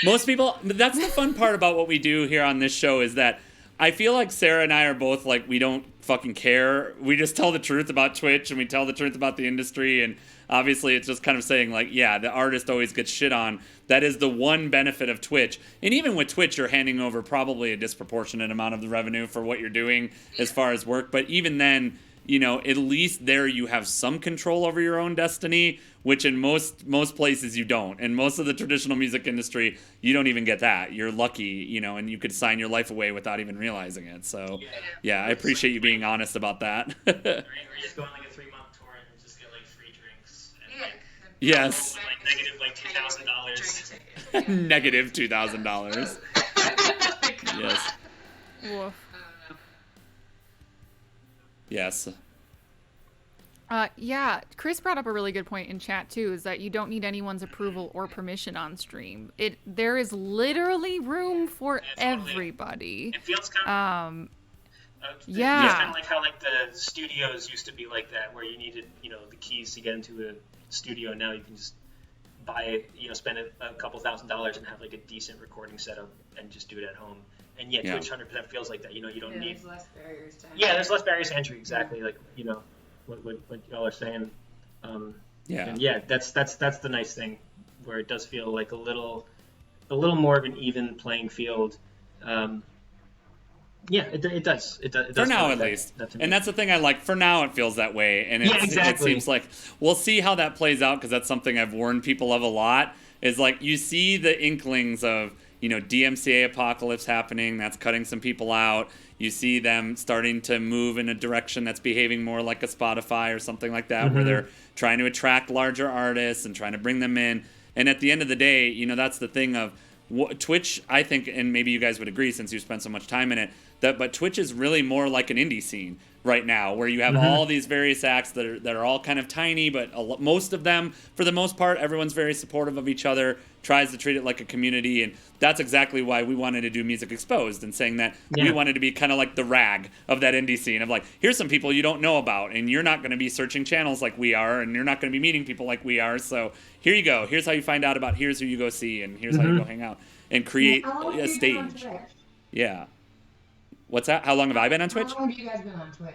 most people, that's the fun part about what we do here on this show, is that I feel like Sarah and I are both like, we don't fucking care. We just tell the truth about Twitch, and we tell the truth about the industry, and obviously it's just kind of saying like, yeah, the artist always gets shit on. That is the one benefit of Twitch. And even with Twitch, you're handing over probably a disproportionate amount of the revenue for what you're doing as far as work. But even then, you know, at least there you have some control over your own destiny, which in most places you don't. In most of the traditional music industry, you don't even get that. You're lucky, you know, and you could sign your life away without even realizing it. So, yeah, I appreciate you being honest about that. Or you just go on like a 3-month tour and just get like free drinks. And, like, Yes. like negative like $2,000. Negative $2,000. Yes. Woof. Yes. Yeah, Chris brought up a really good point in chat too, is that you don't need anyone's approval or permission on stream. There is literally room for everybody. It feels kind of yeah. It's kind of like how like the studios used to be like that, where you needed, you know, the keys to get into a studio. Now you can just buy it, you know, spend a couple $1,000s and have like a decent recording setup and just do it at home. And Twitch 100% feels like that. You know, you don't need. There's less barriers to entry. Yeah, there's less barriers to entry. Exactly, like, you know, what y'all are saying. And yeah, that's the nice thing, where it does feel like a little more of an even playing field. Yeah, it does. It does For now, feel at like least. that to me. And that's the thing I like. For now, it feels that way. And Yeah, exactly. It seems like we'll see how that plays out, because that's something I've warned people of a lot, is like you see the inklings of, you know, DMCA apocalypse happening. That's cutting some people out. You see them starting to move in a direction that's behaving more like a Spotify or something like that, where they're trying to attract larger artists and trying to bring them in. And at the end of the day, you know, that's the thing of, Twitch, I think, and maybe you guys would agree since you spent so much time in it, but Twitch is really more like an indie scene right now, where you have all these various acts that are all kind of tiny, but most of them, for the most part, everyone's very supportive of each other, tries to treat it like a community, and that's exactly why we wanted to do Music Exposed, and saying that we wanted to be kind of like the rag of that indie scene of like, here's some people you don't know about, and you're not going to be searching channels like we are, and you're not going to be meeting people like we are, so here you go, here's how you find out about, here's who you go see, and here's how you go hang out, and create a stage. Yeah. What's that? How long have I been on Twitch? How long have you guys been on Twitch?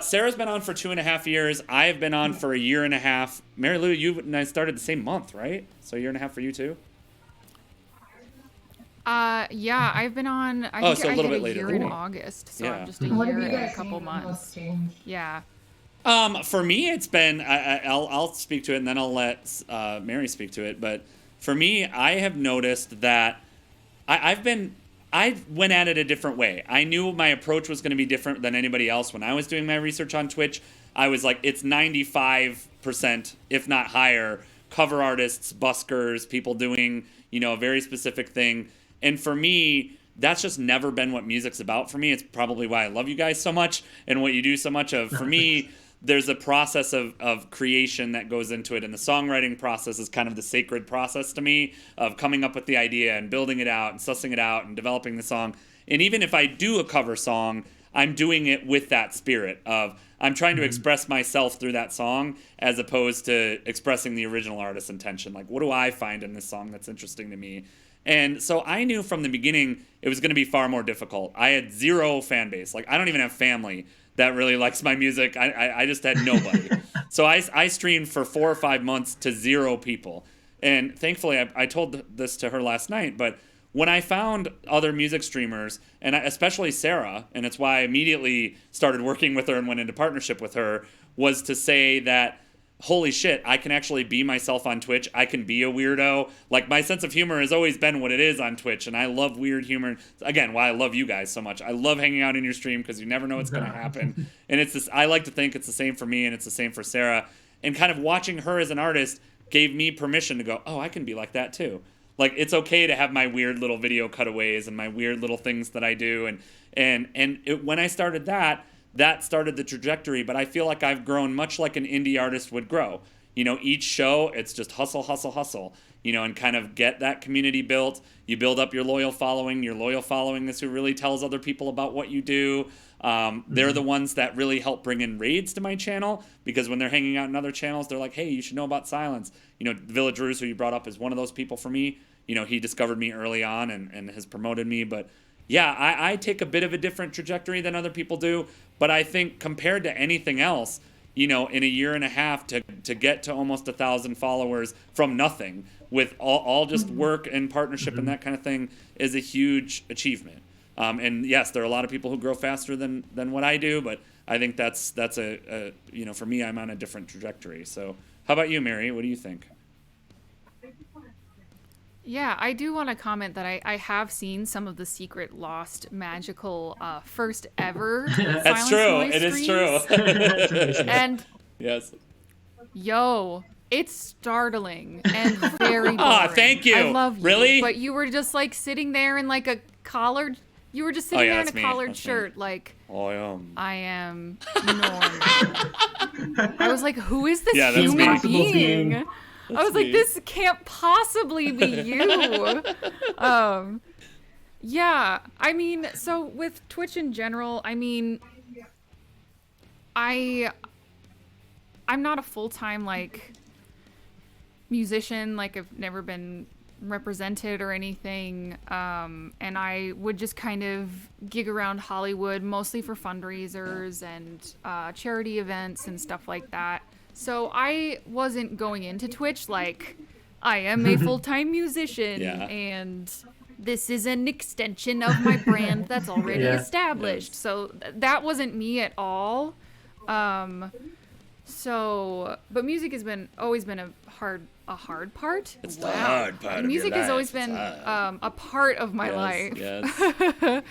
Sarah's been on for 2.5 years. I have been on for 1.5 years. Mary Lou, you and I started the same month, right? So 1.5 years for you too? Yeah, I've been on, I think so a little I bit hit a later. year in Cool. August, so Yeah. I'm just a What have year you and guys a couple seen the most months. change? Yeah. For me, it's been, I'll speak to it and then I'll let Mary speak to it. But for me, I have noticed that I went at it a different way. I knew my approach was going to be different than anybody else. When I was doing my research on Twitch, I was like, it's 95%, if not higher, cover artists, buskers, people doing, a very specific thing. And for me, that's just never been what music's about for me. It's probably why I love you guys so much and what you do so much of. For me, there's a process of creation that goes into it, and the songwriting process is kind of the sacred process to me of coming up with the idea and building it out and sussing it out and developing the song. And even if I do a cover song, I'm doing it with that spirit of I'm trying to express myself through that song as opposed to expressing the original artist's intention. Like, what do I find in this song that's interesting to me? And so I knew from the beginning it was going to be far more difficult. I had zero fan base. Like, I don't even have family that really likes my music. I just had nobody. So I streamed for 4 or 5 months to 0 people. And thankfully, I told this to her last night, but when I found other music streamers, and especially Sarah, and it's why I immediately started working with her and went into partnership with her, was to say that, holy shit, I can actually be myself on Twitch. I can be a weirdo. Like, my sense of humor has always been what it is on Twitch, and I love weird humor. Again, why I love you guys so much. I love hanging out in your stream because you never know what's going to happen. And it's this, I like to think it's the same for me, and it's the same for Sarah. And kind of watching her as an artist gave me permission to go, oh, I can be like that too. Like, it's okay to have my weird little video cutaways and my weird little things that I do. When I started that started the trajectory, but I feel like I've grown much like an indie artist would grow. Each show, it's just hustle, hustle, hustle, and kind of get that community built. You build up your loyal following. Your loyal following is who really tells other people about what you do. They're the ones that really help bring in raids to my channel, because when they're hanging out in other channels, they're like, hey, you should know about Silence. Village Ruse, who you brought up, is one of those people for me. He discovered me early on and has promoted me. But yeah, I take a bit of a different trajectory than other people do. But I think compared to anything else, in 1.5 years to get to almost 1,000 followers from nothing with all just work and partnership and that kind of thing is a huge achievement. And yes, there are a lot of people who grow faster than what I do, but I think that's a for me, I'm on a different trajectory. So how about you, Mary? What do you think? Yeah, I do want to comment that I have seen some of the secret, lost, magical, first ever That's Silence true. Noise It is streams. true. And yes. Yo, it's startling and very boring. Thank you. I love you. Really? But you were just like sitting there in like a collared. You were just sitting there in a collared shirt, like. I am normal. I was like, who is this human being? I was like, this can't possibly be you. Yeah, I mean, so with Twitch in general, I mean, I'm not a full-time, like, musician. Like, I've never been represented or anything. And I would just kind of gig around Hollywood, mostly for fundraisers and charity events and stuff like that. So I wasn't going into Twitch like, I am a full-time musician and this is an extension of my brand that's already established. So that wasn't me at all. But music has always been a hard part. It's the hard part. Music has always been a part of my life. Yes.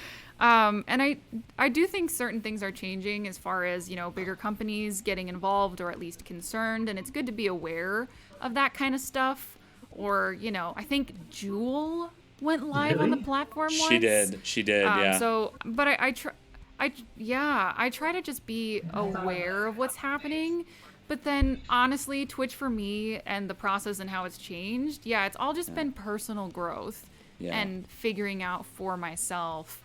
And I do think certain things are changing as far as, bigger companies getting involved or at least concerned. And it's good to be aware of that kind of stuff. Or, I think Jewel went live on the platform once. She did, yeah. So, but I try to just be aware of what's happening. But then, honestly, Twitch for me and the process and how it's changed, it's all just been personal growth and figuring out for myself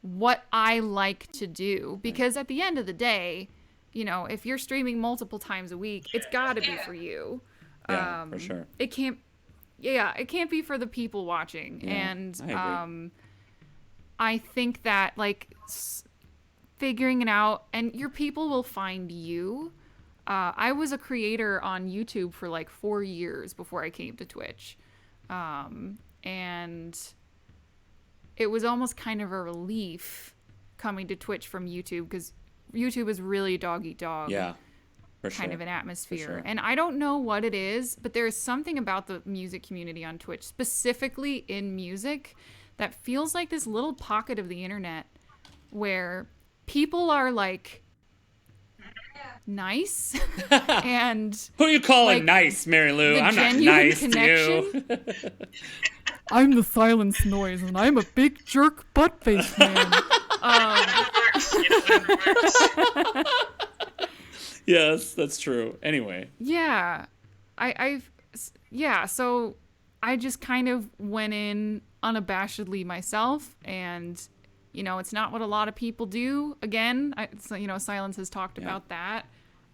what I like to do. Because at the end of the day, you know, if you're streaming multiple times a week, it's got to be for you. Yeah, for sure. It can't be for the people watching. Yeah, and I agree. I think that, like, figuring it out, and your people will find you. I was a creator on YouTube for like 4 years before I came to Twitch. And it was almost kind of a relief coming to Twitch from YouTube, because YouTube is really dog-eat-dog. Yeah, for sure. Kind of an atmosphere. For sure. And I don't know what it is, but there is something about the music community on Twitch, specifically in music, that feels like this little pocket of the internet where people are like nice and who you calling like, nice, Mary Lou? I'm not nice to you. I'm the silence noise, and I'm a big jerk butt face man. Yes, that's true. Anyway. Yeah. So I just kind of went in unabashedly myself, and you know, it's not what a lot of people do. Again, Silence has talked about that.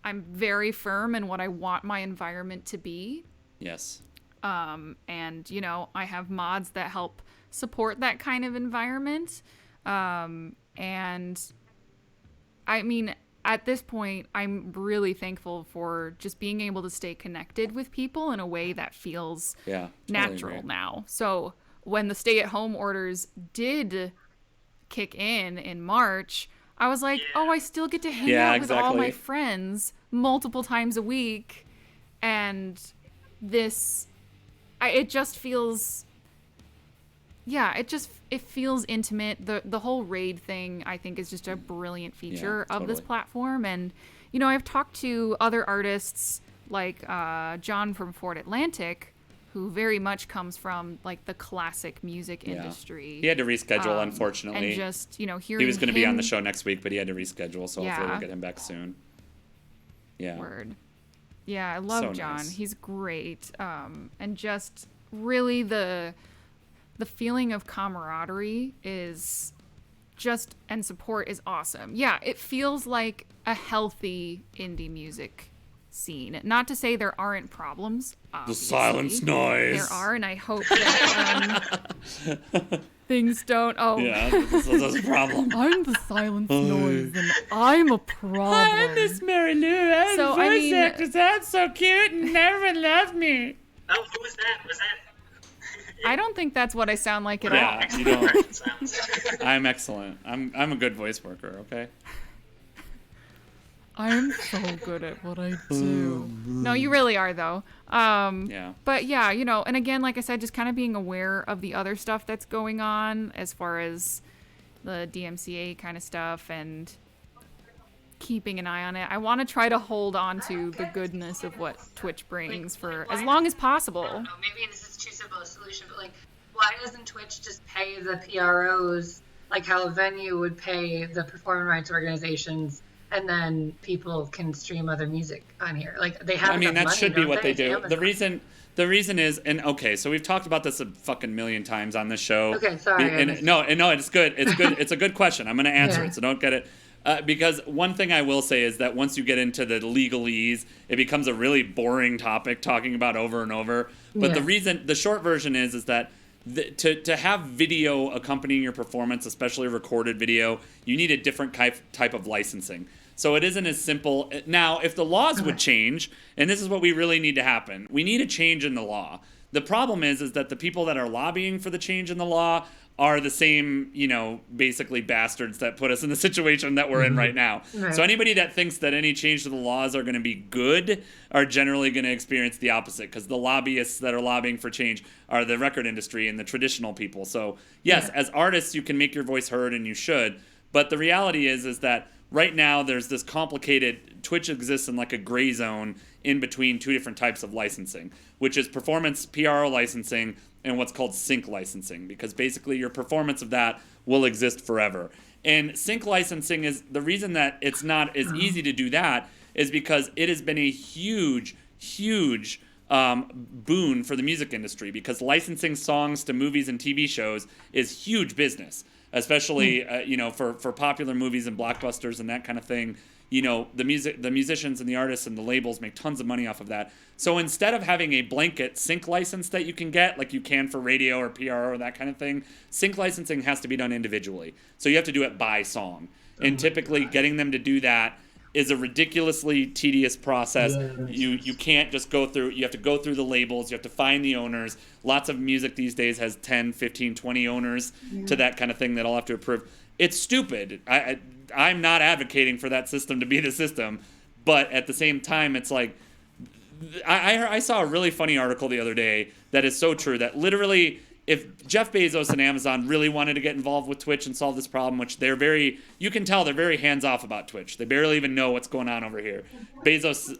I'm very firm in what I want my environment to be. Yes. And you know, I have mods that help support that kind of environment. And I mean, at this point, I'm really thankful for just being able to stay connected with people in a way that feels natural now. So when the stay-at-home orders did kick in March, I was like, oh, I still get to hang out with all my friends multiple times a week. And it just feels... Yeah, it feels intimate. The whole raid thing, I think, is just a brilliant feature of this platform. And, you know, I've talked to other artists like John from Fort Atlantic, who very much comes from, like, the classic music industry. He had to reschedule, unfortunately. And just, you know, hearing he was going to be on the him- show next week, but he had to reschedule, so hopefully we'll get him back soon. Yeah. Word. Yeah, I love So John. nice. He's great. And just really the feeling of camaraderie is just, and support is awesome. Yeah, it feels like a healthy indie music scene. Not to say there aren't problems. Obviously. The silence noise. There are, and I hope that things don't. Oh, yeah, this is a problem. I'm the silence noise, and I'm a problem. I'm Miss Mary Lou. I'm So, voice I mean- actor. That's so cute and never left me. Oh, who was that? Was that? I don't think that's what I sound like at all. Yeah, you don't. I'm excellent. I'm a good voice worker. Okay. I'm so good at what I do. No, you really are, though. Yeah. But yeah, you know, and again, like I said, just kind of being aware of the other stuff that's going on as far as the DMCA kind of stuff and keeping an eye on it. I want to try to hold on to the goodness of what Twitch brings for as long as possible. I don't know, maybe this is too simple a solution, but like, why doesn't Twitch just pay the PROs like how a venue would pay the performance rights organizations, and then people can stream other music on here? Like, they have. I mean, enough that money, should be don't what they do. Amazon. The reason is, and okay, so we've talked about this a fucking million times on this show. Okay, sorry. No, it's good. It's good. It's a good question. I'm going to answer Yeah. it, so don't get it. Because one thing I will say is that once you get into the legalese, it becomes a really boring topic talking about over and over. But the short version is that to have video accompanying your performance, especially recorded video, you need a different type of licensing. So it isn't as simple. Now, if the laws would change, and this is what we really need to happen, we need a change in the law. The problem is that the people that are lobbying for the change in the law are the same, you know, basically bastards that put us in the situation that we're in right now. Right. So anybody that thinks that any change to the laws are going to be good are generally going to experience the opposite, because the lobbyists that are lobbying for change are the record industry and the traditional people. So yes, as artists, you can make your voice heard, and you should. But the reality is that right now there's this complicated, Twitch exists in like a gray zone in between two different types of licensing, which is performance PRO licensing and what's called sync licensing, because basically your performance of that will exist forever. And sync licensing is the reason that it's not as easy to do that is because it has been a huge boon for the music industry, because licensing songs to movies and TV shows is huge business, especially for popular movies and blockbusters and that kind of thing. The musicians and the artists and the labels make tons of money off of that. So instead of having a blanket sync license that you can get, like you can for radio or PRO or that kind of thing, sync licensing has to be done individually. So you have to do it by song. And typically getting them to do that is a ridiculously tedious process. You can't just go through, you have to go through the labels, you have to find the owners. Lots of music these days has 10, 15, 20 owners to that kind of thing that all have to approve. It's stupid. I'm not advocating for that system to be the system, but at the same time, it's like, I saw a really funny article the other day that is so true, that literally if Jeff Bezos and Amazon really wanted to get involved with Twitch and solve this problem, which you can tell they're very hands-off about Twitch. They barely even know what's going on over here. Bezos,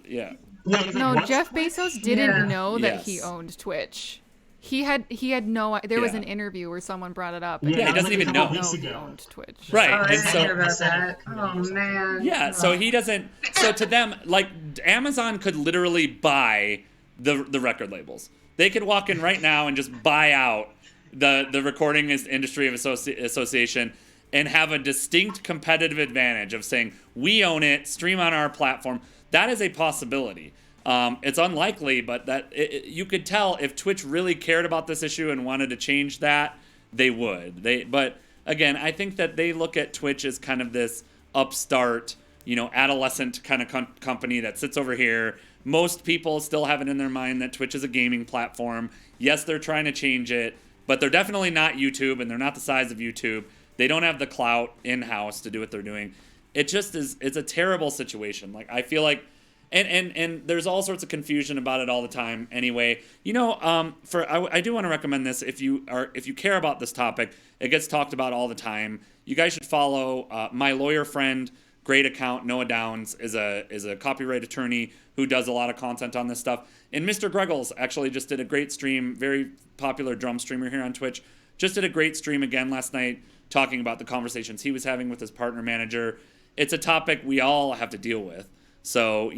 No, Jeff Bezos didn't know that he owned Twitch. He had no. There was an interview where someone brought it up. And he doesn't even know he owned Twitch. Right. Oh, I and didn't so, hear about that. Oh man. Yeah. So he doesn't. So to them, like Amazon could literally buy the record labels. They could walk in right now and just buy out the Recording Industry of Association and have a distinct competitive advantage of saying we own it, stream on our platform. That is a possibility. It's unlikely, but you could tell if Twitch really cared about this issue and wanted to change that, they would. But again, I think that they look at Twitch as kind of this upstart, adolescent kind of company that sits over here. Most people still have it in their mind that Twitch is a gaming platform. Yes, they're trying to change it, but they're definitely not YouTube, and they're not the size of YouTube. They don't have the clout in-house to do what they're doing. It just is. It's a terrible situation. Like I feel like. And there's all sorts of confusion about it all the time. Anyway, I do want to recommend this if you care about this topic. It gets talked about all the time. You guys should follow my lawyer friend. Great account. Noah Downs is a copyright attorney who does a lot of content on this stuff. And Mr. Greggles actually just did a great stream. Very popular drum streamer here on Twitch. Just did a great stream again last night talking about the conversations he was having with his partner manager. It's a topic we all have to deal with. So,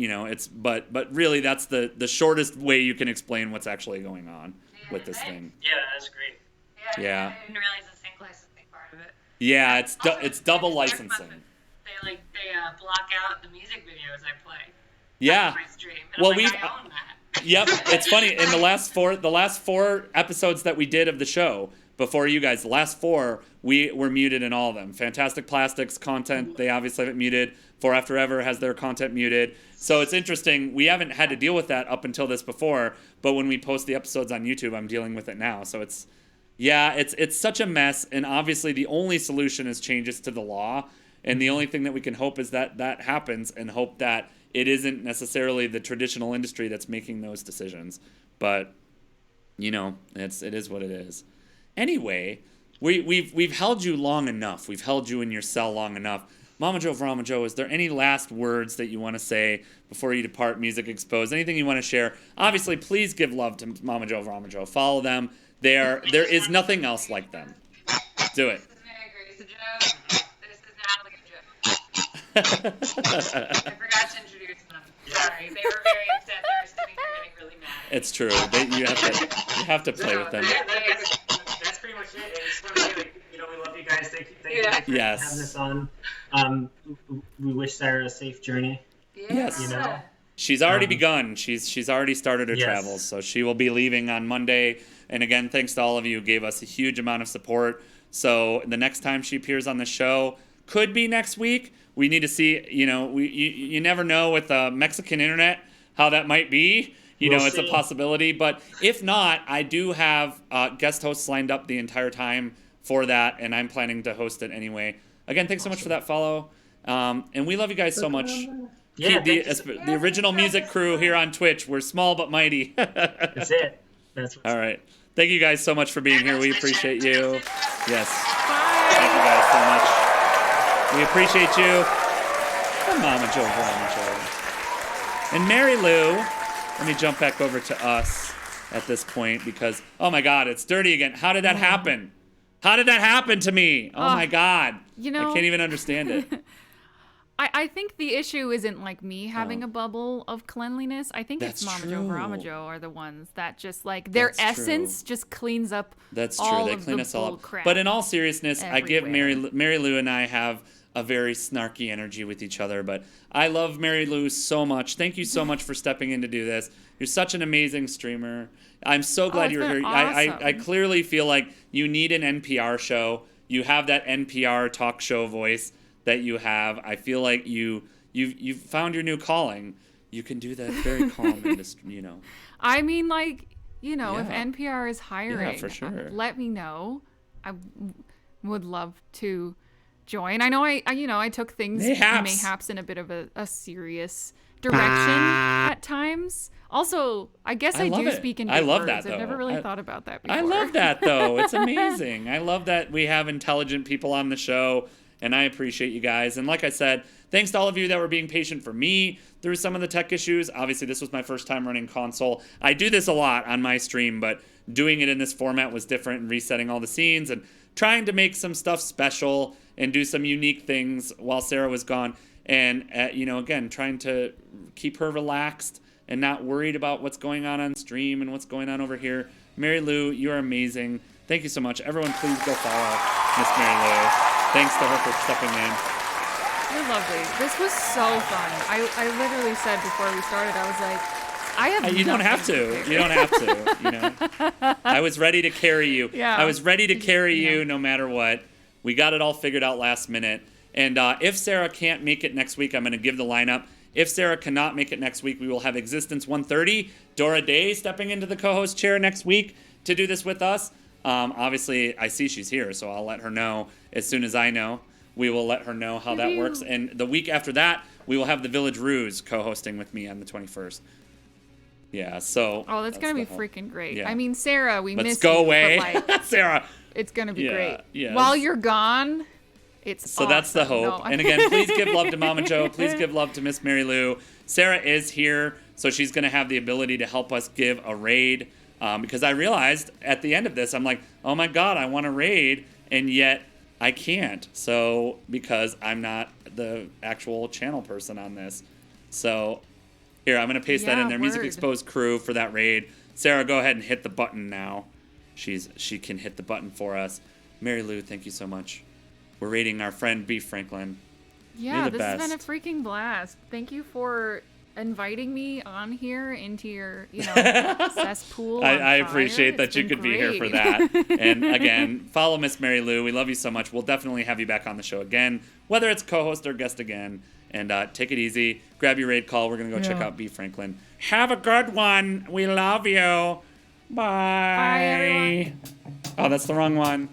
but really that's the shortest way you can explain what's actually going on with this thing. Yeah, that's great. Yeah. I didn't realize the sync licensing part of it. Yeah, it's double licensing. They block out the music videos I play. Yeah. On my stream. And Well, I own that. Yep, it's funny. In the last four episodes that we did of the show before you guys, the last 4 we were muted in all of them. Fantastic Plastics content, they obviously have it muted. For After Ever has their content muted. So it's interesting. We haven't had to deal with that up until this before, but when we post the episodes on YouTube, I'm dealing with it now. So it's such a mess, and obviously the only solution is changes to the law, and the only thing that we can hope is that happens, and hope that it isn't necessarily the traditional industry that's making those decisions. But it is what it is. Anyway, we've held you long enough. We've held you in your cell long enough. MamajoeVramajoe, is there any last words that you want to say before you depart Music Exposed? Anything you want to share? Obviously, please give love to MamajoeVramajoe. Follow them. There is nothing else like them. Do it. This is Mary Grace Joe. This is Natalie Joe. I forgot to introduce them. Sorry, they were very upset. They were sitting here getting really mad. It's true. You have to play with them. That's pretty much it. I just want to say, we love you guys. Thank you for having us on. We wish Sarah a safe journey. Yes. She's already begun. She's already started her travels, so she will be leaving on Monday. And again, thanks to all of you who gave us a huge amount of support. So the next time she appears on the show could be next week. We need to see, you never know with Mexican internet how that might be. It's a possibility. But if not, I do have guest hosts lined up the entire time for that, and I'm planning to host it anyway. Again, thanks so much for that follow. And we love you guys so much. Yeah, the original music crew here on Twitch. We're small but mighty. That's it. All right. Thank you guys so much for being here. We appreciate you. Yes. Thank you guys so much. We appreciate you. MamajoeVramajoe. And Mary Lou, let me jump back over to us at this point because, oh my God, it's dirty again. How did that happen? How did that happen to me? Oh my God. You know, I can't even understand it. I think the issue isn't like me having a bubble of cleanliness. I think it's MamajoeVramajoe are the ones that just like their essence just cleans up. That's true. All they of clean the us all up. crap But in all seriousness, I give everywhere. Mary Lou and I have a very snarky energy with each other. But I love Mary Lou so much. Thank you so much for stepping in to do this. You're such an amazing streamer. I'm so glad you're here. Awesome. I clearly feel like you need an NPR show. You have that NPR talk show voice that you have. I feel like you've found your new calling. You can do that very calm and you know. I mean, like, you know, if NPR is hiring, for sure. Let me know. I would love to join. I know I took things mayhaps in a bit of a serious direction at times. Also, I guess I do speak in big I love words. that, though. I've never really thought about that before. I love that, though. It's amazing. I love that we have intelligent people on the show, and I appreciate you guys. And like I said, thanks to all of you that were being patient for me through some of the tech issues. Obviously, this was my first time running console. I do this a lot on my stream, but doing it in this format was different, and resetting all the scenes and trying to make some stuff special and do some unique things while Sarah was gone. And, again, trying to keep her relaxed and not worried about what's going on stream and what's going on over here. Mary Lou, you're amazing. Thank you so much. Everyone, please go follow Miss Mary Lou. Thanks to her for stepping in. You're lovely. This was so fun. I literally said before we started, I was like, I have You don't have to. You don't have to. You know, I was ready to carry you. Yeah. I was ready to carry you no matter what. We got it all figured out last minute. And if Sarah can't make it next week, I'm going to give the lineup. If Sarah cannot make it next week, we will have Existence 130. Dora Day stepping into the co-host chair next week to do this with us. Obviously, I see she's here, so I'll let her know as soon as I know. We will let her know how that works. And the week after that, we will have the Village Ruse co-hosting with me on the 21st. Yeah, so... Oh, that's going to be freaking great. Yeah. I mean, Sarah, we Let's miss go you, away. but, like, Sarah. It's going to be great. Yes. While you're gone, it's So that's the hope. No. And again, please give love to Mama Joe. Please give love to Miss Mary Lou. Sarah is here, so she's going to have the ability to help us give a raid. Because I realized at the end of this, I'm like, oh my God, I want a raid, and yet I can't. So, because I'm not the actual channel person on this. So, here, I'm going to paste that in there. Music Exposed crew for that raid. Sarah, go ahead and hit the button now. She can hit the button for us. Mary Lou, thank you so much. We're raiding our friend B. Franklin. Yeah, this has been a freaking blast. Thank you for inviting me on here into your, cesspool. I appreciate that you could be here for that. And again, follow Miss Mary Lou. We love you so much. We'll definitely have you back on the show again, whether it's co-host or guest again. And take it easy. Grab your raid call. We're going to go check out B. Franklin. Have a good one. We love you. Bye. Bye, everyone. Oh, that's the wrong one.